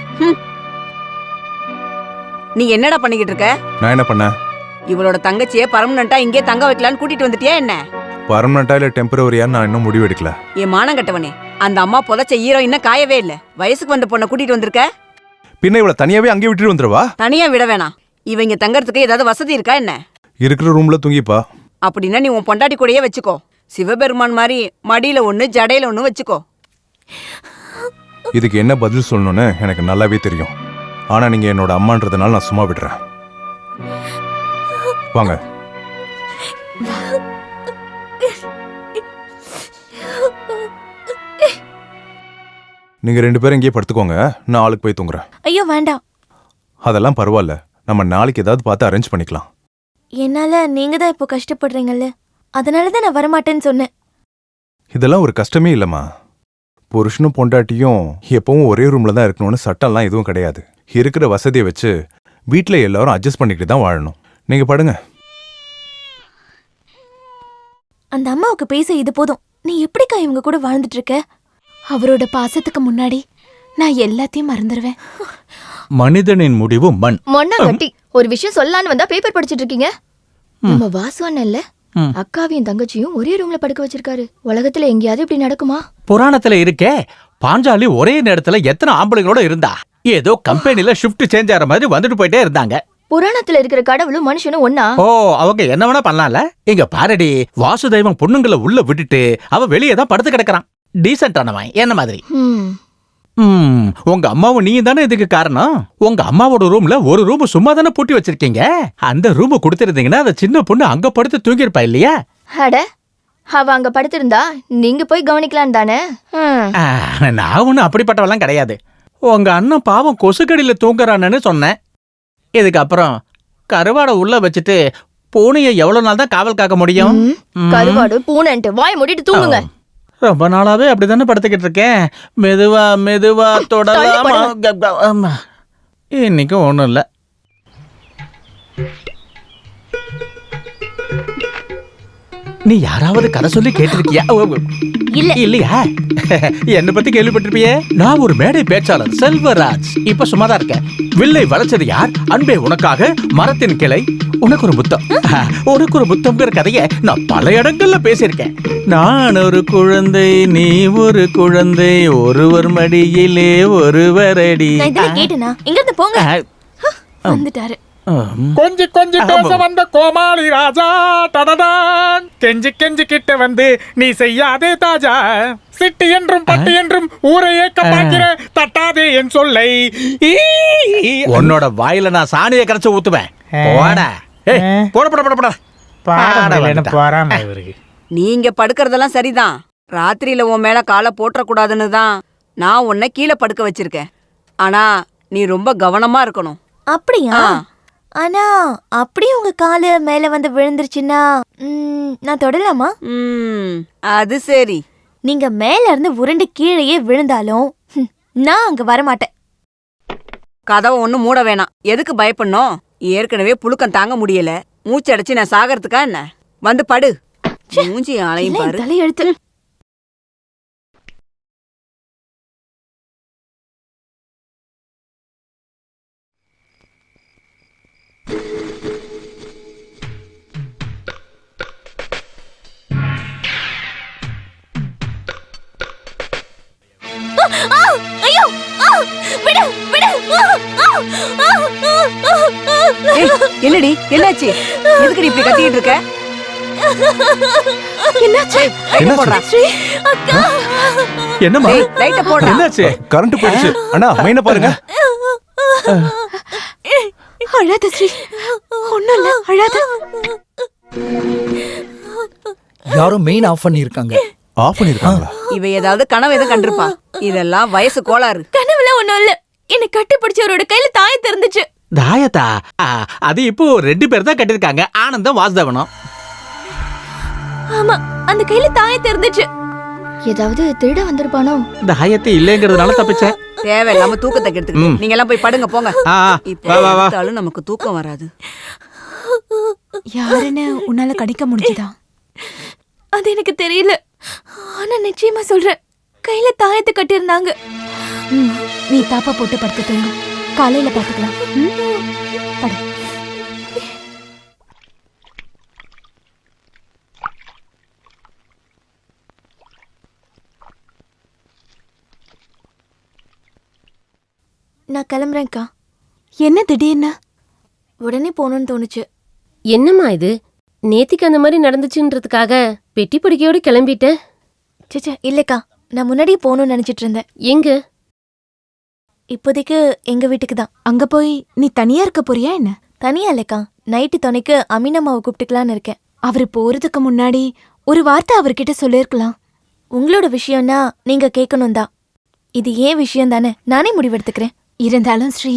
நீ என்னடா பண்ணிக்கிட்டு இருக்க? நான் என்ன பண்ண? இவளோட தங்கச்சியை பர்மனண்டா இங்கே தங்க வைக்கலான்னு கூட்டிட்டு வந்துட்டியா என்ன? பர்மனண்டா இல்ல டெம்பரவரியா நான் இன்னும் முடிவு எடுக்கல. என் மானம் கட்டவனே, அந்த அம்மா புதைச்ச ஈரம் இன்னும் காயவே இல்ல. வயசுக்கு வந்த பொண்ணை கூட்டிட்டு வந்திருக்க. பின்ன இவள தனியாவே அங்கே விட்டுட்டு வந்துருவா? தனியா விட வேணாம். இவங்க தங்கறதுக்கு ஏதாவது வசதி இருக்கா என்ன? இருக்கிற ரூம்ல தூங்கிப்பா. அப்படின்னா நீ உன் பொண்டாட்டி கூடயே வச்சுக்கோ. சிவபெருமான் மாதிரி மடியில ஒண்ணு ஜடையில ஒண்ணு வச்சுக்கோ. இதுக்கு என்ன பதில் சொல்லணும்னு எனக்கு நல்லாவே தெரியும். ஆனா நீங்க என்னோட அம்மான்றதுனால நான் சும்மா விடுறேன். வாங்க. நீங்க 2 பேரும் இங்கேயே படுத்துக்கோங்க. நான் ஆளுக்கு போய் தூங்குறேன். ஐயோ வேண்டாம். அதெல்லாம் பரவாயில்ல. நம்ம நாளைக்கு ஏதாவது பார்த்து அரேஞ்ச் பண்ணிக்கலாம். என்னால நீங்க தான் இப்போ கஷ்டப்படுறீங்கல்ல, அதனாலதான் நான் வரமாட்டேன்னு சொன்னேன். இதெல்லாம் ஒரு கஷ்டமே இல்லம்மா. புருஷனும் பொண்டாட்டியும் எப்பவும் ஒரே ரூம்ல தான் இருக்கணும்னு சட்டம்லாம் எதுவும் கிடையாது. இருக்கிற வசதியை வச்சு வீட்டில் எல்லாரும் அட்ஜஸ்ட் பண்ணிக்கிட்டு தான் வாழணும். நீங்க படுங்க. அந்த அம்மாவுக்கு பேச இது போதும். நீ எப்படிக்கா இவங்க கூட வாழ்ந்துட்டு இருக்க? அவரோட பாசத்துக்கு முன்னாடி நான் எல்லாத்தையும் மறந்துடுவேன். மனிதனின் முடிவு மண். மொன்னா கட்டி ஒரு விஷயம் சொல்லலான்னு வந்தா பேப்பர் படிச்சிட்டு இருக்கீங்க. நம்ம வாசு அண்ணன் இல்ல, அக்காவையும் தங்கச்சியும் ஒரே ரூம்ல படுக்க வச்சிருக்காரு. உலகத்துல எங்கேயாவது இப்படி நடக்குமா? புராணத்துல இருக்கே, பாஞ்சாலி ஒரே நேரத்துல எத்தனை ஆம்பளைங்களோட இருந்தா. ஏதோ கம்பெனில ஷிஃப்ட் சேஞ்ச் ஆற மாதிரி வந்துட்டு போயிட்டே இருந்தாங்க. புராணத்துல இருக்கிற கடவுளும் மனுஷனும் ஒன்னா? ஓ, அவங்க என்ன வேணா பண்ணலாம்ல. இங்க பாரடி, வாசுதேவன் பொண்ணுங்களை உள்ள விட்டுட்டு அவ வெளியே தான் படுத்து கிடக்குறான். டீசென்டானவன் என்ன மாதிரி. உங்க அம்மாவும் நீங்க தானே இதுக்கு காரணம். உங்க அம்மாவோட ரூம்ல ஒரு ரூம் சும்மா தானே பூட்டி வச்சிருக்கீங்க. அந்த ரூம் கொடுத்திருந்தீங்கன்னா அந்த சின்ன பொண்ணு அங்க படுத்து தூங்கிருப்பா இல்லையா? அட, அவ அங்க படுத்திருந்தா நீங்க போய் கவனிக்கலாம் தானே. நான் ஒன்னும் அப்படிப்பட்டவெல்லாம் கிடையாது. உங்க அண்ணன் பாவம் கொசுக்கடியில தூங்குறான்னு சொன்னேன். இதுக்கப்புறம் கருவாடை உள்ள வச்சுட்டு பூனையை எவ்வளவு நாள் தான் காவல் காக்க முடியும்? கருவாடு பூனைன்ட்டு வாய மூடிட்டு தூங்குங்க. ரொம்ப நாளாவே அப்படிதானே படுத்துக்கிட்டு இருக்கேன். மெதுவா மெதுவா தொடலாமா. இன்னைக்கும் ஒண்ணும் இல்ல. நீ யாராவது கதை சொல்லி கேட்டிருக்கியா? இல்லையா? என்ன பத்தி கேள்விப்பட்டிருப்பியே. நான் ஒரு மேடை பேச்சாளர், செல்வராஜ். இப்ப சும்மாதான் இருக்கேன். வில்லை வளைச்சது யார்? அன்பே உனக்காக, மரத்தின் கிளை, உனக்கு ஒரு புத்தம். உனக்கு ஒரு புத்தம்ங்கிற கதையை நான் பல இடங்கள்ல பேசியிருக்கேன். நான் ஒரு குழந்தை, நீ ஒரு குழந்தை, ஒருவர் மடியிலே ஒருவர் அடி. கேட்டனா இங்க இருந்து போங்க. வந்துட்டாரு. கொஞ்சி கொஞ்சி பேச வந்த கோமாளி ராஜா டடடான். கெஞ்சி கெஞ்சி கிட்ட வந்து நீ செய்யாதே தாஜா. சிட்டி என்றும் பட்டி என்றும் ஊரையே கப்பாக்கிற தட்டாதே என் சொல்லை. உன்னோட வாயில நான் சாணியை கரைச்சு ஊத்துவேன். போடா. போட போட போட போட. போறாம இவருக்கு. நீங்க படுக்கறதெல்லாம் சரிதான். ராத்திரியில உன் மேல காலை போட்டக்கூடாதுன்னு தான் நான் உன்னை கீழே படுக்க வச்சிருக்கேன். ஆனா நீ ரொம்ப கவனமா இருக்கணும். அப்படியா? ஆனா அப்படியே உங்க காலு மேல வந்து விழுந்துருச்சுன்னா நான் தொடலாமா? அது சரி. நீங்க மேல இருந்து உருண்டு கீழேயே விழுந்தாலும் நான் அங்க வரமாட்டேன். கதவை ஒண்ணு மூட வேணாம். எதுக்கு பயப்படணும்? ஏற்கனவே புழுக்கம் தாங்க முடியல. மூச்சு அடைச்சு நான் சாகறதுக்கா என்ன? வந்து படு. மூஞ்சி ஆளையும் பாரு. தலையெழுத்து. ஐயோ! விடு விடு. என்னடி என்னாச்சு? எதுக்குடி இப்படி கத்திட்டு இருக்க? என்னாச்சு? என்னாச்சு? அக்கா. என்னம்மா? லைட்ட போடுறா. என்னாச்சு? கரண்ட் போயிடுச்சு. அண்ணா மைன பாருங்க. அழாத ஸ்ரீ. ஒண்ணும் இல்ல, அழாத. யாரும் மெயின் ஆஃப் பண்ணிருக்காங்க. ஆஃப் பண்ணிருக்காங்களா? இவ ஏதாவது கனவு எதுவும் கண்டிருப்பா. இதெல்லாம் வயசு கோளாறு. கனவுல ஒண்ணும் இல்ல. என்ன கட்டி பிடிச்சவரோட கையில தாயத்து இருந்துச்சு. தாயத்தா? அது இப்போ 2 பேர் தான் கட்டிருக்காங்க, ஆனந்தம் வாசுதேவனும். ஆமா, அந்த கையில தாயத்து இருந்துச்சு. ஏதாவது திருட வந்திருப்பானோ? தாயத்தை இல்லைங்கிறதுனால தப்பிச்சேன். தேவையில்லாம தூக்கத்தை கெடுத்துக்கிட்டு நீங்க எல்லாம் போய் படுங்க போங்க. இப்போ நமக்கு தூக்கம் வராது. யாருன்னு உன்னால கணிக்க முடிஞ்சுதா? அது எனக்கு தெரியல. ஆனா நிச்சயமா சொல்றேன், கையில தாயத்து கட்டியிருந்தாங்க. நீ தாப்பா போட்டு படுத்து தூங்கு. காலையில பாத்துக்கலாம். படு. நான் கிளம்புறேன்க்கா. என்ன திடீர்னு? உடனே போகணும்னு தோணுச்சு. என்னம்மா இது? நேத்திக்கு அந்த மாதிரி நடந்துச்சுன்றதுக்காக பெட்டி படுக்கையோடு கிளம்பிட்ட? சேச்சே இல்லக்கா, நான் முன்னாடியே போகணும்னு நினைச்சிட்டு இருந்தேன். எங்க? இப்போதைக்கு எங்க வீட்டுக்கு தான். அங்க போய் நீ தனியா இருக்க போறியா என்ன? தனியா இல்லக்கா, நைட்டு துணைக்கு அமீனம்மாவை கூப்பிட்டுக்கலான்னு இருக்கேன். அவரு போறதுக்கு முன்னாடி ஒரு வார்த்தை அவர்கிட்ட சொல்லிருக்கலாம். உங்களோட விஷயம்னா நீங்க கேட்கணும் தான். இது ஏன் விஷயம் தானே, நானே முடிவெடுத்துக்கிறேன். இருந்தாலும் ஸ்ரீ,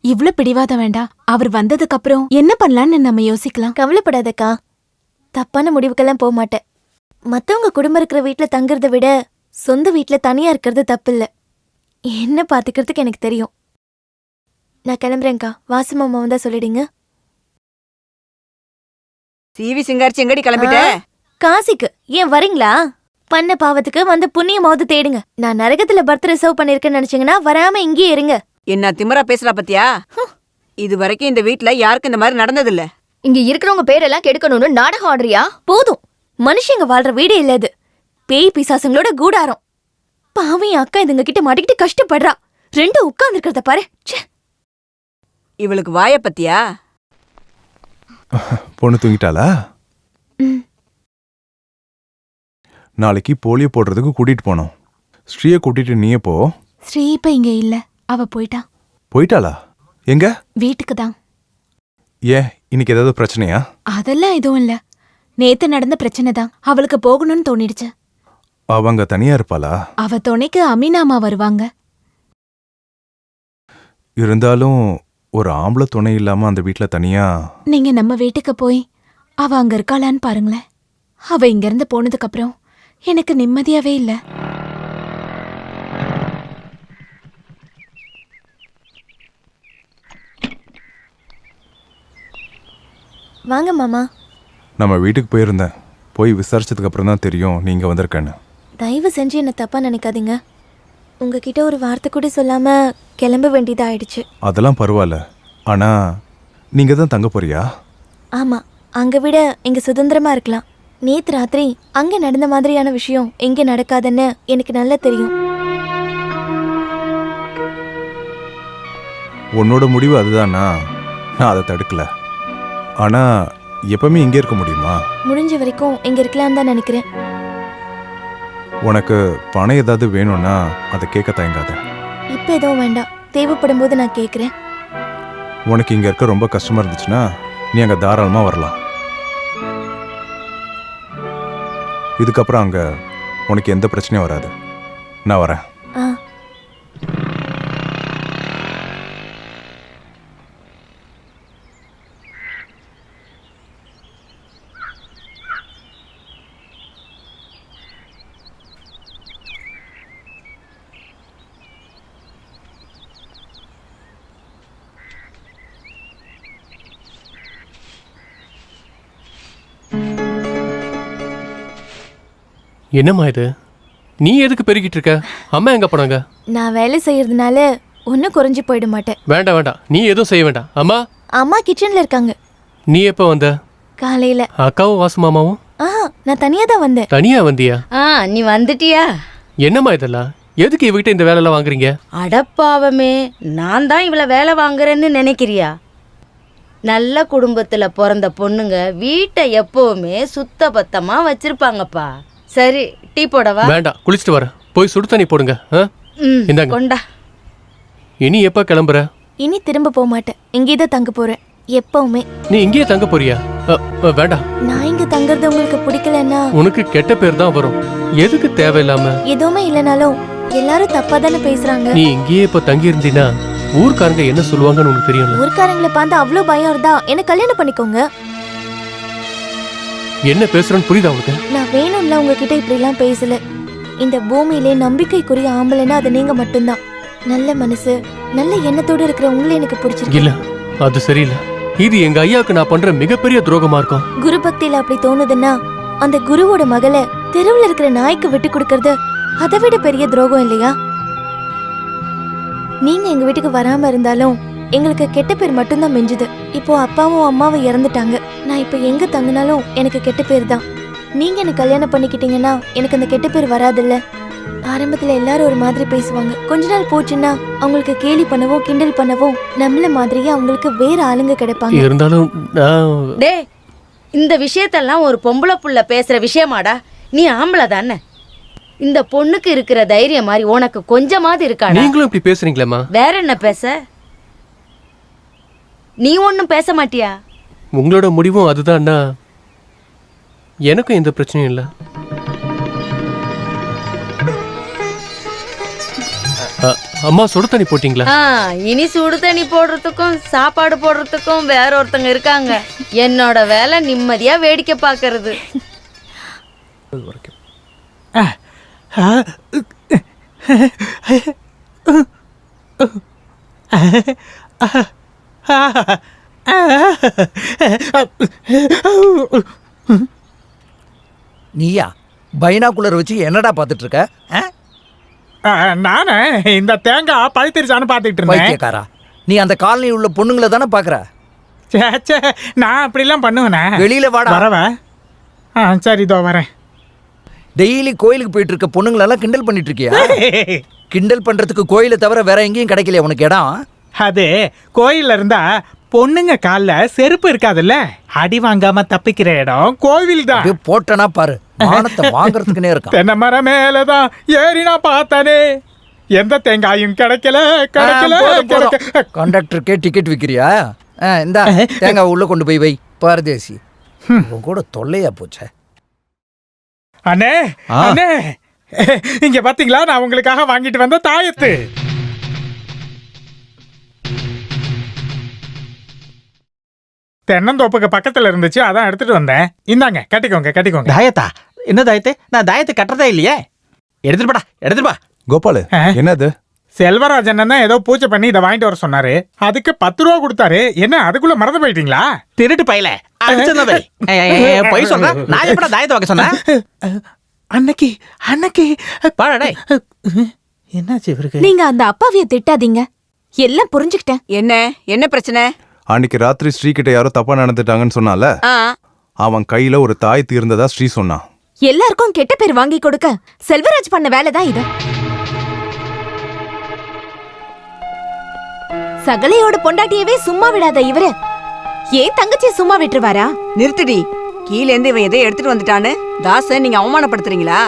இவ்ளோ பிடிவாதம் வேண்டாம். அவர் வந்ததுக்கு அப்புறம் என்ன பண்ணலான்னு நம்ம யோசிக்கலாம். கவலைப்படாதக்கா, தப்பான முடிவுக்கெல்லாம் போக மாட்டேன். மத்தவங்க குடும்பம் இருக்கிற வீட்டுல தங்குறத விட சொந்த வீட்டுல தனியா இருக்கிறது தப்பு இல்ல. என்ன பாத்துக்கிறதுக்கு எனக்கு தெரியும். நான் கிளம்புறேன்க்கா. வாசுமாமா வந்தா சொல்லிடுங்க. சிவி சிங்காரிச்சி எங்கடி கிளம்பிட்ட? காசிக்கு. ஏன் வரீங்களா? பண்ண பாவத்துக்கு வந்து புண்ணியமாவது தேடுங்க. நான் நரகத்துல பர்த் ரிசர்வ் பண்ணிருக்கேன்னு நினைச்சீங்கன்னா வராம இங்கேயே இருங்க. என்ன திமிரா பேசுறா பத்தியா? இது வரைக்கும் இந்த வீட்ல யாருக்கும் இந்த மாதிரி நடந்தது இல்ல. இங்க இருக்கிறவங்க பேரெல்லாம் கெடுக்கணும்னு நாடகம் ஆடுறியா? போதும், மனுஷங்க வாழ்ற வீடே இல்ல இது. பேய் பிசாசுங்களோட கூடாரம். பாவி அக்கா இதுங்க கிட்ட மாட்டிக்கிட்டு கஷ்டப்படுறா. ரெண்டும் உட்கார்ந்து இருக்கிறத பாரு. இவளுக்கு வாய பத்தியா? பொண்ணு தூங்கிட்டாளா? நாளைக்கு போலியோ போடுறதுக்கு கூட்டிட்டு போனோம். ஸ்ரீயை கூட்டிட்டு நீயே போ. ஸ்ரீ இப்ப இங்க இல்ல, அவ போயிட்டா. போயிட்டாளா? எங்க? வீட்டுக்கு தான். ஏன், இன்னைக்கு ஏதாவது பிரச்சனையா? அதெல்லாம் எதுவும் இல்ல. நேத்து நடந்த பிரச்சனை தான். அவளுக்கு போகணும்னு தோணிடுச்சு. அவங்க தனியா இருப்பாளா? அவ துணைக்கு அமீனாமா வருவாங்க. இருந்தாலும் ஒரு ஆம்பளை துணை இல்லாம அந்த வீட்ல தனியா. நீங்க நம்ம வீட்டுக்கு போய் அவ அங்க இருக்காளான்னு பாருங்களேன். அவ இங்க இருந்து போனதுக்கு அப்புறம் எனக்கு நிம்மதியாவே இல்ல. வாங்க மாமா. நம்ம வீட்டுக்கு போயிருந்தேன். போய் விசாரிச்சதுக்கு அப்புறம் தான் தெரியும் நீங்க வந்திருக்கேன்னு. தயவு செஞ்சு என்ன தப்பா நினைக்காதீங்க. உங்ககிட்ட ஒரு வார்த்தை கூட சொல்லாம கிளம்ப வேண்டியதா ஆயிடுச்சு. அதெல்லாம் பரவாயில்ல. ஆனா நீங்க தான் தங்க போறியா? ஆமா, அங்க விட இங்க சுதந்திரமா இருக்கலாம். நேத்து ராத்திரி அங்க நடந்த மாதிரியான விஷயம் இங்க நடக்காதுன்னு எனக்கு நல்லா தெரியும். உன்னோட முடிவு அதுதானா? நான் அதை தடுக்கல. ஆனா எப்பவுமே இங்கே இருக்க முடியுமா? முடிஞ்ச வரைக்கும் இங்க இருக்கலாம்னு தான் நினைக்கிறேன். உனக்கு பணம் ஏதாவது வேணும்னா அதை கேட்க தயங்காத. இப்ப எதுவும் வேண்டாம், தேவைப்படும் போது நான் கேட்குறேன். உனக்கு இங்க இருக்க ரொம்ப கஷ்டமா இருந்துச்சுன்னா நீ அங்க தாராளமா வரலாம். இதுக்கப்புறம் அங்க உனக்கு எந்த பிரச்சனையும் வராது. நான் வரேன். ஆ, என்னம்மா இது? நீ எதுக்கு பெருகிட்டு இருக்க? அம்மா எங்க போனாங்க? நான் வேலை செய்யறதுனால ஒன்றும் குறைஞ்சு போயிட மாட்டேன். வேண்டாம் வேண்டாம், நீ எதுவும் செய்ய வேண்டாம். அம்மா அம்மா கிச்சன்ல இருக்காங்க. நீ எப்போ வந்த? காலையில. அக்காவும் வாசு மாமாவும்? நான் தனியா தான் வந்தேன். தனியா வந்தியா? நீ வந்துட்டியா? என்னம்மா இதெல்லாம்? எதுக்கு இவகிட்ட இந்த வேலையெல்லாம் வாங்குறீங்க? அடப்பாவமே, நான் தான் இவள வேலை வாங்குறேன்னு நினைக்கிறியா? நல்ல குடும்பத்துல பிறந்த பொண்ணுங்க வீட்டை எப்பவுமே சுத்த பத்தமா வச்சிருப்பாங்கப்பா. சரி, டீ போடவா? வேண்டாம், குளிச்சுட்டு வரேன். போய் சுடு தண்ணி போடுங்க. இந்தாங்க. கொண்டா. இனி எப்ப கிளம்புற? இனி திரும்ப போக மாட்டேன், இங்கே தான் தங்க போறேன் எப்பவுமே. நீ இங்கேயே தங்க போறியா? வேண்டாம். நான் இங்க தங்குறது உங்களுக்கு பிடிக்கலன்னா உனக்கு கெட்ட பேர் தான் வரும். எதுக்கு தேவையில்லாம? எதுவுமே இல்லைனாலும் எல்லாரும் தப்பா தானே பேசுறாங்க. நீ இங்கேயே இப்ப தங்கி இருந்தீனா ஊர்க்காரங்க என்ன சொல்லுவாங்கன்னு உனக்கு தெரியும். ஊர்க்காரங்களை பார்த்து அவ்வளோ பயம் இருந்தா என்ன கல்யாணம் பண்ணிக்கோங்க. என்ன பேசுறேன்னு புரியுதா உனக்கு? நான் வேணும்ல உங்ககிட்ட இப்படி எல்லாம் பேசல. இந்த பூமியிலே நம்பிக்கைக்குரிய ஆம்பளைன்னா அது நீங்க மட்டும்தான். நல்ல மனசு, நல்ல எண்ணத்தோடு இருக்கிற உங்களை எனக்கு பிடிச்சிருக்கு. இல்ல, அது சரியில்லை. இது எங்க ஐயாவுக்கு நான் பண்ற மிகப்பெரிய துரோகமா இருக்கும். குரு பக்தியில அப்படி தோணுதுன்னா அந்த குருவோட மகளை தெருவில் இருக்கிற நாய்க்கு விட்டு கொடுக்கறது அதை விட பெரிய துரோகம் இல்லையா? நீங்க எங்க வீட்டுக்கு வராம இருந்தாலும் எங்களுக்கு கெட்ட பேர் மட்டும்தான் மிஞ்சுது. இப்போ அப்பாவும் அம்மாவும் இறந்துட்டாங்க. நான் இப்ப எங்க தங்கினாலும் எனக்கு கெட்ட பேர் தான். நீங்க எனக்கு கல்யாணம் பண்ணிக்கிட்டீங்கன்னா எனக்கு அந்த கெட்ட பேர் வராதுல்ல. ஆரம்பத்துல எல்லாரும் ஒரு மாதிரி பேசுவாங்க. கொஞ்ச நாள் போச்சுன்னா அவங்களுக்கு கேலி பண்ணவும் கிண்டல் பண்ணவும் நம்மள மாதிரியே அவங்களுக்கு வேற ஆளுங்க கிடைப்பாங்க. இருந்தாலும் டே, இந்த விஷயத்தெல்லாம் ஒரு பொம்பளை புள்ள பேசுற விஷயமாடா? நீ ஆம்பளை தானே. இந்த பொண்ணுக்கு இருக்கிற தைரியம் மாதிரி உனக்கு கொஞ்சமாவது இருக்காடா? நீங்களும் இப்படி பேசுறீங்களேம்மா? வேற என்ன பேச? நீ ஒன்னும் பேச மாட்டியா? உங்களோட முடிவும் அதுதான்னா எனக்கும் எந்த பிரச்சனையும் இல்லை. அம்மா சுடு தண்ணி போட்டீங்களா? இனி சுடு தண்ணி போடுறதுக்கும் சாப்பாடு போடுறதுக்கும் வேற ஒருத்தங்க இருக்காங்க. என்னோட வேலை நிம்மதியா வேடிக்கை பார்க்கறது. நீயா பைனாக்குலர் வச்சு என்னடா பார்த்துட்டு இருக்க? நானே இந்த தேங்காய் பழுத்திருச்சான்னு பார்த்துட்டு இருந்தேன். பைத்தியக்காரா, நீ அந்த காலனியில் உள்ள பொண்ணுங்களை தானே பார்க்குற? சே, நான் அப்படிலாம் பண்ணுவேனே. வெளியில வாடா. வரவா? சரி, இதோ வரேன். டெய்லி கோயிலுக்கு போயிட்டு இருக்க பொண்ணுங்களெல்லாம் கிண்டல் பண்ணிட்டு இருக்கியா? கிண்டல் பண்றதுக்கு கோயிலை தவிர வேற எங்கேயும் கிடைக்கல உனக்கு இடம்? அது கோயில்ல இருந்தா பொண்ணுங்க கால்ல செருப்பு இருக்காதுல்ல, அடி வாங்காம தப்பிக்கிற இடம் கோவில் தான். போட்டனா பாரு, மானத்தை வாங்குறதுக்குனே இருக்கான். தென்னை மரம் மேலதான் ஏறி நான் பார்த்தானே, எந்த தேங்காயும் கிடைக்கல. கண்டக்டருக்கே டிக்கெட் விற்கிறியா? இந்த தேங்காய் உள்ள கொண்டு போய் வை. பாரதேசி உன் கூட தொல்லையா போச்சே. அண்ணே, அண்ணே, இங்க பாத்தீங்களா நான் உங்களுக்காக வாங்கிட்டு வந்த தாயத்து. தென்னந்தோப்புக்கு பக்கத்துல இருந்துச்சு, அதான் எடுத்துட்டு வந்தேன். இந்தாங்க, கட்டிக்கோங்க. தாயத்தா? என்ன தாயத்தை? நான் தாயத்தை கட்டுறதே இல்லையே. எடுத்துட்டு பா. கோபாலு, என்னது? செல்வராஜன் தான் ஏதோ பூஜை பண்ணி இதை வாங்கிட்டு வர சொன்னாரு. அதுக்கு 10 ரூபா கொடுத்தாரு. என்ன அதுக்குள்ள மறந்து போயிட்டீங்களா? திருட்டு பையல போய் சொல்ற. நான் எப்படா தாயத்தை வைக்க சொன்னேன்? அன்னைக்கு பாடா. என்னாச்சு இவருக்கு? நீங்க அந்த அப்பாவிய திட்டாதீங்க, எல்லாம் புரிஞ்சுக்கிட்டேன். என்ன பிரச்சனை? அன்னைக்கு ராத்திரி ஸ்ரீ கிட்ட யாரோ தப்பா நடந்துட்டாங்கன்னு சொன்னால, அவன் கையில ஒரு தாய் தீர்ந்ததா ஸ்ரீ சொன்னான். எல்லாருக்கும் கெட்ட பேர் வாங்கி கொடுக்க செல்வராஜ் பண்ண வேலைதான் இது. சகலையோட பொண்டாட்டியவே சும்மா விடாத இவரு ஏன் தங்கச்சியை சும்மா விட்டுருவாரா? நிறுத்துடி. கீழே இருந்து இவன் எதை எடுத்துட்டு வந்துட்டான்னு தாச நீங்க அவமானப்படுத்துறீங்களா?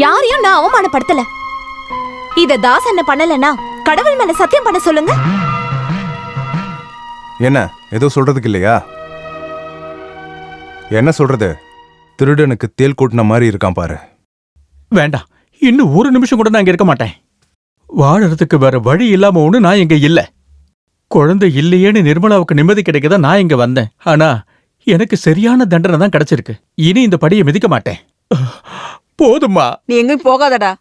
யாரையும் நான் அவமானப்படுத்தல. இத தாஸ் என்ன பண்ணலன்னா கடவுள் மேல சத்தியம் பண்ண சொல்லுங்க. என்ன ஏதோ சொல்றதுக்கு இல்லையா? என்ன சொல்றது? திருடனுக்கு தேல் கூட்டின மாதிரி இருக்கான் பாரு. வேண்டாம், இன்னும் ஒரு நிமிஷம் கூட நான் இங்க இருக்க மாட்டேன். வாழறதுக்கு வேற வழி இல்லாம ஒண்ணு நான் இங்க இல்ல. குழந்தை இல்லையேன்னு நிர்மலாவுக்கு நிம்மதி கிடைக்கதா நான் இங்க வந்தேன். ஆனா எனக்கு சரியான தண்டனை தான் கிடைச்சிருக்கு. இனி இந்த படியை மிதிக்க மாட்டேன். போதுமா? நீ எங்கேயும் போகாதடா.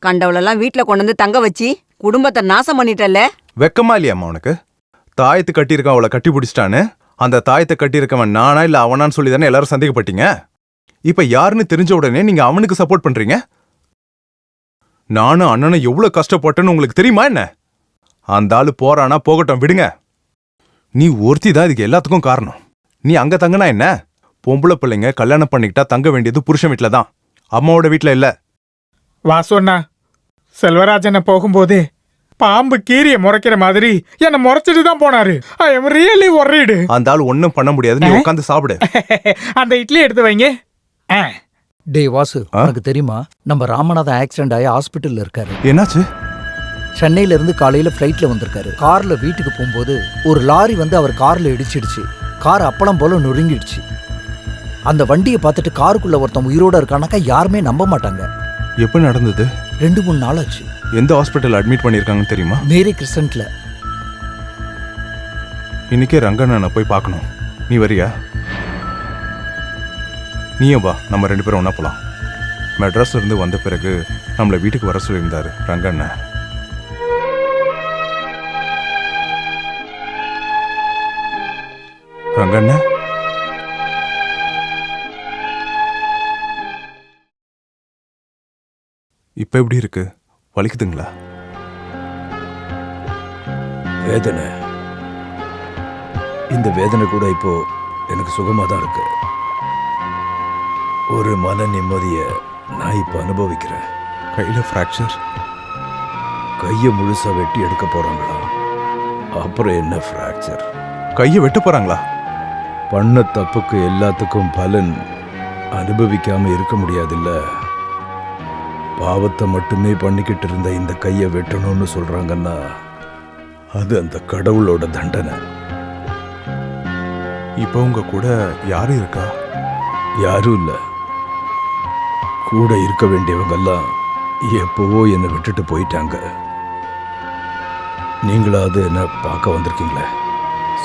கண்டவளெல்லாம் வீட்டுல கொண்டு வந்து தங்க வச்சு குடும்பத்தை நாசம் பண்ணிட்டல்ல. வெக்கமா இல்லையாம்மா உனக்கு? தாயத்து கட்டியிருக்கான், அவளை கட்டி பிடிச்சிட்டான்னு. அந்த தாயத்தை கட்டியிருக்கவன் நானா இல்ல அவனான்னு சொல்லி தானே எல்லாரும் சந்தேகப்பட்டீங்க. இப்ப யாருன்னு தெரிஞ்ச உடனே நீங்க அவனுக்கு சப்போர்ட் பண்றீங்க. நானும் அண்ணனும் எவ்வளவு கஷ்டப்பட்டேன்னு உங்களுக்கு தெரியுமா என்ன? அந்த ஆளு போறானா போகட்டும், விடுங்க. நீ ஒருத்தி தான் இதுக்கு எல்லாத்துக்கும் காரணம். நீ அங்க தங்கனா என்ன? பொம்பளை பிள்ளைங்க கல்யாணம் பண்ணிக்கிட்டா தங்க வேண்டியது புருஷன் வீட்டுல தான், அம்மாவோட வீட்டுல இல்ல. வாசோண்ணா, செல்வராஜனை போகும்போது பாம்பு கீரிய முறைக்கிற மாதிரி என்ன முறைச்சிட்டு தான் போனாரு. I am really worried. அந்த ஆள் ஒன்னும் பண்ண முடியாது, நீ உட்காந்து சாப்பிடு. அந்த இட்லி எடுத்து வைங்க. டேய் வாசு, உனக்கு தெரியுமா நம்ம ராமநாதன் ஆக்சிடென்ட் ஆகி ஹாஸ்பிட்டல்ல இருக்காரு. என்னாச்சு? சென்னையில இருந்து காலையில ஃப்ளைட்ல வந்திருக்காரு. கார்ல வீட்டுக்கு போகும்போது ஒரு லாரி வந்து அவர் கார்ல இடிச்சிடுச்சு. கார் அப்பளம் போல நொறுங்கிடுச்சு. அந்த வண்டியை பார்த்துட்டு காருக்குள்ள ஒருத்தன் உயிரோட இருக்கானாக்கா யாருமே நம்ப மாட்டாங்க. எப்ப நடந்தது? 2-3 நாள் ஆச்சு. எந்த ஹாஸ்பிட்டல் அட்மிட் பண்ணிருக்காங்கன்னு தெரியுமா? மேரி கிறிஸ்டன்ட்ல. இன்னைக்கே ரங்கண்ணனை போய் பார்க்கணும். நீ வரியா? நீயும் வா, நம்ம 2 பேரும் ஒன்னா போலாம். மெட்ராஸ்ல இருந்து வந்த பிறகு நம்மள வீட்டுக்கு வர சொல்லியிருந்தாரு ரங்கண்ணன். ரங்கண்ணன், இப்ப எப்படி இருக்கு? வலிக்குதுங்களா? வேதனை, இந்த வேதனை கூட இப்போ எனக்கு சுகமா தான் இருக்கு. ஒரு மன நிம்மதிய நான் இப்ப அனுபவிக்கிறேன். கையில ஃப்ராக்சர். கையை முழுசா வெட்டி எடுக்க போறாங்களா? அப்புறம் என்ன ஃப்ராக்சர்? கையை வெட்ட போறாங்களா? பண்ண தப்புக்கு எல்லாத்துக்கும் பலன் அனுபவிக்காம இருக்க முடியாதுல்ல. பாவத்தை மட்டுமே பண்ணிக்கிட்டு இருந்த இந்த கையை வெட்டணும்னு சொல்றாங்கன்னா அது அந்த கடவுளோட தண்டனை. இப்போ உங்க கூட யாரும் இருக்கா? யாரும் இல்ல. கூட இருக்க வேண்டியவங்கெல்லாம் எப்பவோ என்னை விட்டுட்டு போயிட்டாங்க. நீங்களாவது என்ன பார்க்க வந்திருக்கீங்களே,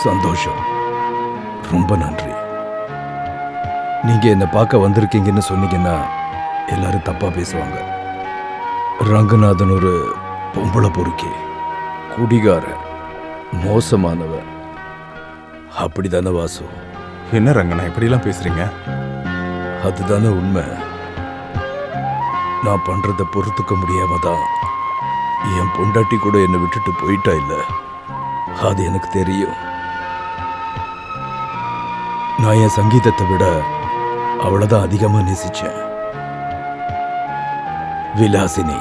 சந்தோஷம். ரொம்ப நன்றி. நீங்க என்ன பார்க்க வந்திருக்கீங்கன்னு சொன்னீங்கன்னா எல்லாரும் தப்பா பேசுவாங்க. ரங்கநாதன் ஒரு பொம்பளை பொறுக்கி, குடிகாரன், மோசமானவன். அப்படிதானே வாசு? என்ன ரங்கண்ணா இப்படிலாம் பேசுறீங்க? அதுதானே உண்மை. நான் பண்றத பொறுத்துக்க முடியாம தான் என் பொண்டாட்டி கூட என்னை விட்டுட்டு போயிட்டா. இல்ல, அது எனக்கு தெரியும். நான் என் சங்கீதத்தை விட அவளைதான் அதிகமா நேசிச்சேன். விலாசினி,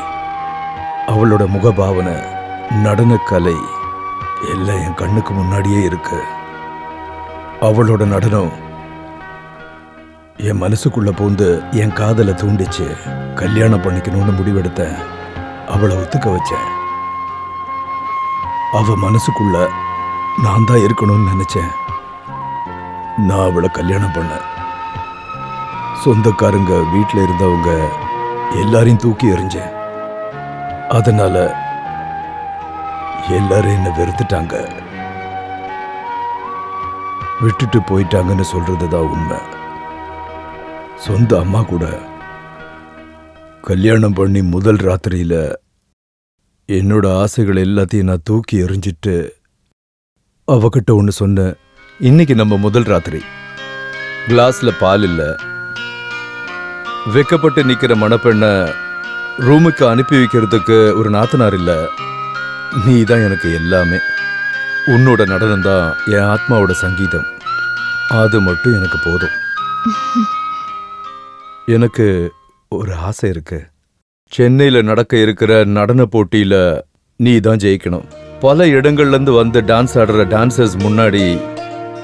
அவளோட முகபாவனை, நடனக்கலை எல்லாம் என் கண்ணுக்கு முன்னாடியே இருக்கு. அவளோட நடனம் என் மனசுக்குள்ள பூந்து என் காதலை தூண்டிச்சு. கல்யாணம் பண்ணிக்கணும்னு முடிவெடுத்தேன். அவளை ஒத்துக்க வச்சேன். அவ மனசுக்குள்ள நான் தான் இருக்கணும்னு நினைச்சேன். நான் அவளை கல்யாணம் பண்ணேன். சொந்தக்காரங்க, வீட்டில் இருந்தவங்க எல்லாரையும் தூக்கி எறிஞ்சேன். அதனால எல்லாரும் என்ன வெறுத்துட்டாங்க. விட்டுட்டு போயிட்டாங்கன்னு சொல்றது தான் உண்மை. சொந்த அம்மா கூட கல்யாணம் பண்ணி முதல் ராத்திரியில என்னோட ஆசைகள் எல்லாத்தையும் நான் தூக்கி எறிஞ்சிட்டு அவகிட்ட ஒன்று சொன்னேன். இன்னைக்கு நம்ம முதல் ராத்திரி. கிளாஸ்ல பால் இல்ல. வெக்கப்பட்டு நிக்கிற மணப்பெண்ண ரூமுக்கு அனுப்பி வைக்கிறதுக்கு ஒரு நாத்தனார் இல்ல. நீ தான் எனக்கு எல்லாமே. உன்னோட நடனம் தான் என் ஆத்மாவோட சங்கீதம். அது மட்டும் எனக்கு போதும். எனக்கு ஒரு ஆசை இருக்கு. சென்னையில நடக்க இருக்கிற நடன போட்டியில நீ தான் ஜெயிக்கணும். பல இடங்கள்ல இருந்து வந்து டான்ஸ் ஆடுற டான்சர்ஸ் முன்னாடி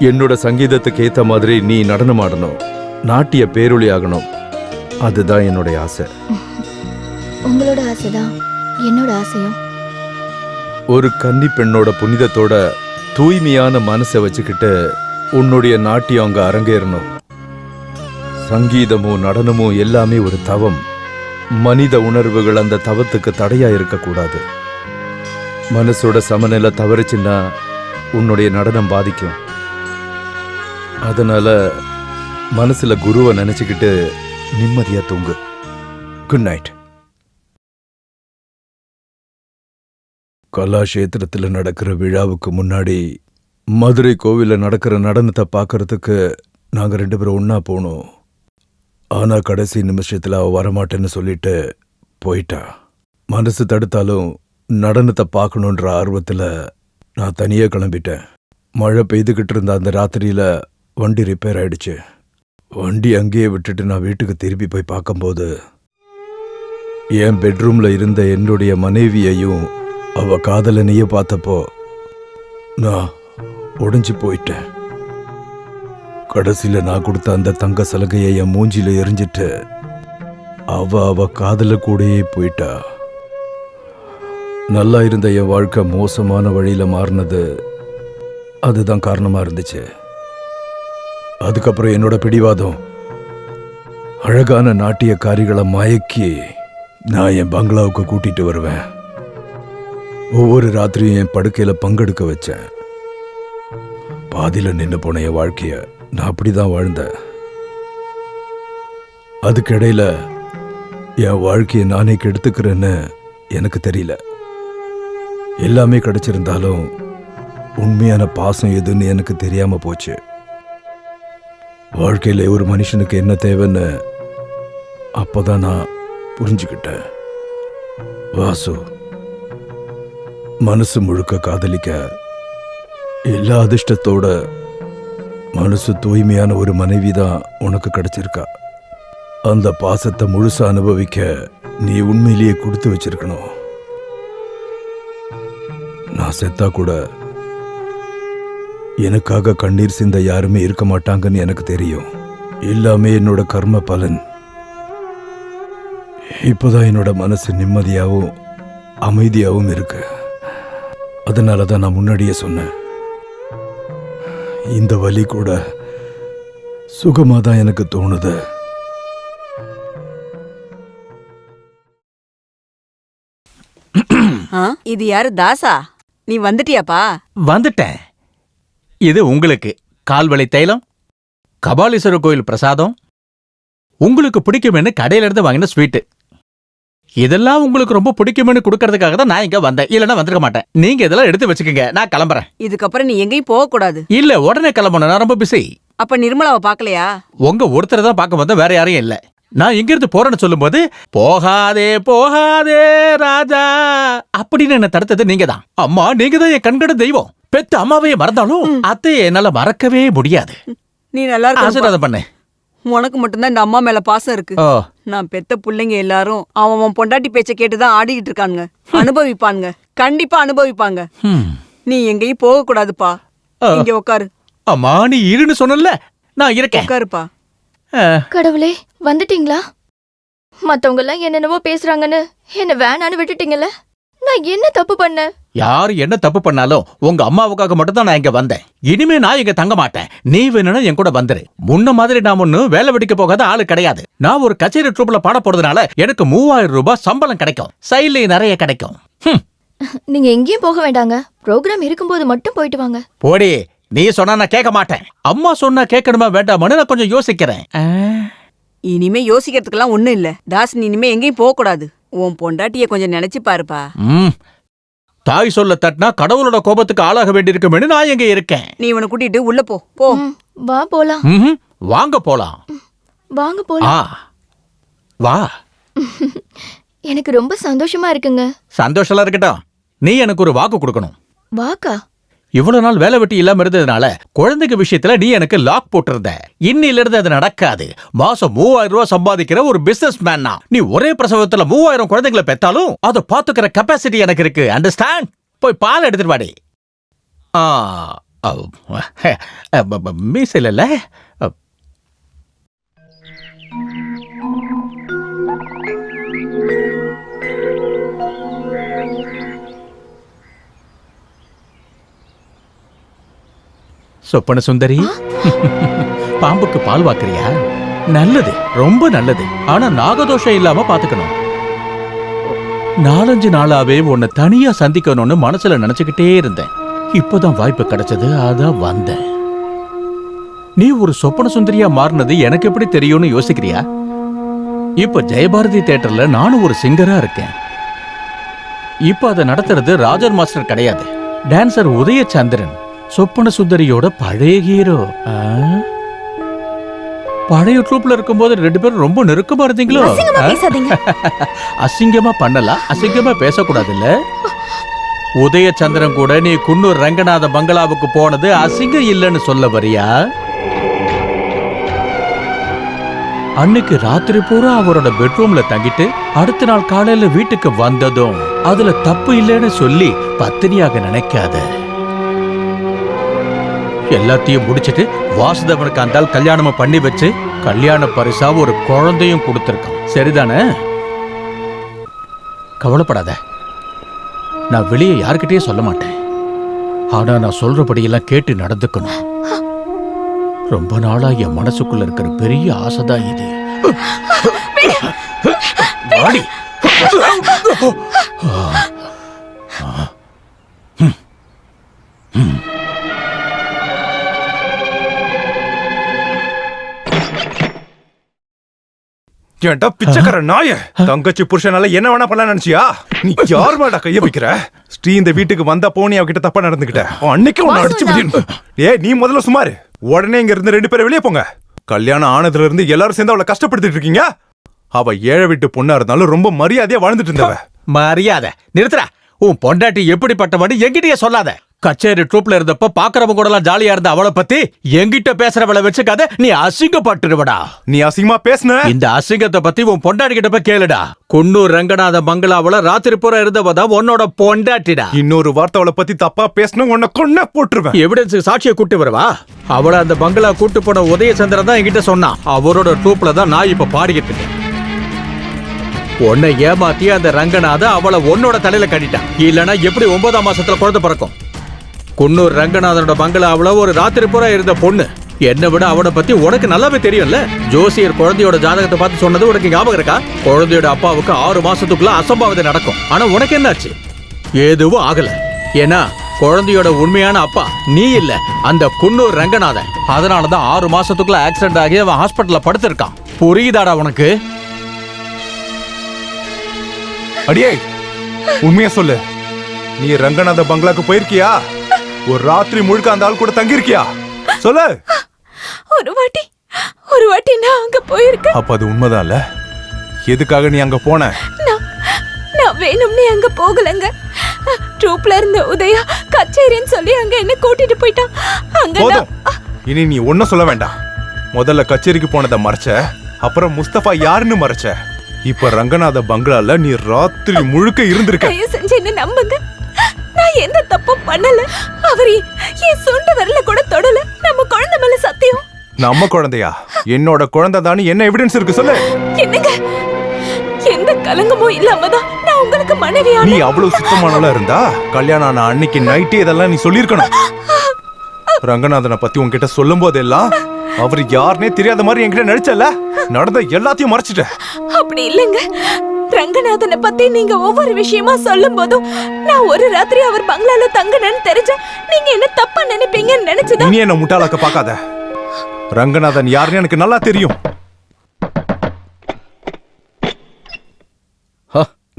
என்னோட சங்கீதத்துக்கு ஏத்த மாதிரி நீ நடனம் ஆடணும். நாட்டிய பேரொளி ஆகணும். அதுதான் என்னுடைய ஆசை. உங்களோட ஆசைதான் என்னோட ஆசையும். ஒரு கன்னி பெண்ணோட புனிதத்தோட தூய்மையான மனசை வச்சுக்கிட்டு உன்னுடைய நாட்டியம் அங்க அரங்கேறணும். சங்கீதமும் நடனமும் எல்லாமே ஒரு தவம். மனித உணர்வுகள் அந்த தவத்துக்கு தடையா இருக்கக்கூடாது. மனசோட சமநிலை தவறுச்சுன்னா உன்னுடைய நடனம் பாதிக்கும். அதனால மனசுல குருவை நினைச்சுக்கிட்டு நிம்மதியா தூங்கு. Good night. கலாஷேத்திரத்துல நடக்கிற விழாவுக்கு முன்னாடி மதுரை கோவில்ல நடக்கிற நடனத்தை பார்க்கறதுக்கு நாங்க 2 பேரும் ஒன்னா போனோம். ஆனா கடைசி நிமிஷத்துல அவ வரமாட்டேன்னு சொல்லிட்டு போயிட்டா. மனசு தடுத்தாலும் நடனத்தை பார்க்கணுன்ற ஆர்வத்துல நான் தனியா கிளம்பிட்டேன். மழை பெய்துகிட்டு இருந்த அந்த ராத்திரியில வண்டி ரிப்பேர் ஆயிடுச்சு. வண்டி அங்கேயே விட்டுட்டு நான் வீட்டுக்கு திரும்பி போய் பார்க்கும்போது என் பெட்ரூம்ல இருந்த என்னுடைய மனைவியையும் அவ காதலனையே பார்த்தப்போ நான் உடைஞ்சு போயிட்டேன். கடைசியில நான் கொடுத்த அந்த தங்க சலகையை என் மூஞ்சில எரிஞ்சிட்டு அவ காதல கூடயே போயிட்டா. நல்லா இருந்த என் வாழ்க்கை மோசமான வழியில மாறினது அதுதான் காரணமா இருந்துச்சு. அதுக்கப்புறம் என்னோட பிடிவாதம் அழகான நாட்டியக்காரிகளை மயக்கி நான் என் பங்களாவுக்கு கூட்டிட்டு வருவேன். ஒவ்வொரு ராத்திரியும் என் படுக்கையில பங்கெடுக்க வச்சேன். பாதியில நின்று போன என் வாழ்க்கைய நான் அப்படிதான் வாழ்ந்தேன். அதுக்கிடையில என் வாழ்க்கையை நானே கெடுத்துக்கிறேன்னு எனக்கு தெரியல. எல்லாமே கிடைச்சிருந்தாலும் உண்மையான பாசம் எதுன்னு எனக்கு தெரியாம போச்சு. வாழ்க்கையில ஒரு மனுஷனுக்கு என்ன தேவைன்னு அப்பதான் நான் புரிஞ்சுக்கிட்டேன். வாசு, மனசு முழுக்க காதலிக்க எல்லா அதிர்ஷ்டத்தோட மனசு தூய்மையான ஒரு மனைவி தான் உனக்கு கிடைச்சிருக்கா. அந்த பாசத்தை முழுசா அனுபவிக்க நீ உண்மையிலேயே கொடுத்து வச்சிருக்கணும். நான் செத்தா கூட எனக்காக கண்ணீர் சிந்த யாருமே இருக்க மாட்டாங்கன்னு எனக்கு தெரியும். எல்லாமே என்னோட கர்ம பலன். இப்போதான் என்னோட மனசு நிம்மதியாகவும் அமைதியாகவும் இருக்கு. அதனால தான் நான் முன்னாடியே சொன்னேன். இந்த வலி கூட சுகமா தான் எனக்கு தோணுது. இது யாரு தாசா? நீ வந்துட்டியாப்பா? வந்துட்டேன். இது உங்களுக்கு கால்வளி தைலம், கபாலீஸ்வரர் கோயில் பிரசாதம், உங்களுக்கு பிடிக்குமென்னு கடையில இருந்து வாங்கின ஸ்வீட்டு. இதெல்லாம் உங்களுக்கு ரொம்ப பிடிக்குமென்னு கொடுக்கறதுக்காக தான் நான் இங்க வந்தேன். இல்லைன்னா வந்திருக்க மாட்டேன். நீங்க இதெல்லாம் எடுத்து வச்சுக்கோங்க. நான் கிளம்புறேன். இதுக்கப்புறம் நீ எங்கேயும் போக கூடாது. இல்ல, உடனே கிளம்பணும். நான் ரொம்ப பிஸி. அப்ப நிர்மலாவை பாக்கலையா? உங்க ஒருத்தரை தான் பார்க்க வந்தா, வேற யாரையும் இல்ல. நான் இங்க இருந்து போறேன்னு சொல்லும்போது போகாதே போகாதே ராஜா அப்படின்னு என்ன தடுத்தது நீங்க தான். அம்மா, நீங்க தான் என் கண்கட தெய்வம். பெத்த அம்மாவையே மறந்தாலும் அத்தையை என்னால மறக்கவே முடியாது. நீ நல்லா இருக்க. ஆசீர்வாதம் பண்ணு. உனக்கு மட்டும்தான் இந்த அம்மா மேல பாசம் இருக்கு. நான் பெத்த பிள்ளைங்க எல்லாரும் அவன் பொண்டாட்டி பேச்ச கேட்டுதான் ஆடிக்கிட்டு இருக்கானுங்க. அனுபவிப்பானுங்க, கண்டிப்பா அனுபவிப்பாங்க. நீ எங்கேயும் போக கூடாதுப்பா. இங்க உட்காரு. அம்மா, நீ இருன்னு சொன்னல, நான் இருக்கேன். உட்காருப்பா. கடவுளே, வந்துட்டீங்களா? மத்தவங்க எல்லாம் என்னென்னவோ பேசுறாங்கன்னு என்ன வேணான்னு விட்டுட்டீங்கல்ல. நான் என்ன தப்பு பண்ணேன்? யாரு என்ன தப்பு பண்ணாலும் உங்க அம்மாவுக்காக மட்டும் தான் நான் இங்க வந்தேன். இனிமே நான் இங்க தங்க மாட்டேன். நீ வேணும்னா என் கூட வந்துரு. முன்ன மாதிரி நான் ஒன்னும் வேலை வெடிக்க போகாத ஆளு கிடையாது. நான் ஒரு கச்சேரி ட்ரூப்ல பாட போறதுனால எனக்கு 3000 ரூபாய் சம்பளம் கிடைக்கும். சைட்ல நிறைய கிடைக்கும். நீங்க எங்கேயும் போக வேண்டாங்க. ப்ரோக்ராம் இருக்கும்போது மட்டும் போயிட்டு வாங்க. போடி, நீ சொன்னா நான் கேட்க மாட்டேன். அம்மா சொன்னா கேட்கணுமா வேண்டாமான்னு நான் கொஞ்சம் யோசிக்கிறேன். இனிமே யோசிக்கிறதுக்கெல்லாம் ஒண்ணும் இல்ல தாஸ். நீ இனிமே எங்கேயும் போக கூடாது. உன் பொண்டாட்டிய கொஞ்சம் நினைச்சு பாருப்பா. தாய் சொல்ல தட்டினா கடவுளோட கோபத்துக்கு ஆளாக வேண்டியிருக்குமே. நான் எங்க இருக்கேன். நீ இவனை கூட்டிட்டு உள்ள போ. போ வா போலாம். வாங்க போலாம். வாங்க போலாம். வா. எனக்கு ரொம்ப சந்தோஷமா இருக்குங்க. சந்தோஷமா இருக்கட்டும். நீ எனக்கு ஒரு வாக்கு கொடுக்கணும். வாக்கா? இவ்வளவு நாள் வேலை வெட்டி இல்லாம இருந்ததுனால குழந்தைங்க விஷயத்துல நீ எனக்கு லாக் போட்டிருந்த. இன்னில இருந்து அது நடக்காது. மாசம் 3000 ரூபாய் சம்பாதிக்கிற ஒரு பிசினஸ் மேன் தான். நீ ஒரே பிரசவத்துல 3000 குழந்தைங்களை பெத்தாலும் அதை பாத்துக்கிற கெப்பாசிட்டி எனக்கு இருக்கு. அண்டர்ஸ்டாண்ட்? போய் பால் எடுத்துட்டு வாடி. மீசையில இல்ல. சொப்பன சுந்தரி, பாம்புக்கு பால் வாக்குறியா? நல்லது, ரொம்ப நல்லது. ஆனா நாகதோஷம் இல்லாம பாத்துக்கணும். 4-5 நாளாவே உன்னை தனியா சந்திக்கணும்னு மனசுல நினைச்சுக்கிட்டே இருந்தேன். இப்பதான் வாய்ப்பு கிடைச்சது, அதான் வந்தேன். நீ ஒரு சொப்பன சுந்தரியா மாறினது எனக்கு எப்படி தெரியும்னு யோசிக்கிறியா? இப்ப ஜெயபாரதி தியேட்டர்ல நானும் ஒரு சிங்கரா இருக்கேன். இப்ப அதை நடத்துறது ராஜர் மாஸ்டர் கிடையாது, டான்சர் உதயச்சந்திரன், சொப்பன சுந்தரியோட பழைய ஹீரோ. பழைய ட்ரூப்ல இருக்கும்போது 2 பேரும் ரொம்ப நெருக்கமா இருந்தீங்களோ? அசிங்கமா பண்ணலாம், அசிங்கமா பேசக்கூடாது இல்ல. உதயச்சந்திரன் கூட நீ குன்னூர் ரங்கநாத பங்களாவுக்கு போனது அசிங்கம் இல்லைன்னு சொல்ல வரியா? அன்னைக்கு ராத்திரி பூரா அவரோட பெட்ரூம்ல தங்கிட்டு அடுத்த நாள் காலையில வீட்டுக்கு வந்ததும் அதுல தப்பு இல்லைன்னு சொல்லி பத்தினியாக நினைக்காத. எல்லாத்தையும் முடிச்சிட்டு வாசுதேவனுக்கு அந்தால் கல்யாணம் பண்ணி வச்சு கல்யாண பரிசா ஒரு குழந்தையும் கொடுத்திருக்கான். சரிதானே? கவலைப்படாத, நான் வெளியே யார்கிட்டயும் சொல்ல மாட்டேன். ஆனா நான் சொல்றபடியெல்லாம் கேட்டு நடந்துக்கணும். ரொம்ப நாளா என் மனசுக்குள்ள இருக்கிற பெரிய ஆசைதான் இது. வாடி. ஏன்டா பிச்சைக்கார நாய, தங்கச்சி புருஷனால என்ன வேணா பண்ணலாம் நினைச்சியா? நீ யார் மேடா கைய வைக்கிற? ஸ்ரீ இந்த வீட்டுக்கு வந்தா போனி அவகிட்ட தப்பா நடந்துக்கிட்ட. அன்னைக்கு உன்னை அடிச்சு. நீ முதல்ல சுமாரு. உடனே இங்க இருந்து 2 பேரும் வெளியே போங்க. கல்யாணம் ஆனதுல இருந்து எல்லாரும் சேர்ந்து அவளை கஷ்டப்படுத்திட்டு இருக்கீங்க. அவ ஏழை வீட்டு பொண்ணா இருந்தாலும் ரொம்ப மரியாதையா வாழ்ந்துட்டு இருந்தவ. மரியாதை நிறுத்துறா. உன் பொண்டாட்டி எப்படிப்பட்டவன்னு என்கிட்டயே சொல்லாத. கச்சேரி ட்ரூப்ல இருந்தப்ப பாக்குறவங்க கூட எல்லாம் ஜாலியா இருந்த அவளை பத்தி என்கிட்ட பேசுறவளை வச்சுக்காத. நீ அசிங்கப்பட்டுருவடா. நீ அசிங்கமா பேசுன. இந்த அசிங்கத்தை பத்தி உன் பொண்டாட்டி கிட்ட போய் கேளுடா. குன்னூர் ரங்கநாத பங்களாவுல ராத்திரி பூரா இருந்தவதான் உன்னோட பொண்டாட்டிடா. இன்னொரு வார்த்தை அவளை பத்தி தப்பா பேசின உன்னை கொன்ன போட்டுருவேன். எவிடன்ஸ் சாட்சியை கூட்டு வரவா? அவளை அந்த பங்களா கூட்டு போன உதயச்சந்திரன் தான் என்கிட்ட சொன்னான். அவரோட ட்ரூப்ல தான் நான் இப்ப பாடிக்கிட்டு இருக்கேன். உன்னை ஏமாத்தி அந்த ரங்கநாத அவளை உன்னோட தலையில கட்டிட்டான். இல்லனா எப்படி 9ஆம் மாசத்துல குழந்தை பிறக்கும்? குன்னூர் ரங்கநாதனோட பங்களாவுல ஒரு ராத்திரி பூரா இருந்த பொண்ணு. என்னை விட அவனை பத்தி உனக்கு நல்லாவே தெரியும்ல. ஜோசியர் குழந்தையோட ஜாதகத்தை பார்த்து சொன்னது உனக்கு ஞாபகம் இருக்கா? குழந்தையோட அப்பாவுக்கு 6 மாசத்துக்குள்ள அசம்பாவிதம் நடக்கும். ஆனா உனக்கு என்னாச்சு? எதுவும் ஆகல. ஏன்னா குழந்தையோட உண்மையான அப்பா நீ இல்ல, அந்த குன்னூர் ரங்கநாதன். அதனாலதான் 6 மாசத்துக்குள்ள ஆக்சிடென்ட் ஆகி அவன் ஹாஸ்பிட்டல்ல படுத்திருக்கான். புரியுதாடா உனக்கு? அடியே, உண்மையா சொல்லு. நீ ரங்கநாத பங்களாக்கு போயிருக்கியா? ஒரு ராத்திரி முழுக்க அந்த ஆள் கூட தங்கி இருக்கியா? சொல்லு. ஒரு வாட்டி நான் அங்க போயிருக்கேன். அப்ப அது உண்மைதான்ல? எதுக்காக நீ அங்க போன? நான் வேணும்னே அங்க போகலங்க. ட்ரூப்ல இருந்த உதயா கச்சேரின்னு சொல்லி அங்க என்ன கூட்டிட்டு போயிட்டான். போதும், இனி நீ ஒன்னும் சொல்ல வேண்டாம். முதல்ல கச்சேரிக்கு போனதை மறைச்ச, அப்புறம் முஸ்தபா யாருன்னு மறைச்ச. இப்ப ரங்கநாத பங்களால நீ ராத்திரி முழுக்க இருந்திருக்க. தயவு செஞ்சு என்ன நம்புங்க. நான் எந்த தப்பும் பண்ணல. அவர் என் சொந்த வரல கூட தொடல. நம்ம குழந்தை மேல சத்தியம். நம்ம குழந்தையா? என்னோட குழந்தை தானே. என்ன எவிடன்ஸ் இருக்கு சொல்லு. என்னங்க, எந்த கலங்கமும் இல்லாம தான் நான் உங்களுக்கு மனைவியான. நீ அவ்வளவு சுத்தமானவளா இருந்தா கல்யாணம் ஆன அன்னைக்கு நைட்டே இதெல்லாம் நீ சொல்லிருக்கணும். ரங்கநாதனை பத்தி உன்கிட்ட சொல்லும் போதெல்லாம் அவர் யாருனே தெரியாத மாதிரி என்கிட்ட நடிச்சல. நடந்த எல்லாத்தையும் மறைச்சிட்ட. அப்படி இல்லங்க, ரங்கநாதனை பத்தி நீங்க ஒவ்வொரு விஷயமா சொல்லும் போதும் நான் ஒரு ராத்திரி அவர் பங்களால தங்கினேன்னு தெரிஞ்சா நீங்க என்ன தப்பா நினைப்பீங்கன்னு நினைச்சுதான். நீ என்ன முட்டாளாக்க பார்க்காத. ரங்கநாதன் யாருன்னு எனக்கு நல்லா தெரியும்.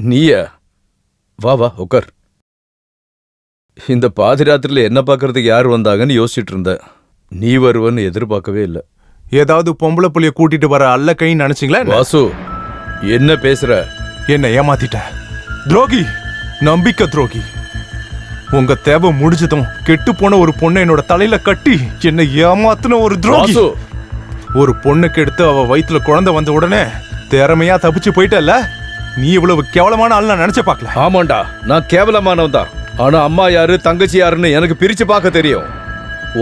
நீயா? வா வா உட்கார். இந்த பாதிராத்திரில என்ன பார்க்கறதுக்கு யார் வந்தாங்கன்னு யோசிச்சுட்டு இருந்த. நீ வருவன்னு எதிர்பார்க்கவே இல்லை. ஏதாவது பொம்பளை புள்ளிய கூட்டிட்டு வர அல்ல கைன்னு நினைச்சீங்களா? வாசு, என்ன பேசுற? என்ன ஏமாத்திட்ட துரோகி, நம்பிக்கை துரோகி. உங்க தேவை முடிஞ்சதும் கெட்டு போன ஒரு பொண்ணை என்னோட தலையில கட்டி என்ன ஏமாத்துன ஒரு துரோகி. ஒரு பொண்ணுக்கு எடுத்து அவ வயிற்றுல குழந்தை வந்த உடனே திறமையா தப்பிச்சு போயிட்டல்ல. நீ இவ்வளவு கேவலமான ஆள் நான் நினைச்ச பார்க்கல. ஆமாண்டா, நான் கேவலமானவன் தான். ஆனா அம்மா யாரு தங்கச்சி யாருன்னு எனக்கு பிரிச்சு பார்க்க தெரியும்.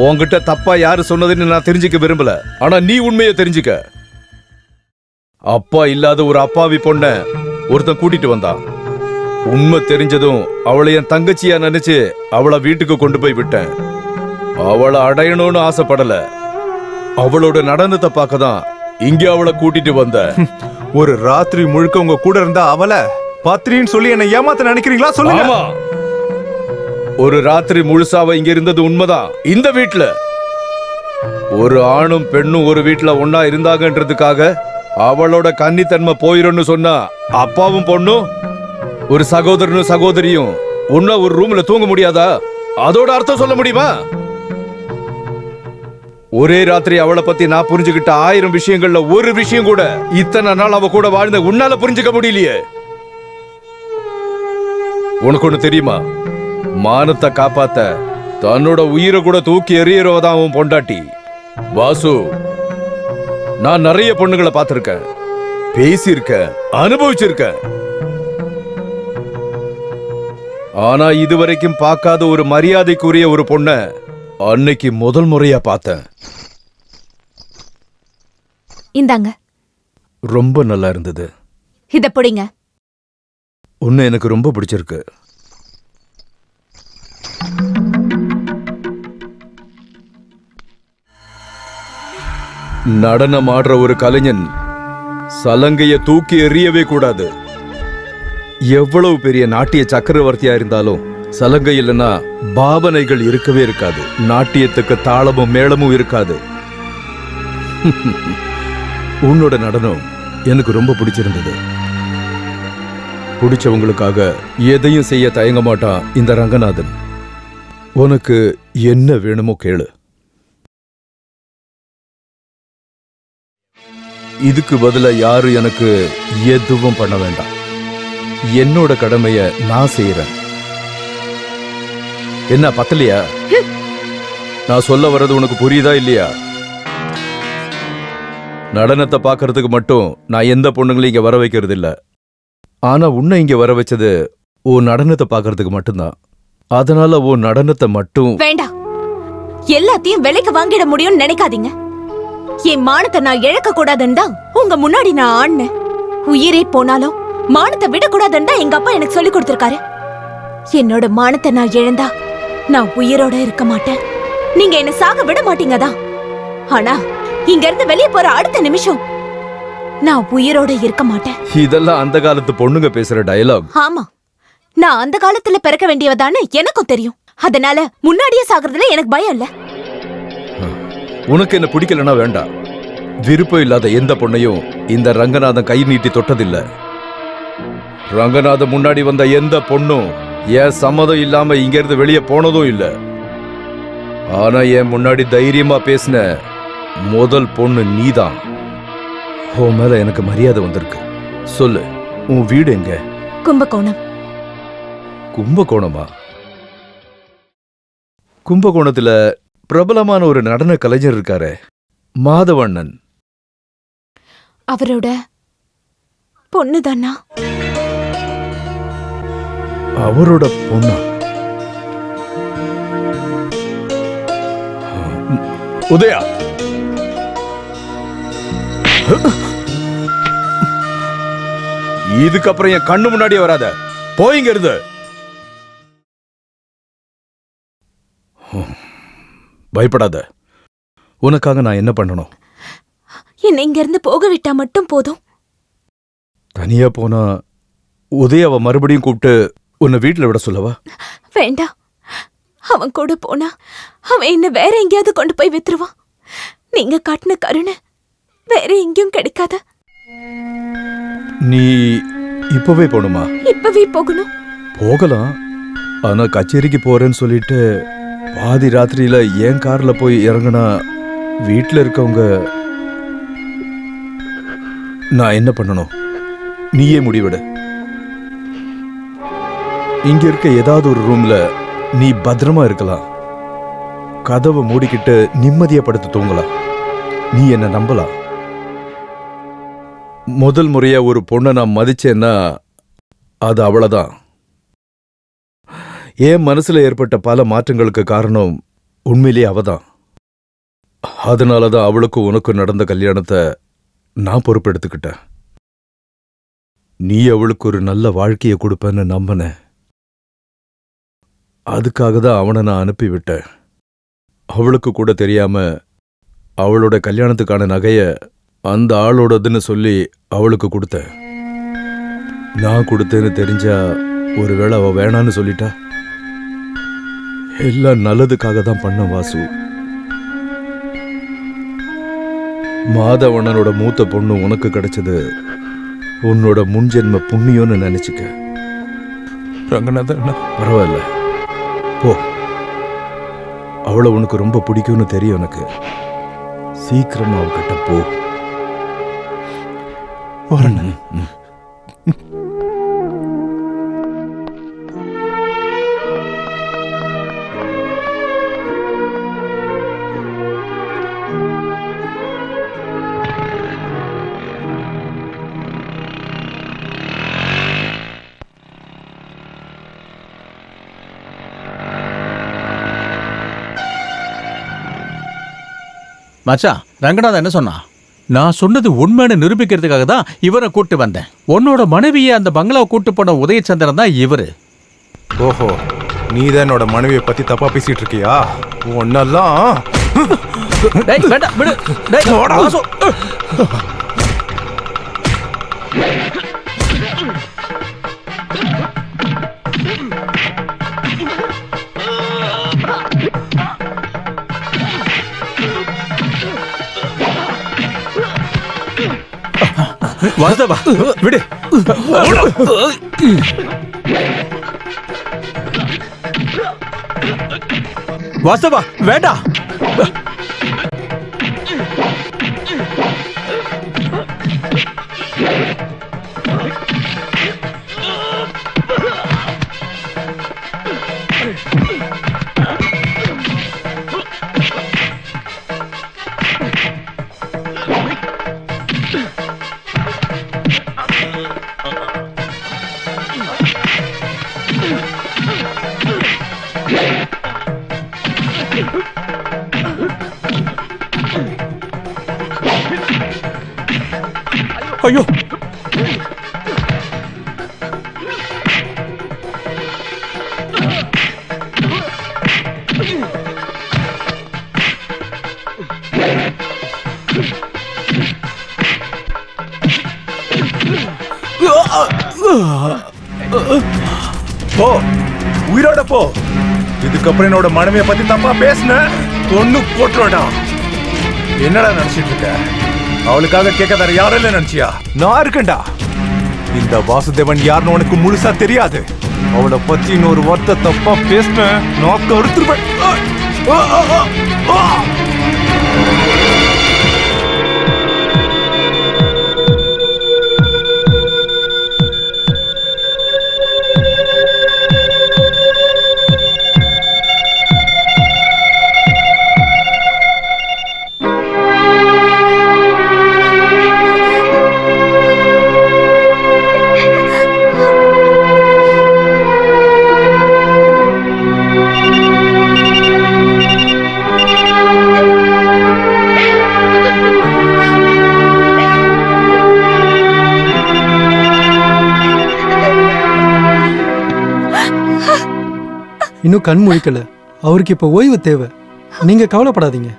உன்கிட்ட தப்பா யாரு சொன்னதுன்னு நான் தெரிஞ்சுக்க விரும்பல. ஆனா நீ உண்மையை தெரிஞ்சுக்க. அப்பா இல்லாத ஒரு அப்பாவி பொண்ண ஒருத்தன் கூட்டிட்டு வந்தான். உண்மை தெரிஞ்சதும் அவளை என் தங்கச்சியா நினைச்சு அவளை வீட்டுக்கு கொண்டு போய் விட்டேன். அவளை அடையணும்னு ஆசைப்படல. அவளோட நடனத்தை பார்க்க தான் இங்க அவளை கூட்டிட்டு வந்த. ஒரு ராத்திரி முழுக்க உங்க கூட இருந்தா அவளை பாத்திரின்னு சொல்லி என்ன ஏமாத்த நினைக்கிறீங்களா? சொல்லுங்க. ஒரு ராத்திரி முழுசாவ இங்க இருந்தது உண்மைதான். இந்த வீட்டுல ஒரு ஆணும் பெண்ணும் ஒரு வீட்டுல ஒன்னா இருந்தாங்கன்றதுக்காக அவளோட கன்னித்தன்மை போயிரும்னு சொன்னா அப்பாவும் பொண்ணும் ஒரு சகோதரனும் சகோதரியும் ஒன்னா ஒரு ரூம்ல தூங்க முடியாதா? அதோட அர்த்தம் சொல்ல முடியுமா? ஒரே ராத்திரி அவளை பத்தி நான் புரிஞ்சுக்கிட்ட 1000 விஷயங்கள்ல ஒரு விஷயம் கூட இத்தனை நாள் அவ கூட வாழ்ந்த உன்னால புரிஞ்சுக்க முடியலையே. உனக்கு ஒண்ணு தெரியுமா? மானத்தை காப்பாத்த தன்னோட உயிரை கூட தூக்கி எறியறவதான் அவன் பொண்டாட்டி. வாசு, நான் நிறைய பொண்ணுங்களை பார்த்திருக்கேன், பேசியிருக்கேன், அனுபவிச்சிருக்கேன். ஆனா இதுவரைக்கும் பார்க்காத ஒரு மரியாதைக்குரிய ஒரு பொண்ண அன்னைக்கு முதல் முறையா பார்த்தேன். இந்தாங்க. ரொம்ப நல்லா இருந்தது. இத பிடிங்க. உன்னை எனக்கு ரொம்ப பிடிச்சிருக்கு. நடனம் ஆடுற ஒரு கலைஞன் சலங்கைய தூக்கி எறியவே கூடாது. எவ்வளவு பெரிய நாட்டிய சக்கரவர்த்தியா இருந்தாலும் சலங்கை இல்லைன்னா பாவனைகள் இருக்கவே இருக்காது. நாட்டியத்துக்கு தாளமும் மேளமும் இருக்காது. உன்னோட நடனம் எனக்கு ரொம்ப பிடிச்சிருந்தது. பிடிச்சவங்களுக்காக எதையும் செய்ய தயங்க மாட்டான் இந்த ரங்கநாதன். உனக்கு என்ன வேணுமோ கேளு. இதுக்கு பதிலா யாரும் எனக்கு எதுவும் பண்ண வேண்டாம். என்னோட கடமைய நான் செய்யறேன். என்ன பத்தலையா? நான் சொல்ல வர்றது உனக்கு புரியுதா இல்லையா? நடனத்தை பார்க்கறதுக்கு மட்டும் நான் எந்த பொண்ணுங்களையும் இங்க வர வைக்கிறது இல்ல. ஆனா உன்னை இங்க வர வச்சது உன் நடனத்தை பார்க்கறதுக்கு மட்டும்தான். அதனால உன் நடனத்தை மட்டும் வேண்டாம். எல்லாத்தையும் விலைக்கு வாங்கிட முடியும்னு நினைக்காதீங்க. என் மானத்தை நான் இழக்க கூடாதுன்னு தான் உங்க முன்னாடி நான் ஆடினேன். உயிரே போனாலும் மானத்தை விடக்கூடாதுன்னு தான் எங்க அப்பா எனக்கு சொல்லி கொடுத்திருக்காரு. என்னோட மானத்தை நான் இழந்தா நான் உயிரோட இருக்க மாட்டேன். நீங்க என்ன சாக விட மாட்டீங்க தான். ஆனா இங்க இருந்து வெளியே போற அடுத்த நிமிஷம் நான் உயிரோட இருக்க மாட்டேன். இதெல்லாம் அந்த காலத்து பொண்ணுங்க பேசுற டயலாக். ஆமா, நான் அந்த காலத்துல பிறக்க வேண்டியவதான்னு எனக்கும் தெரியும். அதனால முன்னாடியே சாகிறதுல எனக்கு பயம் இல்ல. உனக்கு என்ன பிடிக்கலன்னா வேண்டாம். விருப்பம் இல்லாத எந்த பொண்ணையும் இந்த ரங்கநாதன் கை நீட்டி தொட்டதில்ல. ரங்கநாதன் முன்னாடி வந்த எந்த பொண்ணும் என் சம்மதம் இல்லாம இங்க இருந்து வெளியே போனதும் இல்ல. ஆனா என் முன்னாடி தைரியமா பேசின முதல் பொண்ணு நீதான். உன் மேல எனக்கு மரியாதை வந்திருக்கு. சொல்லு, உன் வீடு எங்க? கும்பகோணம். கும்பகோணமா? கும்பகோணத்துல பிரபலமான ஒரு நடன கலைஞர் இருக்காரு, மாதவண்ணன். அவரோட பொண்ணுதானா? அவரோட பொண்ணா? உதயா, இதுக்கப்புறம் என் கண்ணு முன்னாடியே வராத. போயிங்க இருந்து. பயப்படாத. உனக்காக நான் என்ன பண்ணணும்? என்னை இங்க இருந்து போக விட்டா மட்டும் போதும். தனியா போனா உதயாவை மறுபடியும் கூப்பிட்டு உன்னை வீட்டில் விட சொல்லவா? வேண்டாம். அவன் கூட போனா அவன் என்ன வேற எங்கேயாவது கொண்டு போய் வித்துருவான். நீங்க காட்டின கருணை வேற எங்கேயும் கிடைக்காத. நீ இப்பவே போகணுமா? இப்பவே போகணும். போகலாம். ஆனா கச்சேரிக்கு போறேன்னு சொல்லிட்டு பாதி ராத்திரியில என் கார்ல போய் இறங்குனா வீட்டில் இருக்கவங்க நான் என்ன பண்ணணும்? நீயே முடிவிடு. இங்க இருக்க ஏதாவது ஒரு ரூம்ல நீ பத்திரமா இருக்கலாம். கதவை மூடிக்கிட்டு நிம்மதியா படுத்து தூங்கலாம். நீ என்ன நம்பலாம். முதல் முறையா ஒரு பொண்ணை நான் மதிச்சேன்னா அது அவ்வளவுதான். என் மனசுல ஏற்பட்ட பல மாற்றங்களுக்கு காரணம் உண்மையிலேயே அவதான். அதனாலதான் அவளுக்கும் உனக்கும் நடந்த கல்யாணத்தை நான் பொறுப்பெடுத்துக்கிட்டேன். நீ அவளுக்கு ஒரு நல்ல வாழ்க்கையை கொடுப்பேன்னு நம்பினேன். அதுக்காக தான் அவனை நான் அனுப்பிவிட்டேன். அவளுக்கு கூட தெரியாம அவளோட கல்யாணத்துக்கான நகைய அந்த ஆளோடதுன்னு சொல்லி அவளுக்கு கொடுத்தேன். நான் கொடுத்தேன்னு தெரிஞ்சா ஒருவேளை அவ வேணான்னு சொல்லிட்டா? எல்லாம் நல்லதுக்காக தான் பண்ண வாசு. மாதவண்ணனோட மூத்த பொண்ணு உனக்கு கிடைச்சது உன்னோட முன்ஜென்ம புண்ணியம்னு நினைச்சுக்க. ரங்கநாதன் பரவாயில்ல, போ. அவளை உனக்கு ரொம்ப பிடிக்கும்னு தெரியும் எனக்கு. சீக்கிரமா அவகிட்ட போ. மச்சான், ரங்கநாதன் என்ன சொன்னா? நான் சொன்னது உண்மைன்னு நிரூபிக்கிறதுக்காக தான் இவரை கூட்டு வந்தேன். உன்னோட மனைவியை அந்த பங்களாவை கூட்டு போன உதயச்சந்திரன் தான் இவரு. ஓஹோ, நீ தான் என்னோட மனைவியை பத்தி தப்பா பேசிட்டு இருக்கியா? ஒன்னெல்லாம் வேண்டாம், விடு. வாசு. வாசவா, விடு. வாசவா, வேண்டாம். ஐயோ, போ, உயிரோட போ. இதுக்கப்புறம் என்னோட மனைவியை பத்தி தப்பா பேசுன பொண்ணு போட்டுடா. என்னடா நினைச்சிட்டு இருக்க? அவளுக்காக கேட்க வேற யாரும் இல்ல நினைச்சியா? நான் இருக்கேன்டா. இந்த வாசுதேவன் யாருன்னு உனக்கு முழுசா தெரியாது. அவளை பத்தி இன்னொரு வார்த்தை தப்பா பேசுன நான் கருத்துருவேன். இன்னும் கண் முழிக்கல. அவருக்கு இப்ப ஓய்வு தேவை. நீங்க கவலைப்படாதீங்க.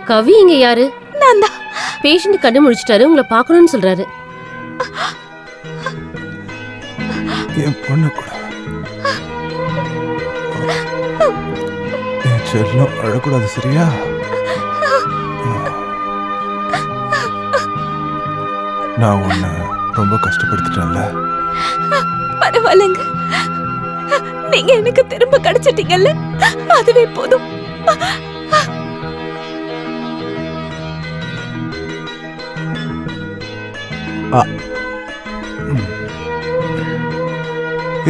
கவி இங்க யாரு? நான் தான். பேஷண்ட் கண்டு முடிச்சிட்டாரு, உங்களை பார்க்கணும்னு சொல்றாரு. என் பொண்ணு கூட என் செல்லம் அழக்கூடாது, சரியா? நான் உன்னை ரொம்ப கஷ்டப்படுத்திட்டேன்ல. பரவாயில்லைங்க, நீங்க எனக்கு திரும்ப கிடைச்சிட்டீங்கல்ல, அதுவே போதும்.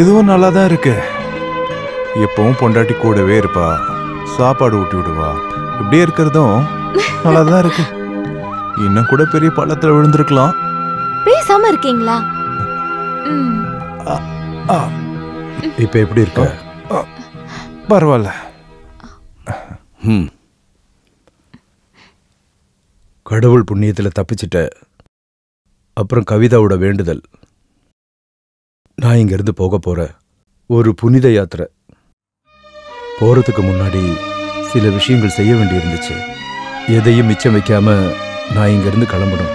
இதுவும் நல்லா தான் இருக்கு. எப்பவும் பொண்டாட்டி கூடவே இருப்பா, சாப்பாடு ஊட்டி விடுவா. இப்படியே இருக்கிறதும் நல்லா தான் இருக்கு. இன்னும் கூட பெரிய பள்ளத்துல விழுந்திருக்கலாம். பேசாம இருக்கீங்களா? இப்ப எப்படி இருக்க? பரவாயில்ல. கடவுள் புண்ணியத்துல தப்பிச்சிட்ட. அப்புறம் கவிதாவோட வேண்டுதல், நான் இங்கிருந்து போக போறேன். ஒரு புனித யாத்திரை. போறதுக்கு முன்னாடி சில விஷயங்கள் செய்ய வேண்டியிருந்துச்சு. எதையும் மிச்சம் வைக்காம நான் இங்கிருந்து கிளம்பணும்.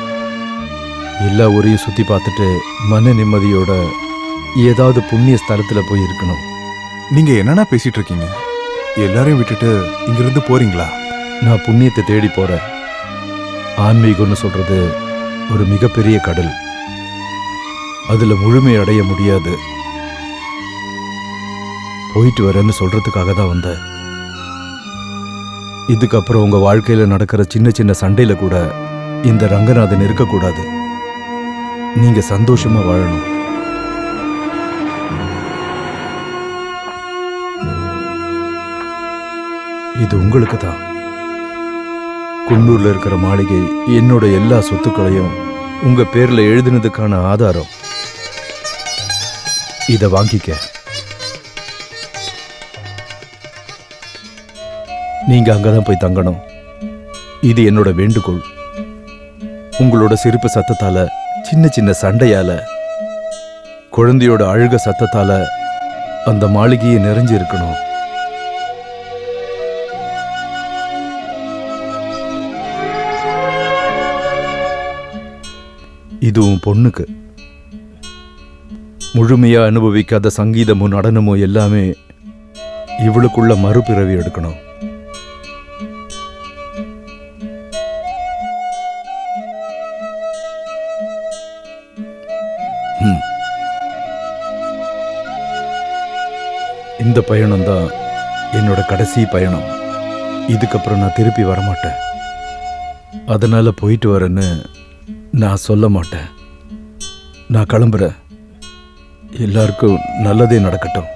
எல்லா ஊரையும் சுத்தி பார்த்துட்டு மன நிம்மதியோட ஏதாவது புண்ணிய ஸ்தலத்துல போய் இருக்கணும். நீங்க என்னன்னா பேசிட்டு இருக்கீங்க? எல்லாரையும் விட்டுட்டு இங்கிருந்து போறீங்களா? நான் புண்ணியத்தை தேடி போறேன். ஆன்மீகம்னு சொல்றது ஒரு மிகப்பெரிய கடல். அதுல முழுமை அடைய முடியாது. போயிட்டு வரேன்னு சொல்றதுக்காக தான் வந்தேன். இதுக்கப்புறம் உங்க வாழ்க்கையில நடக்கிற சின்ன சின்ன சண்டையில கூட இந்த ரங்கநாதன் இருக்கக்கூடாது. நீங்க சந்தோஷமா வாழணும். இது உங்களுக்கு தான். குன்னூர்ல இருக்கிற மாளிகை என்னோட எல்லா சொத்துக்களையும் உங்க பேர்ல எழுதினதுக்கான ஆதாரம். இத வாங்கிக்க. நீங்க அங்கதான் போய் தங்கணும். இது என்னோட வேண்டுகோள். உங்களோட சிரிப்பு சத்தத்தால, சின்ன சின்ன சண்டையால, குழந்தையோட அழுக சத்தத்தால அந்த மாளிகையை நிறைஞ்சு இருக்கணும். இது உன் பொண்ணுக்கு. முழுமையா அனுபவிக்காத சங்கீதமும் நடனமும் எல்லாமே இவளுக்குள்ள மறுபிறவி எடுக்கணும். இந்த பயணம்தான் என்னோட கடைசி பயணம். இதுக்கப்புறம் நான் திருப்பி வரமாட்டேன். அதனால போயிட்டு வரேன்னு நான் சொல்ல மாட்டேன். நான் கிளம்புறேன். எல்லாருக்கும் நல்லதே நடக்கட்டும்.